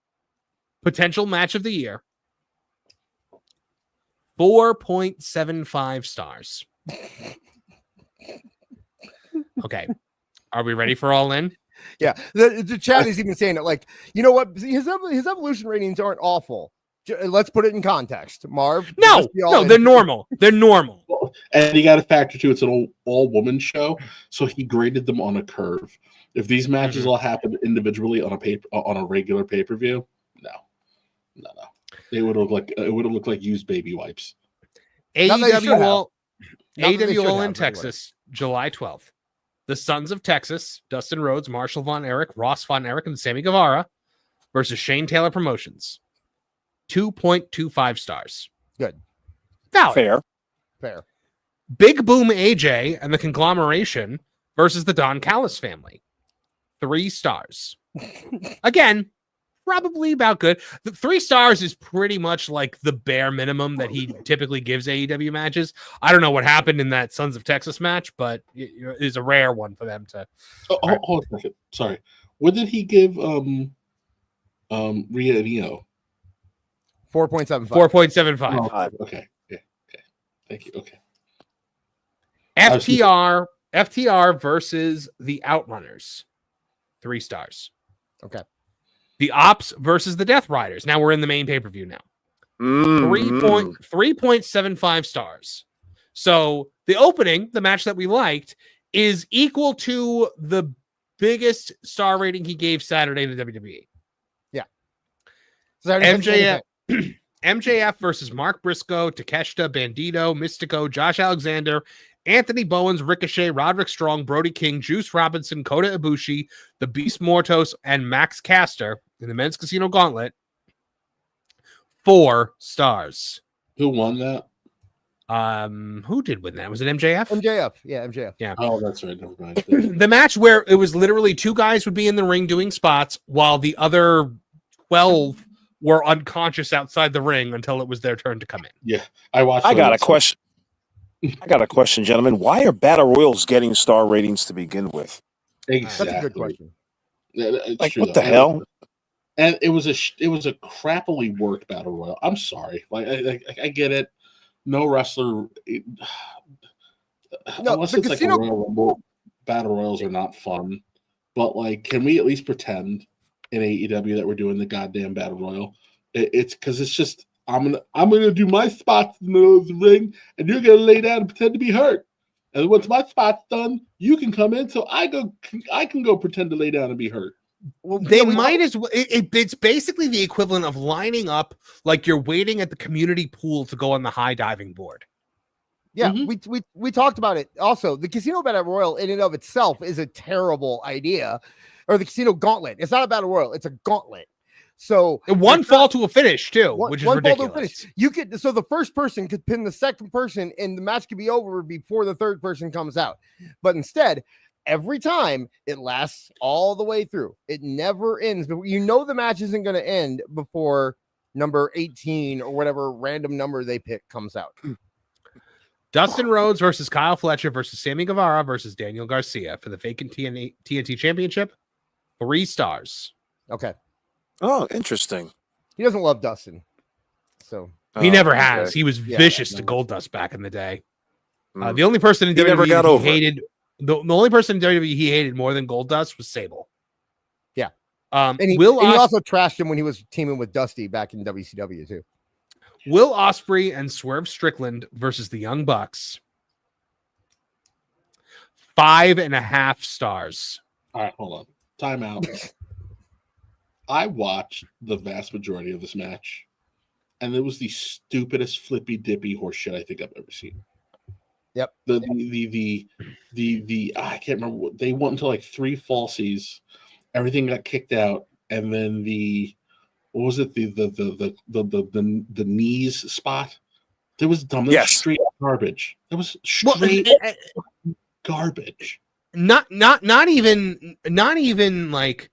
Potential match of the year. 4.75 stars. Okay. Are we ready for All In? Yeah. The chat is even saying it like, you know what? His evolution ratings aren't awful. Let's put it in context. Marv? No, they're normal. They're normal. And you got to factor too, it's an all-woman show, so he graded them on a curve. If these matches all happen individually on a regular pay-per-view, no. It would have looked like used baby wipes. AEW All In Texas, July 12th. The Sons of Texas, Dustin Rhodes, Marshall Von Erich, Ross Von Erich, and Sammy Guevara versus Shane Taylor Promotions. 2.25 stars. Good. Valid. Fair. Big Boom AJ and the Conglomeration versus the Don Callis family. 3 stars. Again, probably about good. The 3 stars is pretty much like the bare minimum that he typically gives AEW matches. I don't know what happened in that Sons of Texas match, but it is a rare one for them to. Hold a second. Sorry. What did he give Rhea and Io? 4.75. 4.75. Oh, okay. Yeah. Okay. Thank you. Okay. FTR versus the Outrunners. 3 stars. Okay. The Ops versus the Death Riders. Now we're in the main pay-per-view now. 3.75 stars. So the opening, the match that we liked, is equal to the biggest star rating he gave Saturday to WWE. Yeah. MJF versus Mark Briscoe, Takeshita, Bandito, Mystico, Josh Alexander, Anthony Bowens, Ricochet, Roderick Strong, Brody King, Juice Robinson, Kota Ibushi, the Beast Mortos, and Max Caster in the Men's Casino Gauntlet. 4 stars. Who won that? Who did win that? Was it MJF? MJF. Yeah, MJF. Yeah. Oh, that's right. Never mind. The match where it was literally 2 guys would be in the ring doing spots while the other 12 were unconscious outside the ring until it was their turn to come in. Yeah, I watched. I got a question. Gentlemen. Why are battle royals getting star ratings to begin with? Exactly. That's a good question. Like, what the hell? And it was a crappily worked battle royal. I'm sorry. Like I get it. No wrestler. Unless it's like a Royal Rumble, battle royals are not fun. But like, can we at least pretend in AEW that we're doing the goddamn battle royal? It's because it's just I'm gonna do my spots in the middle of the ring, and you're gonna lay down and pretend to be hurt. And once my spot's done, you can come in, so I can go pretend to lay down and be hurt. Well, they might as well. It's basically the equivalent of lining up like you're waiting at the community pool to go on the high diving board. Yeah, we talked about it. Also, the Casino Battle Royal in and of itself is a terrible idea. Or the Casino Gauntlet. It's not a Battle Royal. It's a gauntlet. So one fall to a finish too, which is ridiculous. So the first person could pin the second person, and the match could be over before the third person comes out. But instead, every time it lasts all the way through. It never ends. But you know the match isn't going to end before number 18 or whatever random number they pick comes out. Dustin Rhodes versus Kyle Fletcher versus Sammy Guevara versus Daniel Garcia for the vacant TNT Championship. 3 stars. Okay. Oh, interesting. He doesn't love Dustin. So he never has. He was vicious to Goldust back in the day. The only person in WWE he hated, the only person in WWE he hated more than Goldust was Sable. Yeah. And he also trashed him when he was teaming with Dusty back in WCW too. Will Ospreay and Swerve Strickland versus the Young Bucks. 5.5 stars. All right, hold on. Time out. I watched the vast majority of this match, and it was the stupidest flippy dippy horse shit I think I've ever seen. Yep. The I can't remember what they went into, like 3 falsies. Everything got kicked out, and then the knees spot. That was dumb. That was straight garbage. That was straight garbage. not even like.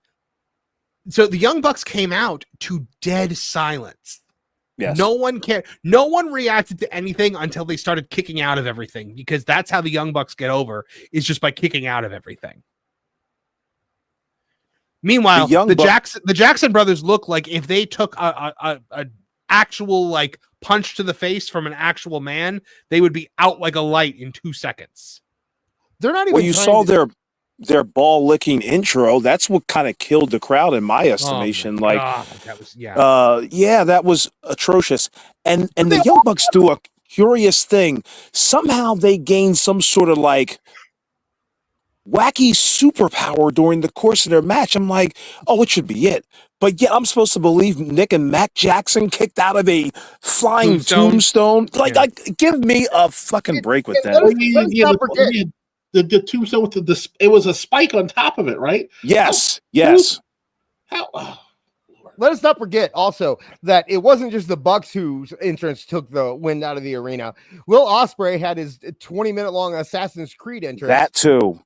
So the Young Bucks came out to dead silence. Yes. No one cared. No one reacted to anything until they started kicking out of everything, because that's how the Young Bucks get over, is just by kicking out of everything. Meanwhile, the Jackson brothers look like if they took a actual like punch to the face from an actual man, they would be out like a light in 2 seconds. They're not even. Well, you saw their ball licking intro. That's what kind of killed the crowd, in my estimation. That was atrocious. And the Young Bucks do a curious thing. Somehow they gain some sort of like wacky superpower during the course of their match. I'm like, oh, it should be it. But yet I'm supposed to believe Nick and Mac Jackson kicked out of a flying tombstone. Like, give me a fucking break with that. The tombstone with it was a spike on top of it, right? Yes. Let us not forget also that it wasn't just the Bucks whose entrance took the wind out of the arena. Will Ospreay had his 20-minute long Assassin's Creed entrance. That too.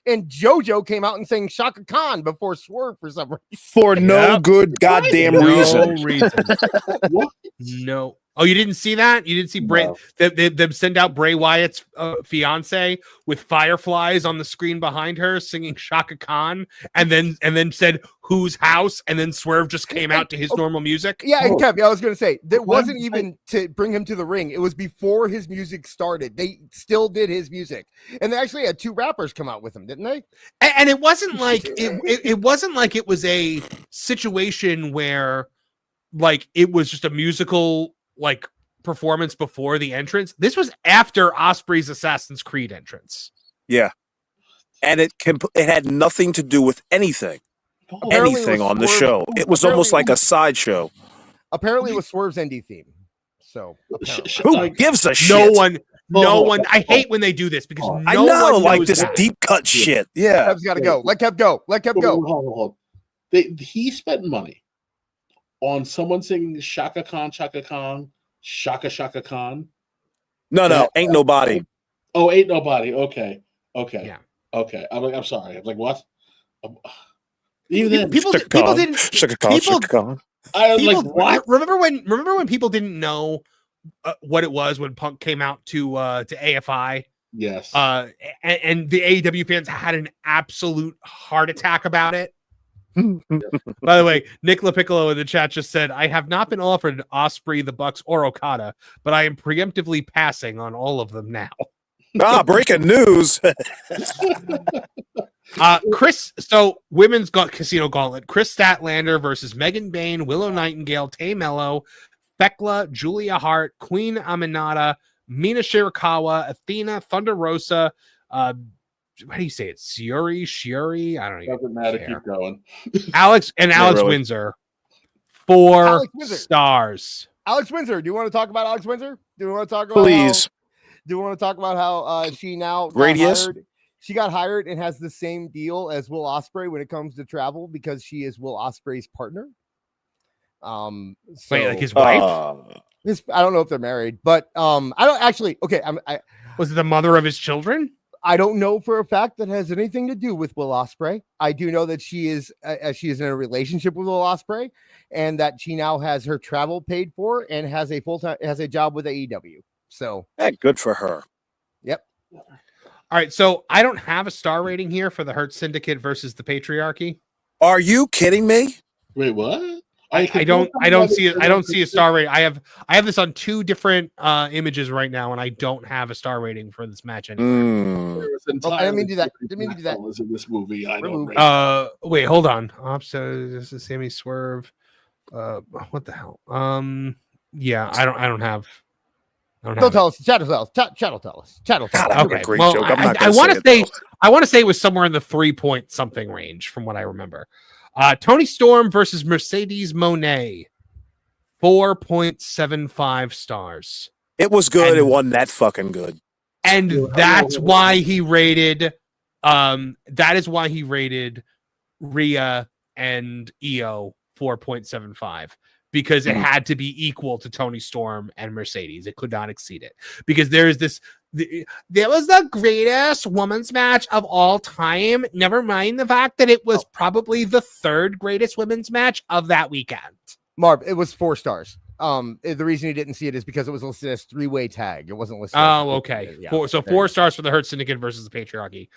And JoJo came out and sang Shaka Khan before Swerve for some reason. For no good goddamn reason. No. Oh, you didn't see that? You didn't see them send out Bray Wyatt's fiance with fireflies on the screen behind her singing Shaka Khan, and then said whose house, and then Swerve just came out to his normal music. Yeah, and Kev, I was going to say that wasn't even to bring him to the ring. It was before his music started. They still did his music, and they actually had 2 rappers come out with him, didn't they? And it wasn't like it wasn't like it was a situation where like it was just a musical like performance before the entrance. This was after Ospreay's Assassin's Creed entrance. Yeah, and it had nothing to do with anything on the show. It was almost like a sideshow. Apparently, it was Swerve's indie theme. So who gives a shit? No one. I hate when they do this because I know, like this deep cut shit. Yeah, Kev's got to go. Let Kev go. Hold on. He spent money on someone singing Shaka Khan, Shaka Khan, Shaka Khan. No, ain't nobody. Oh, ain't nobody. Okay. Yeah. Okay. I'm sorry. I'm like, what? Even then, people didn't. Shaka Khan. I was like, what? Remember when people didn't know what it was when Punk came out to AFI? Yes. And the AEW fans had an absolute heart attack about it. By the way, Nick Leiccollo in the chat just said, I have not been offered Ospreay, the Bucks, or Okada, but I am preemptively passing on all of them now. Breaking news. Women's Casino Gauntlet. Chris Statlander versus Megan Bain, Willow Nightingale, Tay Mello, Thekla, Julia Hart, Queen Aminata, Mina Shirakawa, Athena, Thunder Rosa, how do you say it? Shiori? I don't even doesn't matter. care. Keep going. Alex Windsor. 4 stars. Alex Windsor. Do you want to talk about Alex Windsor? Do you want to talk about Please. Do you want to talk about how she now she got hired and has the same deal as Will Ospreay when it comes to travel because she is Will Ospreay's partner? Wait, like his wife? I don't know if they're married, but I don't actually. Okay, was it the mother of his children? I don't know for a fact that has anything to do with Will Ospreay. I do know that she is in a relationship with Will Ospreay, and that she now has her travel paid for and has a job with AEW. So, good for her. Yep. All right, so I don't have a star rating here for the Hurt Syndicate versus the Patriarchy. Are you kidding me? Wait, what? I don't see it. I don't see a star rating. I have this on 2 different images right now, and I don't have a star rating for this match anymore. I didn't mean to do that. In this movie, I know. Wait, hold on. So this is Sammy Swerve. What the hell? Yeah, I don't have. Don't tell us. Chat will tell us. Okay. Well, I want to say it was somewhere in the 3 something range from what I remember. Tony Storm versus Mercedes Monet, 4.75 stars. It was good. It wasn't that fucking good. And that's why he rated. That is why he rated Rhea and Io 4.75, because it had to be equal to Toni Storm and Mercedes. It could not exceed it because there is this. There was the greatest women's match of all time. Never mind the fact that it was probably the third greatest women's match of that weekend. Marv, it was 4 stars. The reason you didn't see it is because it was listed as 3-way tag. It wasn't listed. Oh, okay. Yeah. 4 stars for the Hurt Syndicate versus the Patriarchy.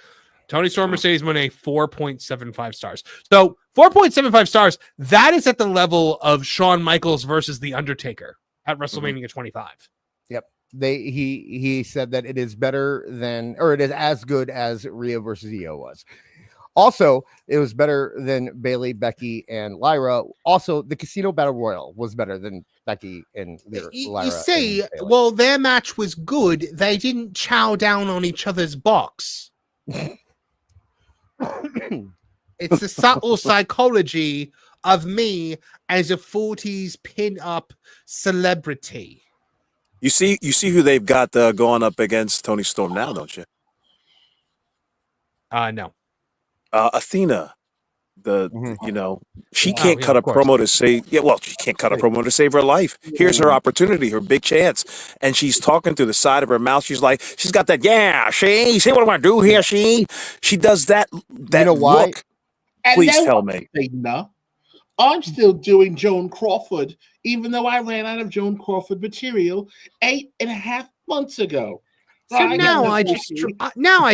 Toni Storm Mercedes won a 4.75 stars. So 4.75 stars, that is at the level of Shawn Michaels versus The Undertaker at WrestleMania 25. Yep. He said that it is better than, or it is as good as Rhea versus Io was. Also, it was better than Bayley, Becky, and Lyra. Also, the Casino Battle Royal was better than Becky and Lyra. You see, well, their match was good. They didn't chow down on each other's box. It's the subtle psychology of me as a 40s pin-up celebrity. You see who they've got going up against Toni Storm now, don't you? No. Athena. She can't cut a promo to say, she can't cut a promo to save her life. Here's her opportunity, her big chance. And she's talking through the side of her mouth. She's like, she's got that, see what I want to do here, she does that why? Look. Please tell me. No. I'm still doing Joan Crawford, even though I ran out of Joan Crawford material 8.5 months ago. So now I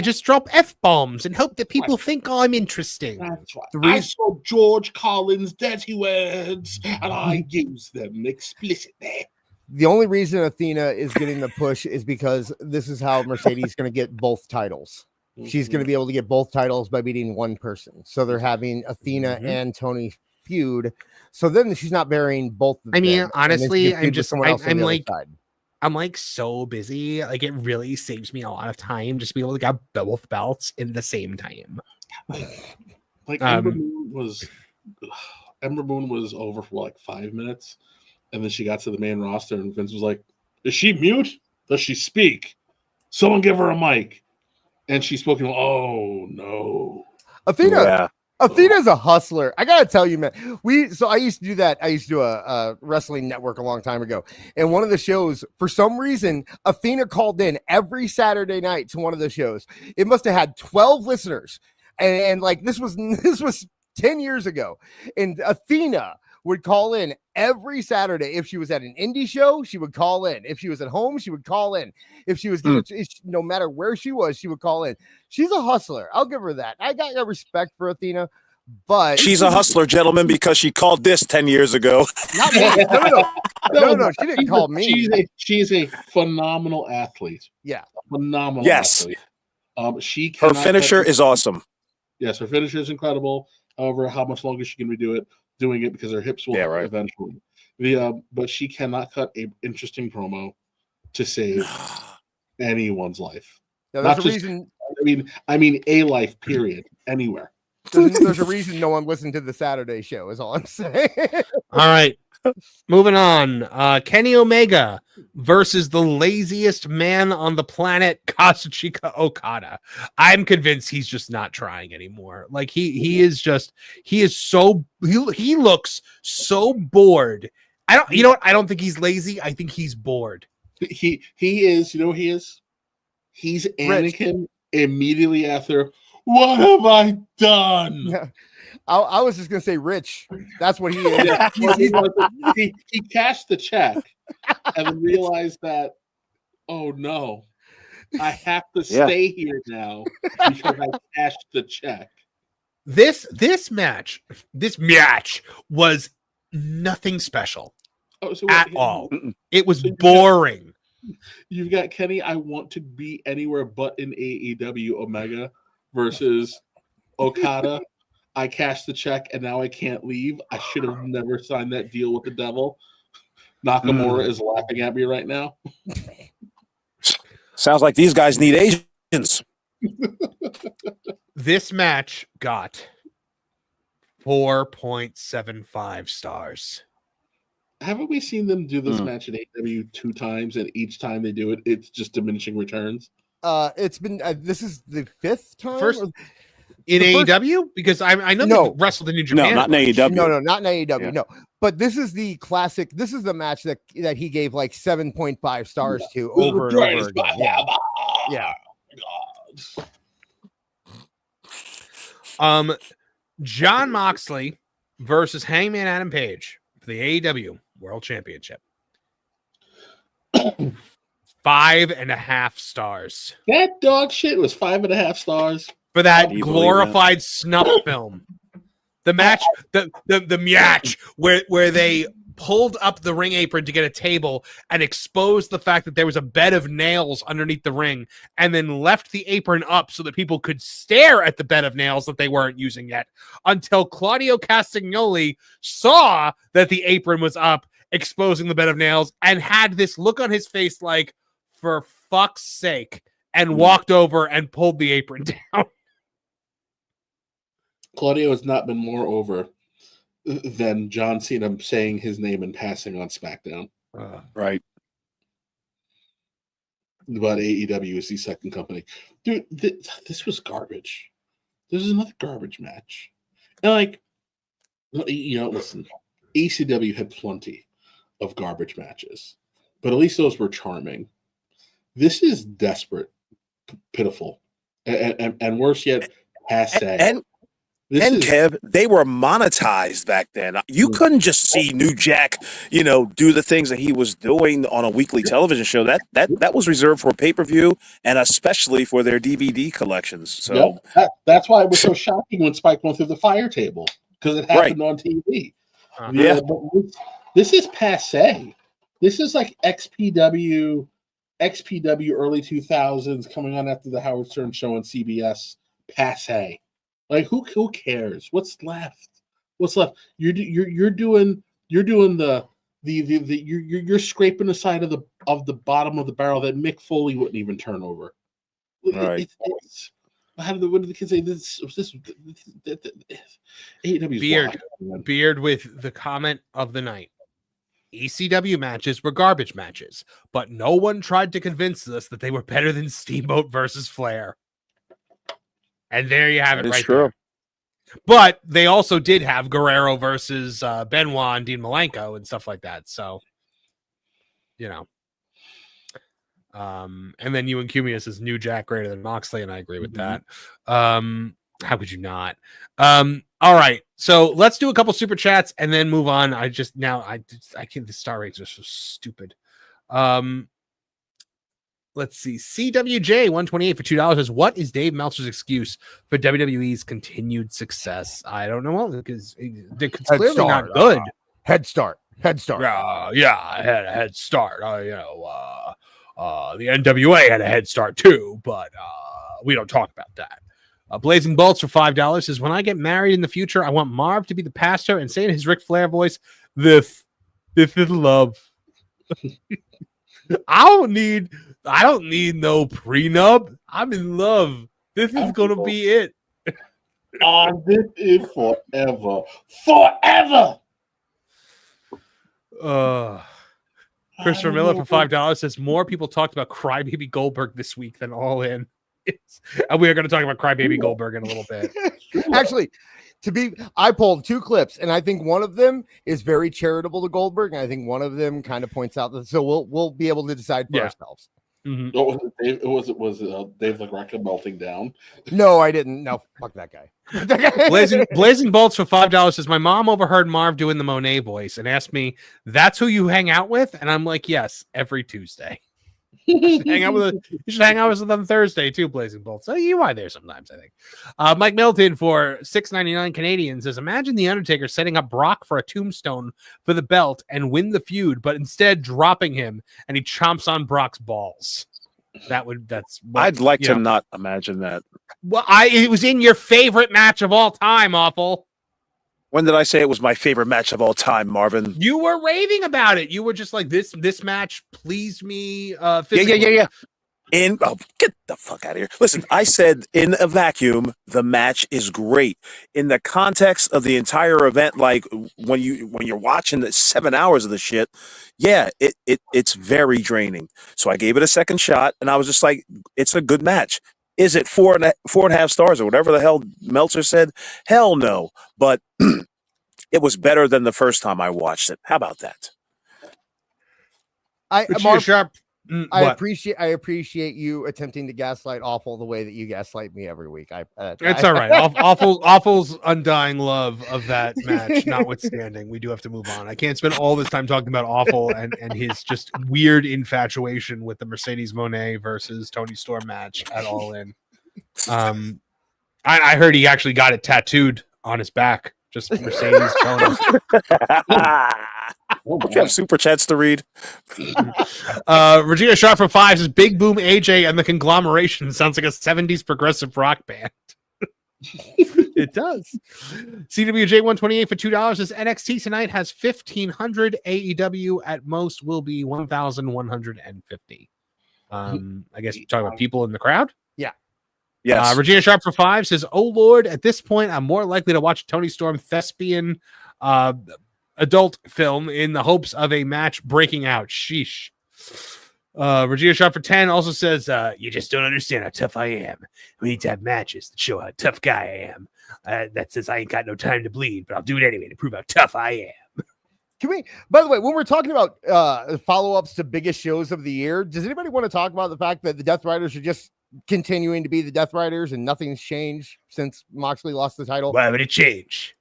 just drop F-bombs and hope that people think I'm interesting. That's right. I saw George Collins' dirty words, and I used them explicitly. The only reason Athena is getting the push is because this is how Mercedes is going to get both titles. She's going to be able to get both titles by beating one person. So they're having Athena and Toni feud. So then she's not burying both of them. I mean, honestly, I'm like so busy. Like, it really saves me a lot of time just to be able to get both belts in the same time. Like Ember Moon was over for like 5 minutes, and then she got to the main roster, and Vince was like, "Is she mute? Does she speak? Someone give her a mic." And she spoke, "Oh no, Athena." Yeah. Athena's a hustler. I gotta tell you, man. I used to do that. I used to do a wrestling network a long time ago. And one of the shows, for some reason, Athena called in every Saturday night to one of the shows. It must have had 12 listeners. And like this was 10 years ago. And Athena would call in every Saturday. If she was at an indie show, she would call in. If she was at home, she would call in. If she was no matter where she was, she would call in. She's a hustler. I'll give her that. I got respect for Athena, but she's a hustler, gentlemen, because she called this 10 years ago. Not me. No, she didn't call me. She's a phenomenal athlete. Yeah, phenomenal. Yes, athlete. Her finisher is awesome. Yes, her finisher is incredible. However, how much longer she can be doing it because her hips will eventually. But she cannot cut an interesting promo to save anyone's life. Yeah, there's a reason. I mean, a life. Period. Anywhere. There's a reason no one listened to the Saturday show. Is all I'm saying. All right, moving on. Kenny Omega versus the laziest man on the planet, Kazuchika Okada. I'm convinced he's just not trying anymore. Like he looks so bored. I don't think he's lazy. I think he's bored. He is. You know what he is? He's Anakin immediately after, "What have I done?" Yeah. I was just gonna say Rich. That's what he is. Yeah. He cashed the check and then realized that, oh no, I have to stay here now because I cashed the check. This match was nothing special at all. It was boring. You've got Kenny, I want to be anywhere but in AEW Omega versus Okada. I cashed the check and now I can't leave. I should have never signed that deal with the devil. Nakamura is laughing at me right now. Sounds like these guys need agents. This match got 4.75 stars. Haven't we seen them do this match in AEW 2 times, and each time they do it, it's just diminishing returns? It's been this is the 5th time. in AEW? Because I know they wrestled in New Japan. No, not in AEW. No, not in AEW. Yeah. No, but this is the classic. This is the match that he gave like 7.5 stars to over and over again. Yeah. John Moxley versus Hangman Adam Page for the AEW World Championship. 5.5 stars. That dog shit was 5.5 stars for that glorified snuff film. The match, the match where they pulled up the ring apron to get a table and exposed the fact that there was a bed of nails underneath the ring, and then left the apron up so that people could stare at the bed of nails that they weren't using yet, until Claudio Castagnoli saw that the apron was up, exposing the bed of nails, and had this look on his face like, for fuck's sake, and walked over and pulled the apron down. Claudio has not been more over than John Cena saying his name and passing on SmackDown. Right. But AEW is the second company. Dude, this was garbage. This is another garbage match. And like, listen, ECW had plenty of garbage matches, but at least those were charming. This is desperate, pitiful, and worse yet, passe. Kev, they were monetized back then. You couldn't just see New Jack, do the things that he was doing on a weekly television show. That was reserved for pay-per-view and especially for their DVD collections. So that's why it was so shocking when Spike went through the fire table, because it happened on TV. Yeah, but this is passe. This is like XPW early 2000s coming on after the Howard Stern show on CBS. Passe. Like who cares? What's left? You're scraping the side of the bottom of the barrel that Mick Foley wouldn't even turn over. Right. What did the kids say? This AEW's Beard with the comment of the night. ECW matches were garbage matches, but no one tried to convince us that they were better than Steamboat versus Flair. And there you have it right there. But they also did have Guerrero versus Benoit and Dean Malenko and stuff like that. So, and then Ewan Cummings says New Jack greater than Moxley, and I agree with that. How could you not? All right. So let's do a couple super chats and then move on. I can't, the star rates are so stupid. Let's see. CWJ 128 for $2 says, what is Dave Meltzer's excuse for WWE's continued success? I don't know, because they're clearly not good. Head start. Yeah, I had a head start. The NWA had a head start too, but we don't talk about that. Blazing Bolts for $5 says, when I get married in the future, I want Marv to be the pastor and say in his Ric Flair voice, this is love. I don't need no prenup. I'm in love. This is gonna be it. This is forever. Forever. Christopher Miller for $5 says, more people talked about Crybaby Goldberg this week than All In. And we are going to talk about Crybaby Goldberg in a little bit. Actually, I pulled 2 clips, and I think one of them is very charitable to Goldberg, and I think one of them kind of points out that. So we'll be able to decide for ourselves. Mm-hmm. Was it Dave LaGreca melting down? No, I didn't. No, fuck that guy. Blazing Bolts for $5 says, my mom overheard Marv doing the Monet voice and asked me, that's who you hang out with? And I'm like, yes, every Tuesday. You should hang out with us on Thursday too, Blazing Bolts. So you are there sometimes, I think. Mike Milton for $6.99 Canadian says, imagine the Undertaker setting up Brock for a tombstone for the belt and win the feud, but instead dropping him and he chomps on Brock's balls. I'd like to not imagine that. Well, it was in your favorite match of all time, Awful. When did I say it was my favorite match of all time, Marvin? You were raving about it. You were just like, this match pleased me physically. Yeah. Get the fuck out of here. Listen, I said in a vacuum, the match is great. In the context of the entire event, like when you're watching the 7 hours of the shit, it's very draining. So I gave it a second shot, and I was just like, it's a good match. Is it 4.5 stars or whatever the hell Meltzer said? Hell no. But it was better than the first time I watched it. How about that? I appreciate you attempting to gaslight Awful the way that you gaslight me every week. It's all right. Awful's undying love of that match notwithstanding, we do have to move on. I can't spend all this time talking about Awful and his just weird infatuation with the Mercedes Moné versus Tony Storm match at All In. I heard he actually got it tattooed on his back. Just Mercedes Tony. You have super chats to read. Regina Sharp from 5 says Big Boom AJ and the Conglomeration sounds like a 70s progressive rock band. It does. CWJ 128 for $2 says NXT tonight has 1,500. AEW at most will be 1,150. I guess you're talking about people in the crowd. Yeah. Yes. Regina Sharp for 5 says, "Oh Lord, at this point, I'm more likely to watch Tony Storm thespian adult film in the hopes of a match breaking out." Sheesh. Regina Sharp for 10 also says, "You just don't understand how tough I am. We need to have matches that show how tough guy I am. That says I ain't got no time to bleed, but I'll do it anyway to prove how tough I am." Can we, by the way, when we're talking about follow-ups to biggest shows of the year, does anybody want to talk about the fact that the Death Riders are just continuing to be the Death Riders and nothing's changed since Moxley lost the title? Why would it change?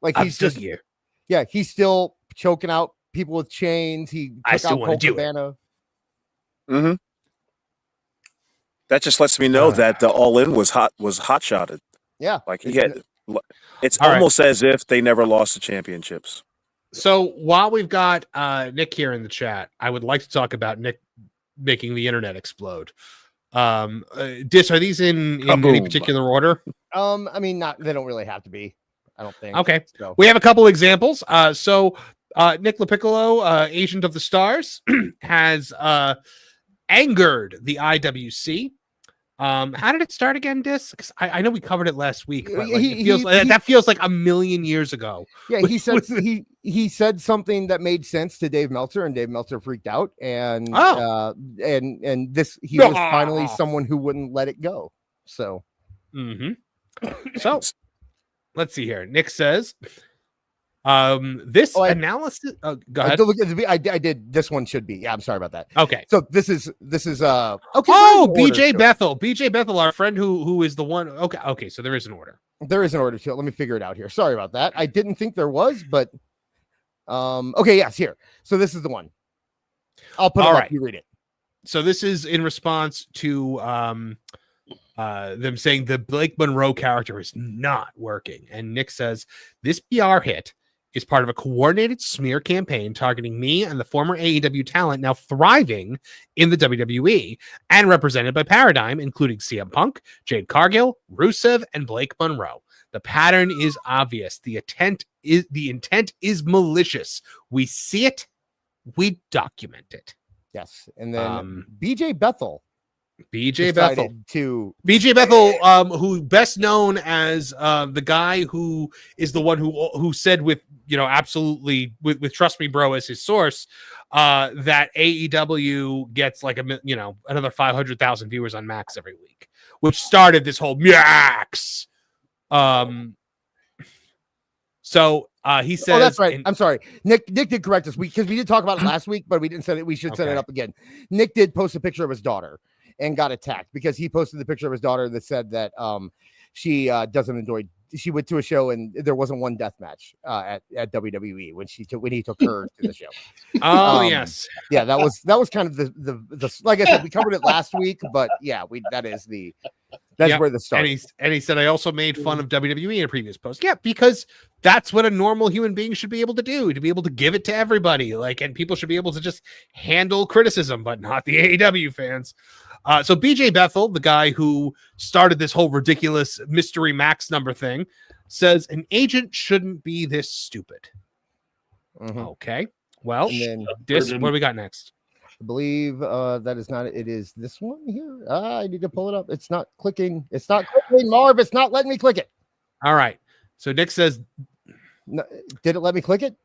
Like I'm he's still just here. Yeah, he's still choking out people with chains. I still want to do it. Mm-hmm. That just lets me know that the All In was hot shotted. Yeah, like he had. It's All almost as if they never lost the championships. So while we've got Nick here in the chat, I would like to talk about Nick making the internet explode. Dis, are these in any particular order? I mean, they don't really have to be. I don't think. Okay. So. We have a couple examples. So Nick Leiccollo, Agent of the Stars, has angered the IWC. How did it start again, Dis? Because I know we covered it last week, but that feels like a million years ago. Yeah, he said he said something that made sense to Dave Meltzer, and Dave Meltzer freaked out, and this he was finally someone who wouldn't let it go. So, so let's see here. Nick says, this analysis. Go ahead. I did. This one should be. Yeah, I'm sorry about that. Okay. So this is okay. Oh, BJ Bethel. BJ Bethel, our friend who is the one. Okay. So there is an order. There is an order to it. Let me figure it out here. Sorry about that. I didn't think there was, but okay, yes, here. So this is the one. I'll put it up. You read it. So this is in response to them saying the Blake Monroe character is not working. And Nick says, this PR hit is part of a coordinated smear campaign targeting me and the former AEW talent now thriving in the WWE and represented by Paradigm, including CM Punk, Jade Cargill, Rusev, and Blake Monroe. The pattern is obvious. The intent is malicious. We see it. We document it. Yes. And then BJ Bethel. BJ Bethel, who best known as the guy who is the one who said with absolutely with Trust Me Bro as his source that AEW gets like another 500,000 viewers on Max every week, which started this whole Max. So he says, "Oh, that's right. I'm sorry. Nick did correct us because we did talk about it last week, but we didn't set it. We should set it up again. Nick did post a picture of his daughter and got attacked because he posted the picture of his daughter that said that she doesn't enjoy. She went to a show and there wasn't one death match at WWE when he took her to the show. Oh yes, yeah, that was kind of the like I said, we covered it last week, but yeah, that's where the start. And he said I also made fun of WWE in a previous post. Yeah, because that's what a normal human being should be able to do, to be able to give it to everybody. And people should be able to just handle criticism, but not the AEW fans. So BJ Bethel, the guy who started this whole ridiculous mystery Max number thing, says an agent shouldn't be this stupid. Okay. Well, what do we got next? I believe that is not it. Is this one here? I need to pull it up. It's not clicking. It's not clicking, Marv. It's not letting me click it. All right. So Nick says, no, did it let me click it?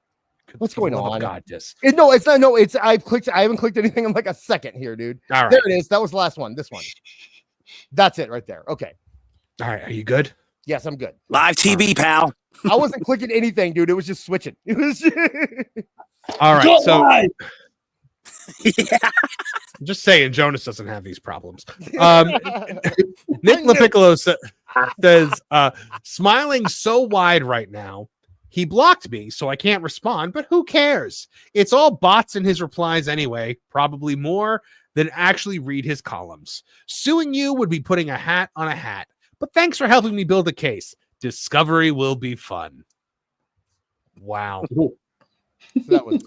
What's going on? God, this. No, it's not. I haven't clicked anything in like a second here, dude. All right. There it is. That was the last one. This one. That's it right there. Okay. All right. Are you good? Yes, I'm good. Live TV, pal. I wasn't clicking anything, dude. It was just switching. It was. All right. So yeah. I'm just saying, Jonas doesn't have these problems. Nick Leiccollo says, smiling so wide right now. He blocked me, so I can't respond, but who cares? It's all bots in his replies anyway, probably more than actually read his columns. Suing you would be putting a hat on a hat, but thanks for helping me build a case. Discovery will be fun. Wow. That was,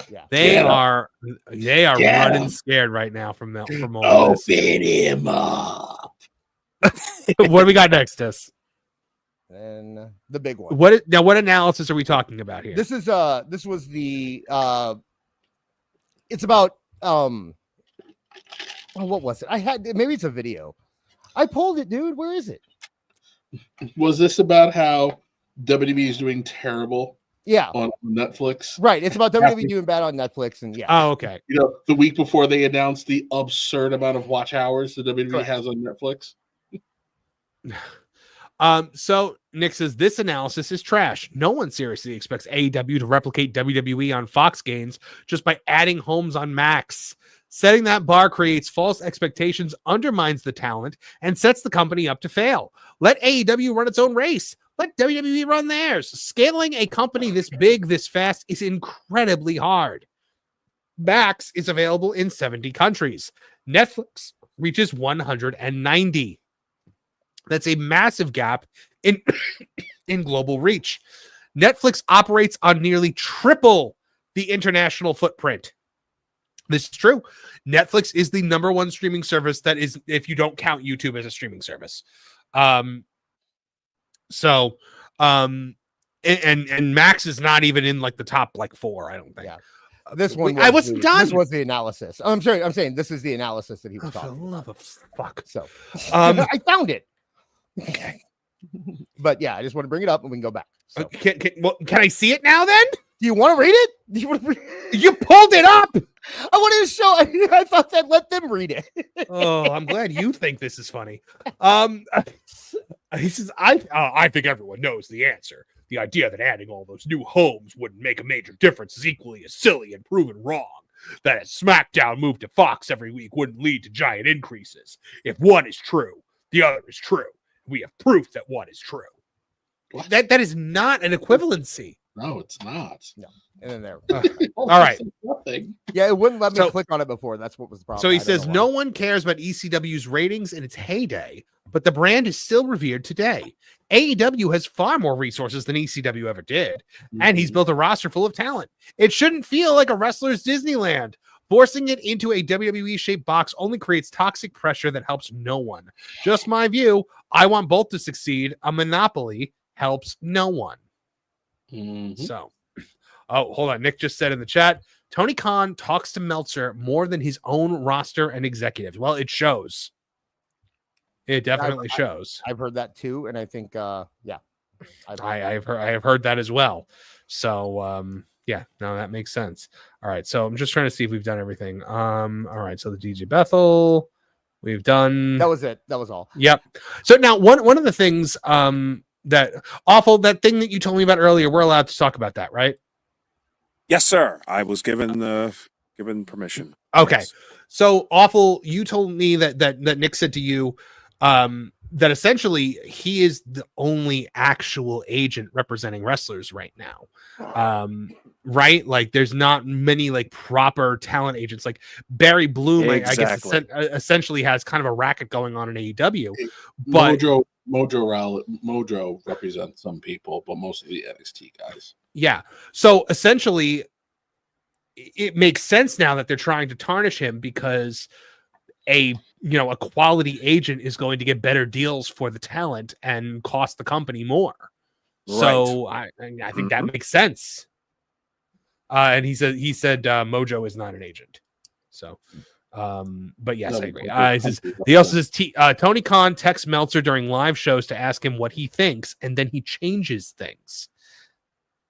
yeah. They are running scared right now from all this. Open him up. What do we got next, Tess? And the big one. What analysis are we talking about here? This was the it's about what was it? I had maybe it's a video. I pulled it, dude. Where is it? Was this about how WWE is doing terrible? Yeah, on Netflix. Right. It's about WWE doing bad on Netflix, and yeah. Oh, okay. You know, the week before they announced the absurd amount of watch hours the WWE has on Netflix. So Nick says this analysis is trash. No one seriously expects AEW to replicate WWE on Fox gains just by adding homes on Max. Setting that bar creates false expectations, undermines the talent, and sets the company up to fail. Let AEW run its own race. Let WWE run theirs. Scaling a company this big, this fast is incredibly hard. Max is available in 70 countries. Netflix reaches 190. That's a massive gap in global reach. Netflix operates on nearly triple the international footprint. This is true. Netflix is the number one streaming service that is, if you don't count YouTube as a streaming service. And Max is not even in like the top like 4, I don't think. Yeah. This one I wasn't done. This was the analysis. I'm sorry, I'm saying this is the analysis that he was talking. For the love of fuck. So I found it. Okay. But yeah, I just want to bring it up and we can go back. So. Can I see it now then? Do you want to read it? Do you want to read You pulled it up. I wanted to show. I thought that let them read it. Oh, I'm glad you think this is funny. He says, I think everyone knows the answer. The idea that adding all those new homes wouldn't make a major difference is equally as silly and proven wrong. That as SmackDown moved to Fox every week wouldn't lead to giant increases. If one is true, the other is true. We have proof that one is true. What? That is not an equivalency. No, it's not. No. And then there. All right. Yeah, it wouldn't let me click on it before. That's what was the problem. So he says no one cares about ECW's ratings in its heyday, but the brand is still revered today. AEW has far more resources than ECW ever did, and he's built a roster full of talent. It shouldn't feel like a wrestler's Disneyland. Forcing it into a WWE-shaped box only creates toxic pressure that helps no one. Just my view. I want both to succeed. A monopoly helps no one. So, oh, hold on. Nick just said in the chat, Tony Khan talks to Meltzer more than his own roster and executives. Well, it shows. It definitely shows. I've heard that too, and I think, yeah, I have heard that as well. So, yeah, no, that makes sense. All right, so I'm just trying to see if we've done everything. All right, so the DJ Bethel, we've done. That was it. That was all. Yep. So now one of the things, that thing that you told me about earlier, we're allowed to talk about that, right? Yes, sir. I was given permission. Okay. Yes. So Awful, you told me that Nick said to you that essentially he is the only actual agent representing wrestlers right now. Right? Like there's not many like proper talent agents. Like Barry Bloom, exactly. I guess essentially has kind of a racket going on in AEW. But Mojo represents some people, but most of the NXT guys. Yeah. So essentially, it makes sense now that they're trying to tarnish him because a quality agent is going to get better deals for the talent and cost the company more. Right. So I think that makes sense. And he said Mojo is not an agent. So, but yes, I agree. He also says Tony Khan texts Meltzer during live shows to ask him what he thinks, and then he changes things.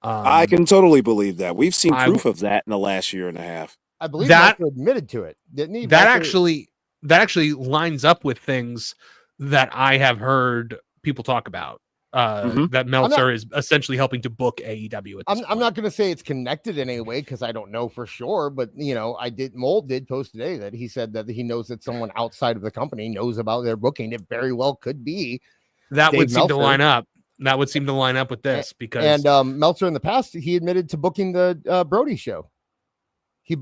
I can totally believe that. We've seen proof of that in the last year and a half. I believe that admitted to it, didn't he? That actually, lines up with things that I have heard people talk about. That Meltzer is essentially helping to book AEW. I'm not going to say it's connected in any way because I don't know for sure, but Mole did post today that he said that he knows that someone outside of the company knows about their booking. It very well could be that Dave would seem Meltzer. to line up. That would seem to line up with this because Meltzer in the past he admitted to booking the Brody show. He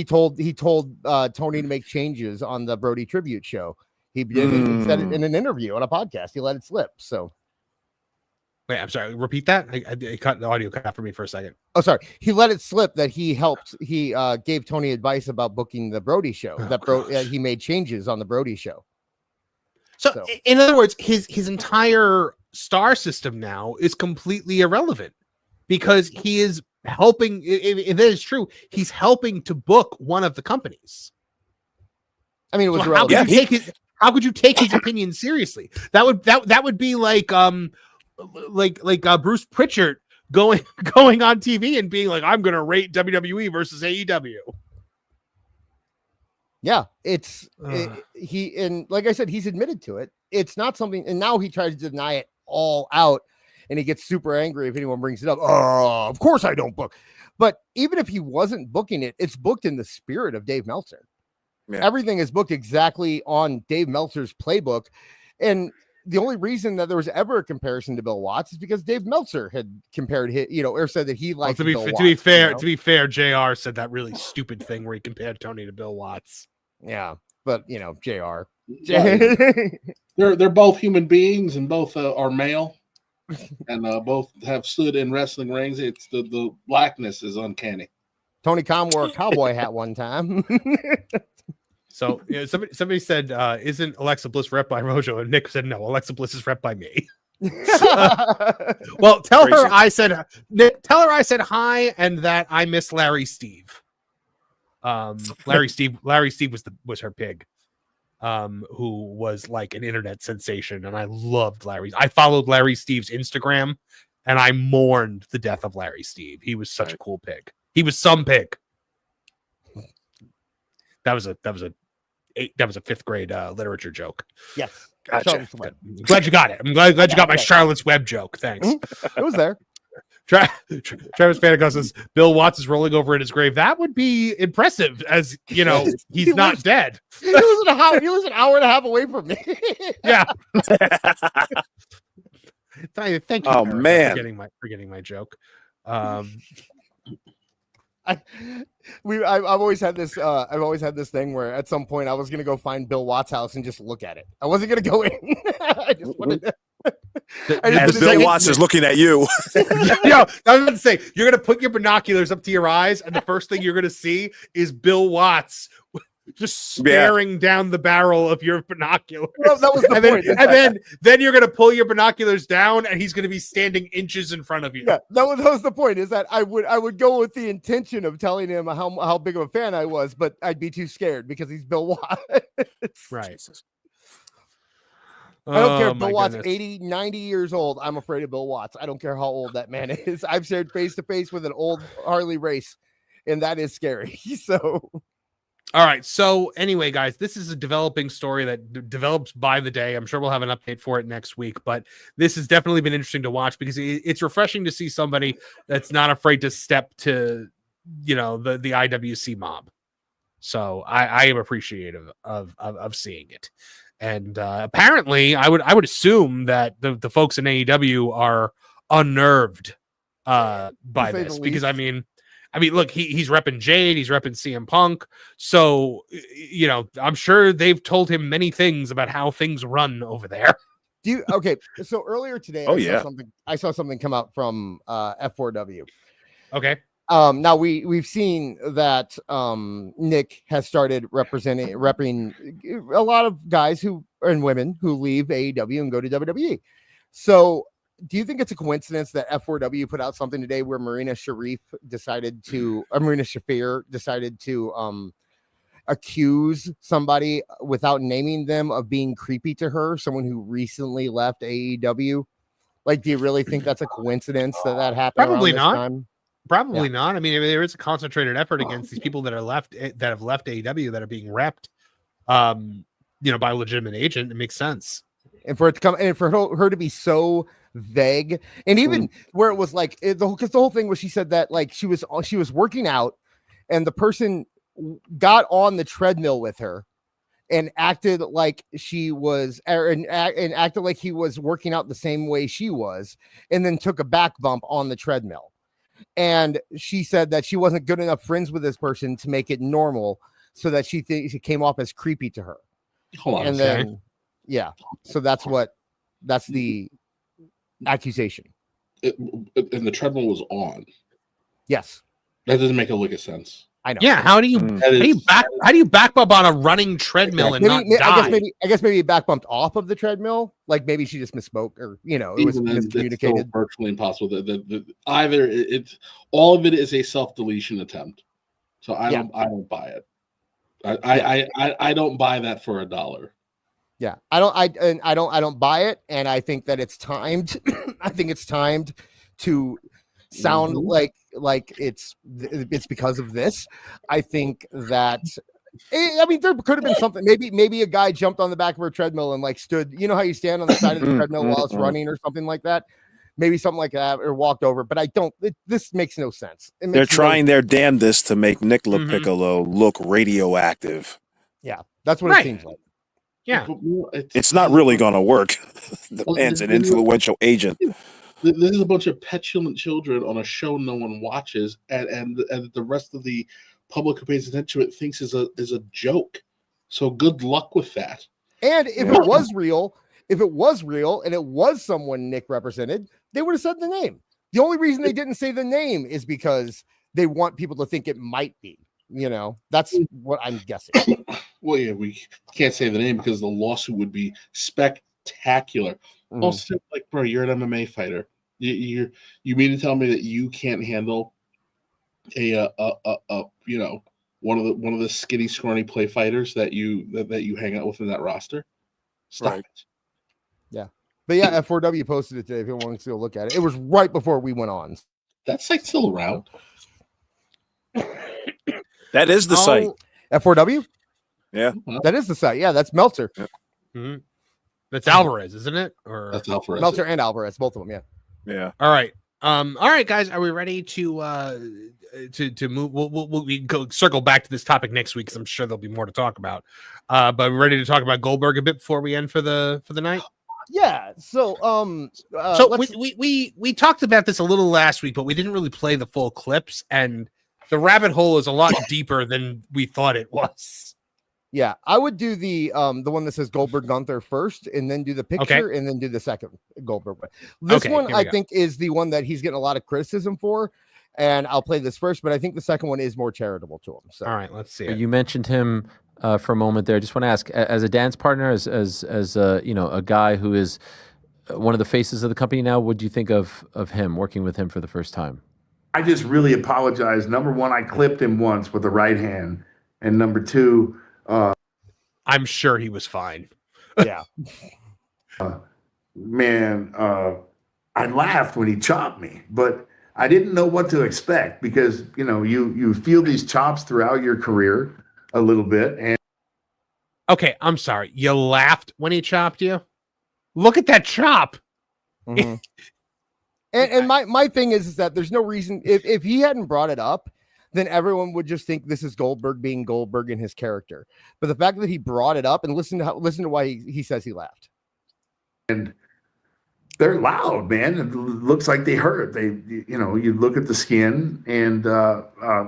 told Tony to make changes on the Brody tribute show. He did it, said it in an interview on a podcast. He let it slip. So. Wait, I'm sorry. Repeat that. I cut the audio cut out for me for a second. Oh, sorry. He let it slip that he helped. He gave Tony advice about booking the Brody show. He made changes on the Brody show. So, in other words, his entire star system now is completely irrelevant because he is helping. If that is true, he's helping to book one of the companies. I mean, it was so relevant. How could you take his opinion seriously? That would be like Bruce Pritchard going on TV and being like, I'm going to rate WWE versus AEW. Yeah, like I said, he's admitted to it. It's not something, and now he tries to deny it all out, and he gets super angry if anyone brings it up. Oh, of course I don't book. But even if he wasn't booking it, it's booked in the spirit of Dave Meltzer. Yeah. Everything is booked exactly on Dave Meltzer's playbook, and the only reason that there was ever a comparison to Bill Watts is because Dave Meltzer had compared him, or said that he liked Bill Watts. To be fair, JR said that really stupid thing where he compared Tony to Bill Watts. Yeah, but JR. They're both human beings and both are male, and both have stood in wrestling rings. It's the likeness is uncanny. Tony Khan wore a cowboy hat one time. So somebody said, "Isn't Alexa Bliss rep by Rojo?" And Nick said, "No, Alexa Bliss is rep by me." Well, tell her I said hi and that I miss Larry Steve. Larry Steve was her pig, who was like an internet sensation, and I loved Larry. I followed Larry Steve's Instagram, and I mourned the death of Larry Steve. He was such a cool pig. He was some pig. That was a fifth grade literature joke. Yes. Gotcha. I'm glad you got it. I'm glad you got my Charlotte's Web joke. Thanks. It was there. Travis Panico says Bill Watts is rolling over in his grave. That would be impressive, as he's not dead. He was an hour and a half away from me. Yeah. Thank you. Oh man, for getting my joke. I've always had this. I've always had this thing where at some point I was gonna go find Bill Watts' house and just look at it. I wasn't gonna go in. I just wanted to. As Bill Watts is looking at you. I was going to say, you're going to put your binoculars up to your eyes, and the first thing you're going to see is Bill Watts just staring down the barrel of your binoculars. Well, that was the point. And then you're going to pull your binoculars down, and he's going to be standing inches in front of you. Yeah, that was the point. Is that I would go with the intention of telling him how big of a fan I was, but I'd be too scared because he's Bill Watts. Right. I don't care if Bill Watts 80, 90 years old. I'm afraid of Bill Watts. I don't care how old that man is. I've shared face to face with an old Harley race, and that is scary. So, all right. So anyway, guys, this is a developing story that develops by the day. I'm sure we'll have an update for it next week, but this has definitely been interesting to watch because it's refreshing to see somebody that's not afraid to step to, the IWC mob. So I am appreciative of seeing it. And apparently, I would assume that the folks in AEW are unnerved by this because I mean, look, he's repping Jade, he's repping CM Punk, so I'm sure they've told him many things about how things run over there. Okay? So earlier today, I saw something come out from F4W. Okay. Now we've seen that Nick has started repping a lot of guys and women who leave AEW and go to WWE. So do you think it's a coincidence that F4W put out something today where Marina Shafir decided to accuse somebody without naming them of being creepy to her, someone who recently left AEW? Like, do you really think that's a coincidence that happened? Probably not. Time? Probably not. I mean, there is a concentrated effort against these people that have left AEW that are being repped. by a legitimate agent. It makes sense. And for it to come, and for her to be so vague, and even where it was like, because the whole thing was, she said that like she was working out, and the person got on the treadmill with her and acted like she was, and acted like he was working out the same way she was, and then took a back bump on the treadmill. And she said that she wasn't good enough friends with this person to make it normal, so that she came off as creepy to her. Hold on. And then, yeah, so that's the accusation. And the treadmill was on. Yes. That doesn't make a lick of sense. I know. Yeah, how do you back bump on a running treadmill and not die? I guess maybe back bumped off of the treadmill. Like maybe she just misspoke, or it was miscommunicated. It's virtually impossible. Either it's all of it is a self-deletion attempt. So I don't buy it. I don't buy that for $1. Yeah, I don't buy it, and I think that it's timed. I think it's timed to sound like it's because of this. I think that there could have been something. Maybe a guy jumped on the back of her treadmill and like stood. You know how you stand on the side of the treadmill while it's running or something like that. Maybe something like that, or walked over. But I don't. This makes no sense. They're trying their damnedest to make Nick Leiccollo look radioactive. Yeah, that's what it seems like. Yeah, it's not really going to work. The man's an influential agent. This is a bunch of petulant children on a show no one watches, and the rest of the public who pays attention to it thinks is a joke. So good luck with that. And if it was real, and it was someone Nick represented, they would have said the name. The only reason they didn't say the name is because they want people to think it might be. That's what I'm guessing. Well, yeah, we can't say the name because the lawsuit would be spectacular. Also, like, bro, you're an MMA fighter. You mean to tell me that you can't handle a one of the skinny, scrawny play fighters that you hang out with in that roster? Stop it. Yeah, but yeah, F4W posted it today. If you want to go look at it, it was right before we went on. That site's still around. That is the site. F4W? Yeah. That is the site. Yeah, that's Meltzer. Yeah. Mm-hmm. That's Alvarez, isn't it? Or that's Alvarez. Meltzer and Alvarez, both of them, yeah. Yeah. All right. All right, guys. Are we ready to move? We'll go circle back to this topic next week because I'm sure there'll be more to talk about. But we're ready to talk about Goldberg a bit before we end for the night. Yeah. So we talked about this a little last week, but we didn't really play the full clips, and the rabbit hole is a lot deeper than we thought it was. Yeah, I would do the one that says Goldberg Gunther first, and then do the picture, and then do the second Goldberg one. This one I think is the one that he's getting a lot of criticism for, and I'll play this first. But I think the second one is more charitable to him. So all right, let's see it. You mentioned him for a moment there. I just want to ask, as a dance partner, as a guy who is one of the faces of the company now, what do you think of him, working with him for the first time? I just really apologize. Number one, I clipped him once with the right hand, and number two. I'm sure he was fine. Yeah. Man, I laughed when he chopped me, but I didn't know what to expect because, you feel these chops throughout your career a little bit. And okay, I'm sorry. You laughed when he chopped you? Look at that chop. Mm-hmm. and my thing is that there's no reason if he hadn't brought it up, then everyone would just think this is Goldberg being Goldberg in his character. But the fact that he brought it up, and listen to why he says he laughed. And they're loud, man. It looks like they hurt. You look at the skin, and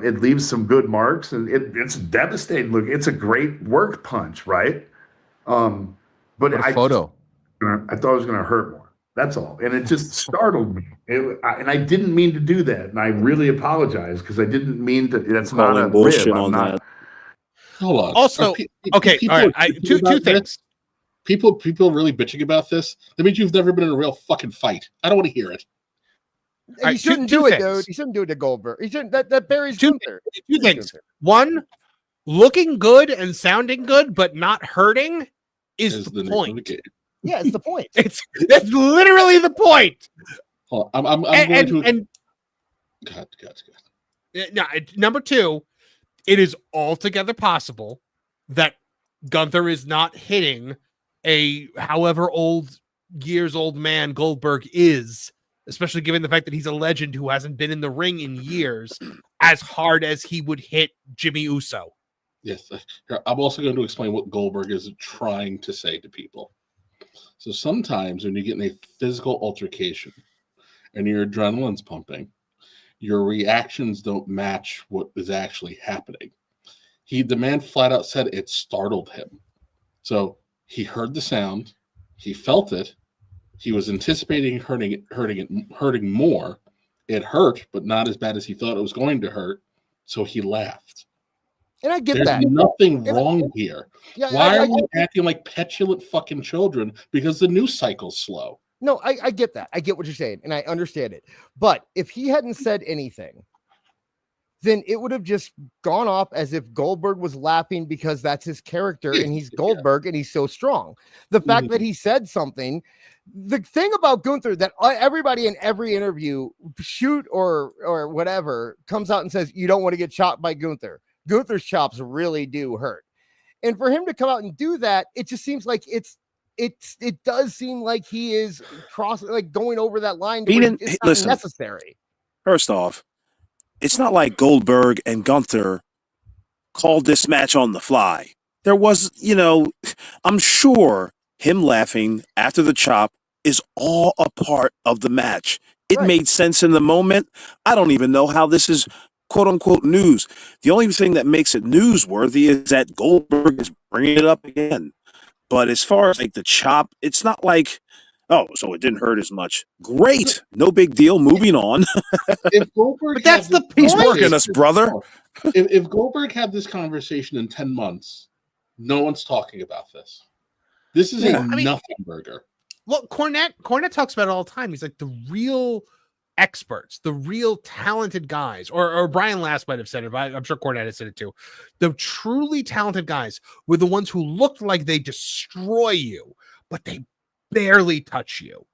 it leaves some good marks, and it's devastating. Look, it's a great work punch, right? But I thought it was going to hurt more. That's all. And it just startled me. And I didn't mean to do that. And I really apologize because I didn't mean to. That's not a bullshit rib. on that. Hold on. Also, okay. All right. Two things. People really bitching about this. That means you've never been in a real fucking fight. I don't want to hear it. He shouldn't do it, dude. He shouldn't do it to Goldberg. He shouldn't. That buries Gunther. Two things. One, looking good and sounding good, but not hurting is the point. Yeah, it's the point. That's literally the point. I'm going to. God. Now, number two, it is altogether possible that Gunther is not hitting a however years old man Goldberg is, especially given the fact that he's a legend who hasn't been in the ring in years, as hard as he would hit Jimmy Uso. Yes. I'm also going to explain what Goldberg is trying to say to people. So sometimes when you get in a physical altercation and your adrenaline's pumping, your reactions don't match what is actually happening. The man flat out said it startled him. So he heard the sound, he felt it, he was anticipating hurting more. It hurt, but not as bad as he thought it was going to hurt. So he laughed. And I get There's that. nothing wrong here. Yeah, Why are we acting like petulant fucking children because the news cycle's slow? No, I get that. I get what you're saying, and I understand it. But if he hadn't said anything, then it would have just gone off as if Goldberg was laughing because that's his character and he's Goldberg and he's so strong. The fact that he said something, the thing about Gunther that everybody in every interview, shoot or whatever, comes out and says, you don't want to get chopped by Gunther. Gunther's chops really do hurt. And for him to come out and do that, it just seems like it does seem like he is going over that line. It's not necessary. First off, it's not like Goldberg and Gunther called this match on the fly. There was, I'm sure him laughing after the chop is all a part of the match. It made sense in the moment. I don't even know how this is quote unquote news. The only thing that makes it newsworthy is that Goldberg is bringing it up again. But as far as like the chop, it's not like, oh, so it didn't hurt as much. Great. No big deal. Moving on. If Goldberg but that's the point. He's working us, brother. If Goldberg had this conversation in 10 months, no one's talking about this. This is nothing burger. Well, Cornette talks about it all the time. He's like the real experts, the real talented guys, or Brian Last might have said it, but I'm sure Cornette has said it too. The truly talented guys were the ones who looked like they destroy you, but they barely touch you.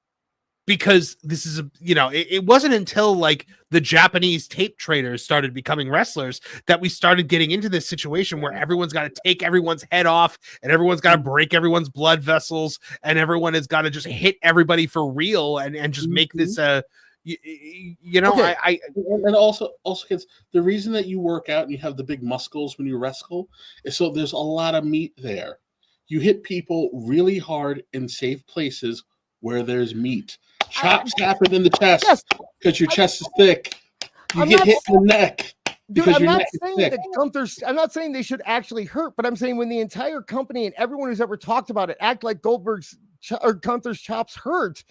Because this is it wasn't until like the Japanese tape traders started becoming wrestlers that we started getting into this situation where everyone's got to take everyone's head off and everyone's got to break everyone's blood vessels and everyone has got to just hit everybody for real and just make this okay. And also kids, the reason that you work out and you have the big muscles when you wrestle is so there's a lot of meat there. You hit people really hard in safe places where there's meat. Chops happen in the chest because your chest is thick. You get hit in the neck. Dude, I'm not saying that I'm not saying they should actually hurt, but I'm saying when the entire company and everyone who's ever talked about it act like Gunther's chops hurt,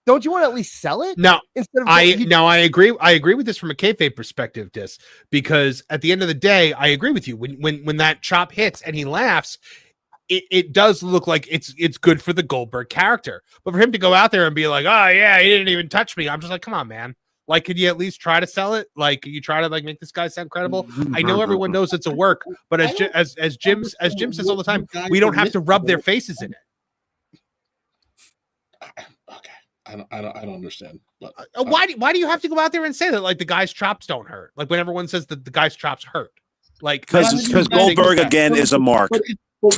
don't you want to at least sell it? No, I agree. I agree with this from a kayfabe perspective, Dis, because at the end of the day, I agree with you. When that chop hits and he laughs, it does look like it's good for the Goldberg character. But for him to go out there and be like, oh yeah, he didn't even touch me, I'm just like, come on, man. Like, could you at least try to sell it? Like, could you try to like make this guy sound credible? I know everyone knows it's a work, but as Jim says all the time, we don't have to rub their faces in it. Okay, I don't understand. But why do you have to go out there and say that like the guy's chops don't hurt? Like when everyone says that the guy's chops hurt, like because Goldberg again is a mark. But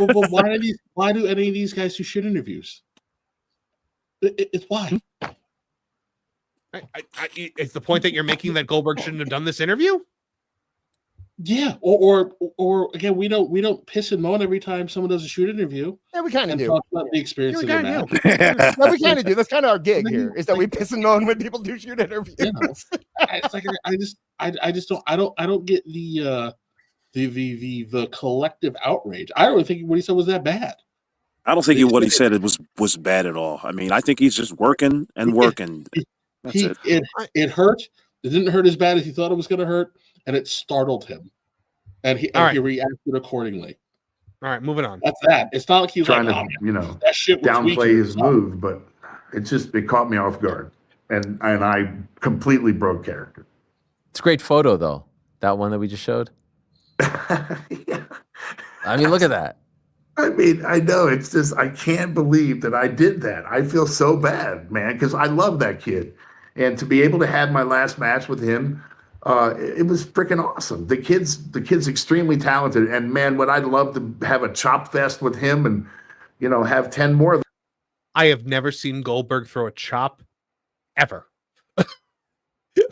why do any of these guys do shit interviews? It's why. It's the point that you're making that Goldberg shouldn't have done this interview. Yeah, or again, we don't piss and moan every time someone does a shoot interview. Yeah, we kind of do. Talk about the experience of the match. Yeah, we kind of do. That's kind of our gig here. Is that we piss and moan when people do shoot interviews? Yeah. It's like I just don't get the collective outrage. I don't think what he said was that bad. I don't think what he said was bad at all. I mean, I think he's just working and working. That's it. It hurt. It didn't hurt as bad as he thought it was going to hurt, and it startled him, and he reacted accordingly. All right, moving on. That's that. It's not like he was trying like, to that shit was downplay his move, but it caught me off guard, and I completely broke character. It's a great photo though. That one that we just showed. Yeah. I mean, look at that. I mean, I know it's just I can't believe that I did that. I feel so bad, man, because I love that kid, and to be able to have my last match with him It was freaking awesome. The kid's extremely talented, and man, would I love to have a chop fest with him and have 10 more of them. I have never seen Goldberg throw a chop ever.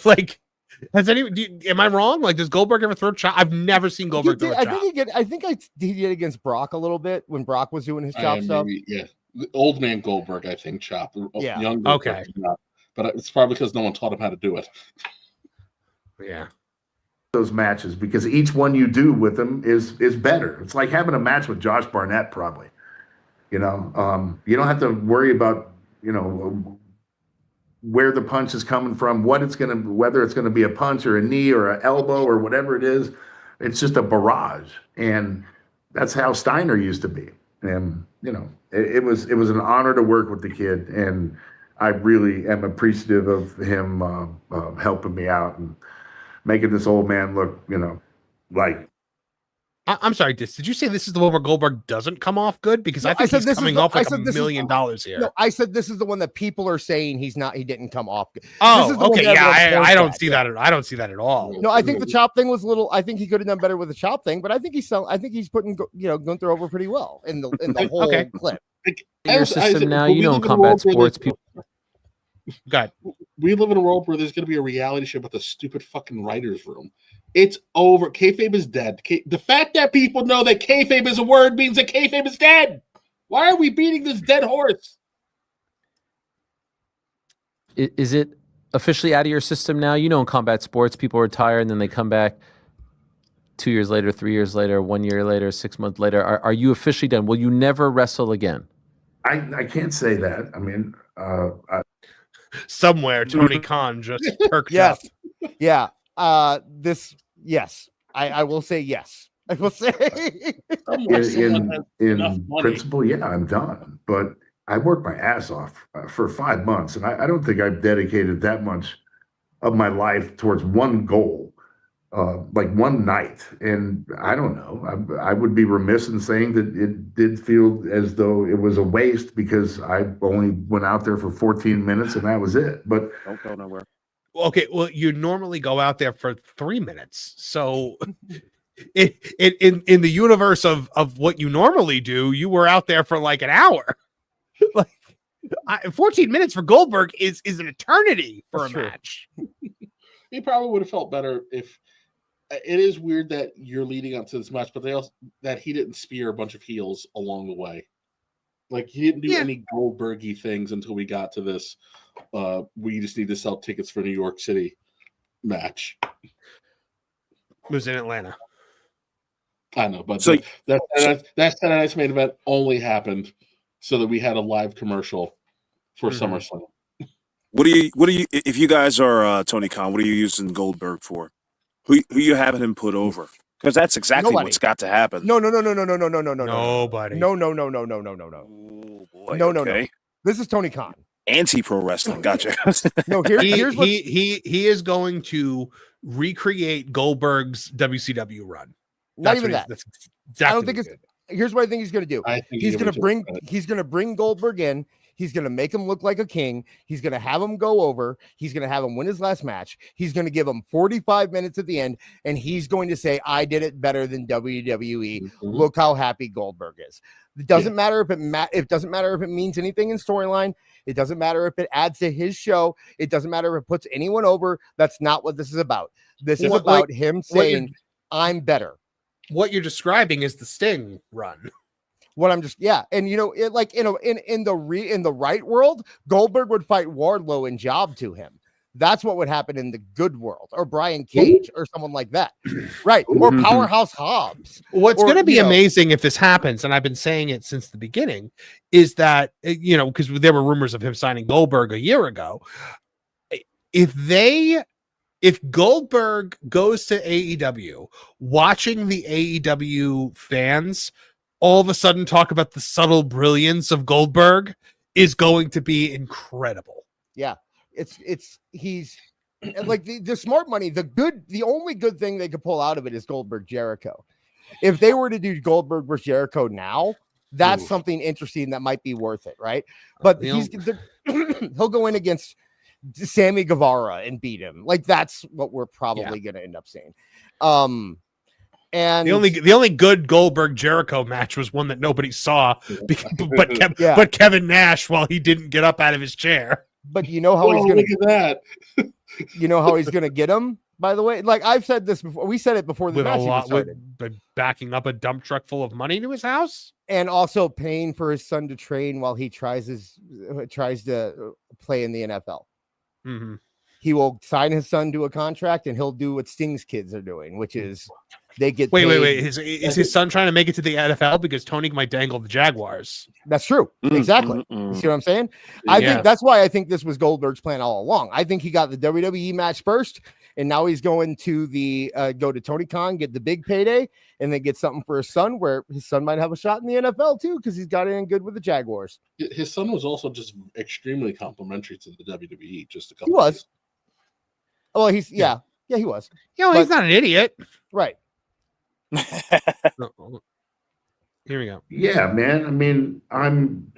Like, has anyone? Am I wrong? Like, does Goldberg ever throw a chop? I've never seen Goldberg throw a chop. I think he did against Brock a little bit when Brock was doing his chop stuff. Yeah, the old man Goldberg, I think, chopped. Yeah. Young Goldberg, not. But it's probably because no one taught him how to do it. Yeah. Those matches, because each one you do with them is better. It's like having a match with Josh Barnett, probably. You don't have to worry about where the punch is coming from, whether it's going to be a punch or a knee or an elbow or whatever it is. It's just a barrage, and that's how Steiner used to be. And it was an honor to work with the kid, and I really am appreciative of him helping me out and making this old man look, like. I'm sorry, did you say this is the one where Goldberg doesn't come off good? Because I think he's coming off like $1 million here. No, I said this is the one that people are saying he didn't come off good. Oh, okay, yeah, I don't see that. I don't see that at all. No, I think the chop thing was a little. I think he could have done better with the chop thing, but I think he's putting Gunther over pretty well in the whole clip. Your system now, in combat sports, people. God, we live in a world where there's going to be a reality show about the stupid fucking writers' room. It's over. Kayfabe is dead. The fact that people know that kayfabe is a word means that kayfabe is dead. Why are we beating this dead horse? Is it officially out of your system now? In combat sports, people retire and then they come back 2 years later, 3 years later, 1 year later, 6 months later. Are you officially done? Will you never wrestle again? I can't say that. I mean, somewhere Tony Khan just perked up. Yeah. Yes. I will say yes. I will say in principle, yeah, I'm done. But I worked my ass off for 5 months, and I don't think I've dedicated that much of my life towards one goal, like one night. And I don't know. I would be remiss in saying that it did feel as though it was a waste because I only went out there for 14 minutes and that was it. But don't go nowhere. Okay, well, you normally go out there for 3 minutes. So in the universe of what you normally do, you were out there for like an hour. Like 14 minutes for Goldberg is an eternity for a match. He probably would have felt better if it is weird that you're leading up to this match, but that he didn't spear a bunch of heels along the way. Like he didn't do any Goldbergy things until we got to this. We just need to sell tickets for New York City match. It was in Atlanta. I know, but so that tonight's main event only happened so that we had a live commercial for SummerSlam. What do you? If you guys are Tony Khan, what are you using Goldberg for? Who you having him put over? Because that's exactly what's got to happen. No. Nobody. No. Oh, boy, No. This is Tony Khan. Anti-pro wrestling. Gotcha. No, here's what he is going to recreate Goldberg's WCW run. Not even that. That's exactly I don't think it's. Here's what I think he's going to do. He's going to bring Goldberg in. He's going to make him look like a king. He's going to have him go over. He's going to have him win his last match. He's going to give him 45 minutes at the end, and he's going to say, "I did it better than WWE. Look how happy Goldberg is." It doesn't matter if it doesn't matter if it means anything in storyline. It doesn't matter if it adds to his show. It doesn't matter if it puts anyone over. That's not what this is about. This is about him saying, "I'm better." What you're describing is the Sting run. What I'm just and it like in the right world, Goldberg would fight Wardlow and job to him. That's what would happen in the good world, or Brian Cage or someone like that, right? Or Powerhouse Hobbs. What's going to be amazing if this happens, and I've been saying it since the beginning, is that because there were rumors of him signing Goldberg a year ago. If Goldberg goes to AEW, watching the AEW fans all of a sudden talk about the subtle brilliance of Goldberg is going to be incredible. Yeah, he's like the smart money. The only good thing they could pull out of it is Goldberg Jericho. If they were to do Goldberg versus Jericho now, that's something interesting that might be worth it, right? But he'll go in against Sammy Guevara and beat him. Like that's what we're probably going to end up seeing. And the only good Goldberg Jericho match was one that nobody saw, but Kevin Nash, while he didn't get up out of his chair. But you know how he's going to look at that. You know how he's going to get him. By the way, like I've said this before, we said it before the match started. With backing up a dump truck full of money to his house, and also paying for his son to train while he tries to play in the NFL. Mm-hmm. He will sign his son to a contract, and he'll do what Sting's kids are doing, which is they get wait. Is his son trying to make it to the NFL because Tony might dangle the Jaguars? That's true. Exactly. You see what I'm saying? I think that's why I think this was Goldberg's plan all along. I think he got the WWE match first, and now he's going to go to Tony Khan, get the big payday, and then get something for his son, where his son might have a shot in the NFL too, because he's got in good with the Jaguars. His son was also just extremely complimentary to the WWE. Just a couple. He was. Well, he was. Yeah, He's not an idiot, right? Here we go. Yeah, man. I mean, I'm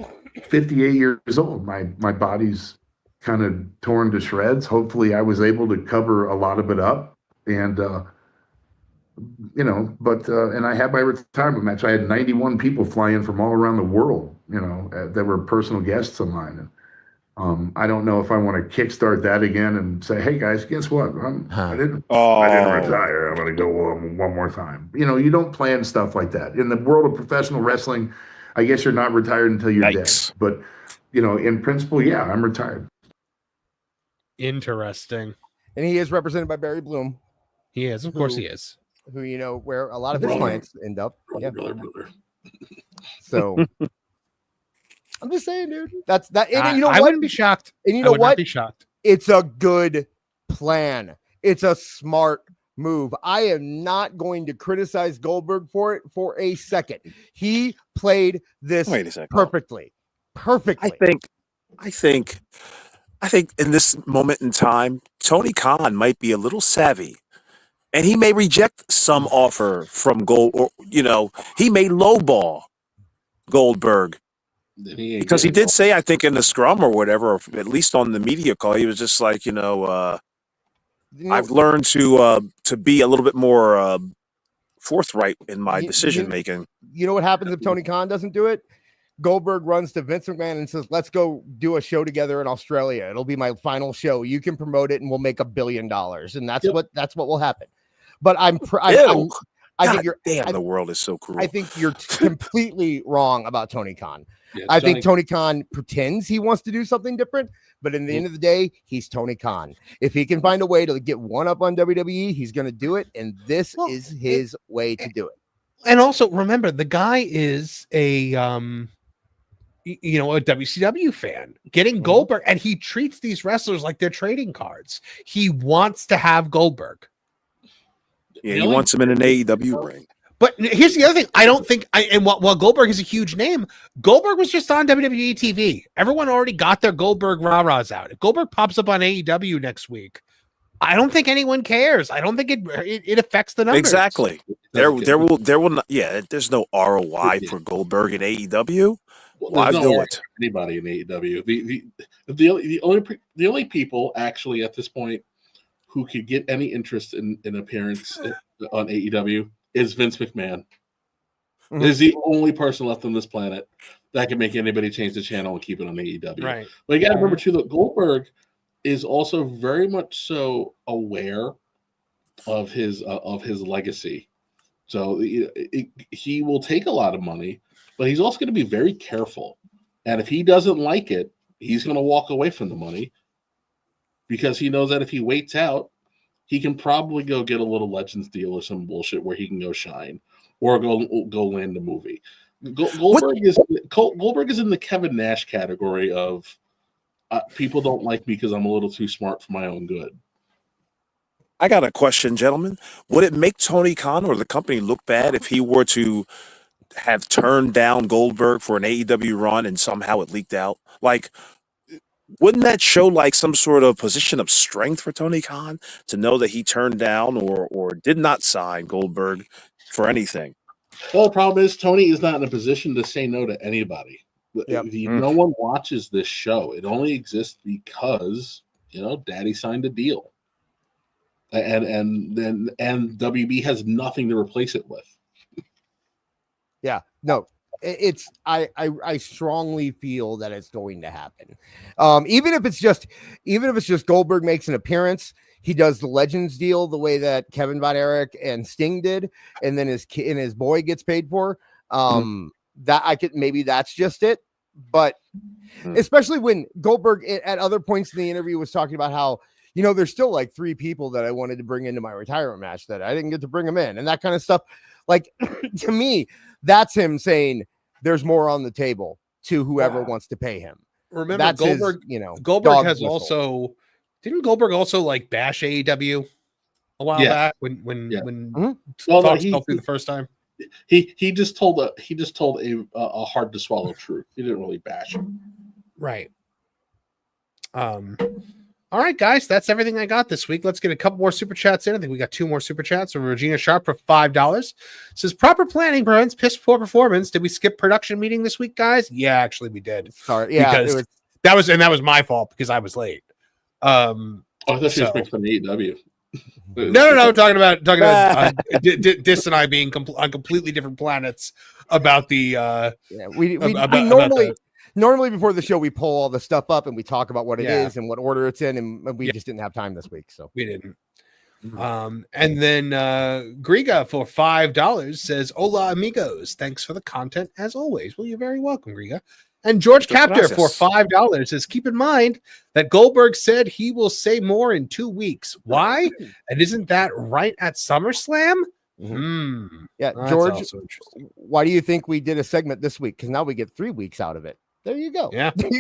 58 years old. My body's kind of torn to shreds. Hopefully, I was able to cover a lot of it up, and and I had my retirement match. I had 91 people fly in from all around the world, that were personal guests of mine. And I don't know if I want to kickstart that again and say, hey guys, guess what? I didn't retire. I'm going to go one more time. You don't plan stuff like that. In the world of professional wrestling, I guess you're not retired until you're dead. But, in principle, yeah, I'm retired. Interesting. And he is represented by Barry Bloom. He is. Of course he is. Who, where a lot of his clients end up. Brother. So... I'm just saying, dude. That's that. And I wouldn't be shocked. And you know what? Be shocked. It's a good plan. It's a smart move. I am not going to criticize Goldberg for it for a second. He played this perfectly. Perfectly. I think in this moment in time, Tony Khan might be a little savvy, and he may reject some offer from he may lowball Goldberg. Because he did say, I think in the scrum or whatever, or at least on the media call, he was just like, I've learned to be a little bit more forthright in my decision making. You know what happens if Tony Khan doesn't do it? Goldberg runs to Vince McMahon and says, let's go do a show together in Australia. It'll be my final show. You can promote it and we'll make $1 billion. And that's what will happen. But I think the world is so cruel. I think you're completely wrong about Tony Khan. Yeah, I think Tony Khan pretends he wants to do something different, but in the end of the day, he's Tony Khan. If he can find a way to get one up on WWE, he's going to do it, and this is his way to do it. And also, remember, the guy is a WCW fan, getting Goldberg, and he treats these wrestlers like they're trading cards. He wants to have Goldberg. Yeah, he wants him in an AEW ring. But here's the other thing. I don't think while Goldberg is a huge name, Goldberg was just on WWE TV. Everyone already got their Goldberg rah-rahs out. If Goldberg pops up on AEW next week, I don't think anyone cares. I don't think it affects the numbers. Exactly. There will not. Yeah, there's no ROI for Goldberg in AEW. Why do it? Anybody in AEW. The only people actually at this point who could get any interest in appearance on AEW is Vince McMahon. Is the only person left on this planet that can make anybody change the channel and keep it on AEW. Right. But you got to remember too that Goldberg is also very much so aware of his legacy. So he will take a lot of money, but he's also going to be very careful. And if he doesn't like it, he's going to walk away from the money because he knows that if he waits out, he can probably go get a little Legends deal or some bullshit where he can go shine or go land the movie. Goldberg is in the Kevin Nash category of people don't like me because I'm a little too smart for my own good. I got a question, gentlemen. Would it make Tony Khan or the company look bad if he were to have turned down Goldberg for an AEW run and somehow it leaked out? Like, wouldn't that show like some sort of position of strength for Tony Khan to know that he turned down or did not sign Goldberg for anything? Well, the problem is Tony is not in a position to say no to anybody. Yep. No one watches this show. It only exists because Daddy signed a deal, and WB has nothing to replace it with. Yeah, no, it's I strongly feel that it's going to happen. Even if it's just Goldberg makes an appearance, he does the Legends deal the way that Kevin Von Erich and Sting did, and then his boy gets paid for. Maybe that's just it. But especially when Goldberg at other points in the interview was talking about how, there's still like 3 people that I wanted to bring into my retirement match that I didn't get to bring them in, and that kind of stuff. Like, to me, that's him saying there's more on the table to whoever wants to pay him. Remember, that's Goldberg, Goldberg has also, didn't Goldberg also like bash AEW a while back when thoughts fell through the first time? He just told a hard to swallow truth. He didn't really bash him. Right. All right, guys, that's everything I got this week. Let's get a couple more super chats in. I think we got 2 more super chats from Regina Sharp for $5. Says proper planning prevents piss poor performance. Did we skip production meeting this week, guys? Yeah, actually we did. Sorry, yeah, because that was my fault because I was late. I thought she was making fun of AEW. No. Talking about Dis and I being on completely different planets about the. We normally before the show we pull all the stuff up and we talk about what it is and what order it's in, and we just didn't have time this week, so we didn't. And then Griga for $5 says, "Hola amigos, thanks for the content as always." Well, you're very welcome, Griga. And George Captor for $5 says, "Keep in mind that Goldberg said he will say more in 2 weeks. Why? And isn't that right at SummerSlam?" Yeah, George, why do you think we did a segment this week? Because now we get 3 weeks out of it. There you go. Yeah. There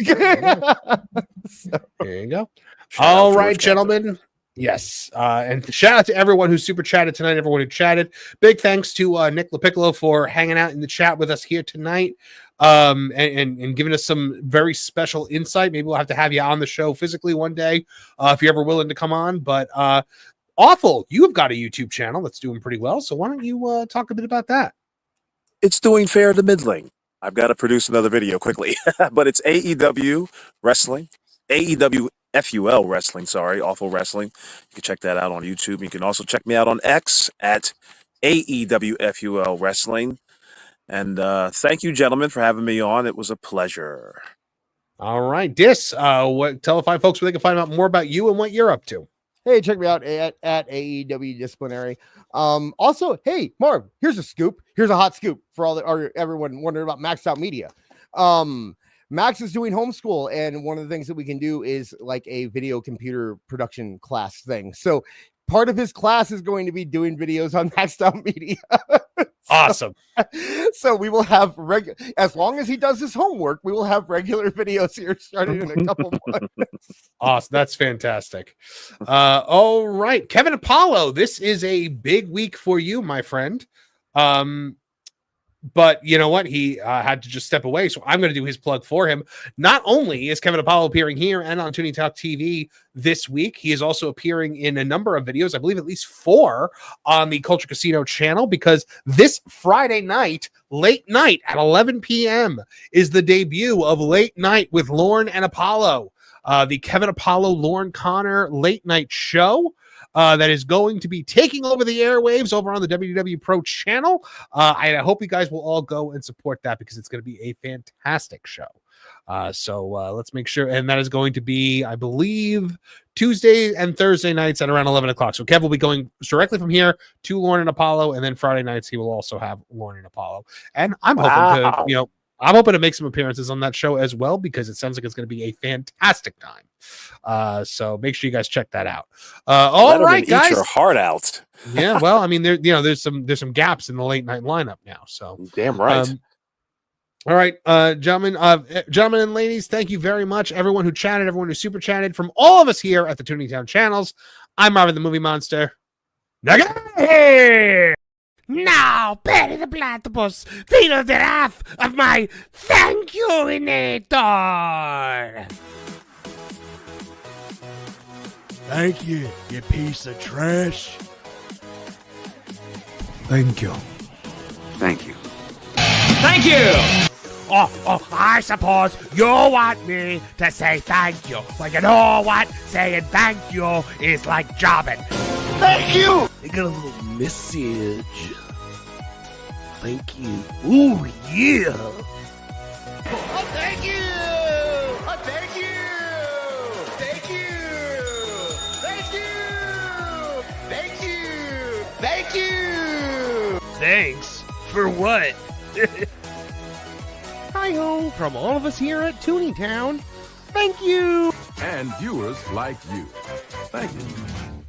you go. All right, gentlemen. Yes. And shout out to everyone who super chatted tonight, everyone who chatted. Big thanks to Nick Leiccollo for hanging out in the chat with us here tonight. And giving us some very special insight. Maybe we'll have to have you on the show physically one day if you're ever willing to come on. But Awful, you've got a YouTube channel that's doing pretty well. So why don't you talk a bit about that? It's doing fair to middling. I've got to produce another video quickly, but it's AEW Wrestling, AEW FUL Wrestling, Awful Wrestling. You can check that out on YouTube. You can also check me out on X at AEW FUL Wrestling. And thank you, gentlemen, for having me on. It was a pleasure. All right, Dis, tell fine folks where they can find out more about you and what you're up to. Hey, check me out at AEW Disciplinary. Also, hey, Marv, here's a scoop. Here's a hot scoop for everyone wondering about Maxed Out Media. Max is doing homeschool, and one of the things that we can do is like a video computer production class thing. So part of his class is going to be doing videos on Maxed Out Media. Awesome. So we will have as long as he does his homework, we will have regular videos here starting in a couple months. Awesome. That's fantastic. All right, Kevin Apollo, this is a big week for you, my friend. But you know what? He had to just step away. So I'm going to do his plug for him. Not only is Kevin Apollo appearing here and on Tooney Talk TV this week, he is also appearing in a number of videos, I believe at least 4 on the Culture Casino channel, because this Friday night, late night at 11 p.m. is the debut of Late Night with Lorne and Apollo, the Kevin Apollo, Lorne Connor late night show. That is going to be taking over the airwaves over on the WW Pro channel. I hope you guys will all go and support that because it's going to be a fantastic show. So let's make sure. And that is going to be, I believe, Tuesday and Thursday nights at around 11 o'clock. So Kev will be going directly from here to Lorne and Apollo. And then Friday nights, he will also have Lorne and Apollo. And I'm hoping to, I'm hoping to make some appearances on that show as well, because it sounds like it's going to be a fantastic time. So make sure you guys check that out. All right, guys. Eat your heart out. Yeah, well, I mean, there's some gaps in the late night lineup now. So damn right. All right, gentlemen and ladies, thank you very much. Everyone who chatted, everyone who super chatted, from all of us here at the Tooney Town channels. I'm Marvin the Movie Monster. Now, Perry the Platypus, feel the wrath of my thank you-inator! Thank you, you piece of trash. Thank you. Thank you. Thank you! I suppose you want me to say thank you. But you know what? Saying thank you is like jobbing. Thank you! I got a little message. Thank you. Ooh, yeah. Oh, thank you! Oh, thank you! Thank you! Thank you! Thank you! Thank you! Thanks? For what? Hi-ho from all of us here at Tooney Town. Thank you! And viewers like you. Thank you.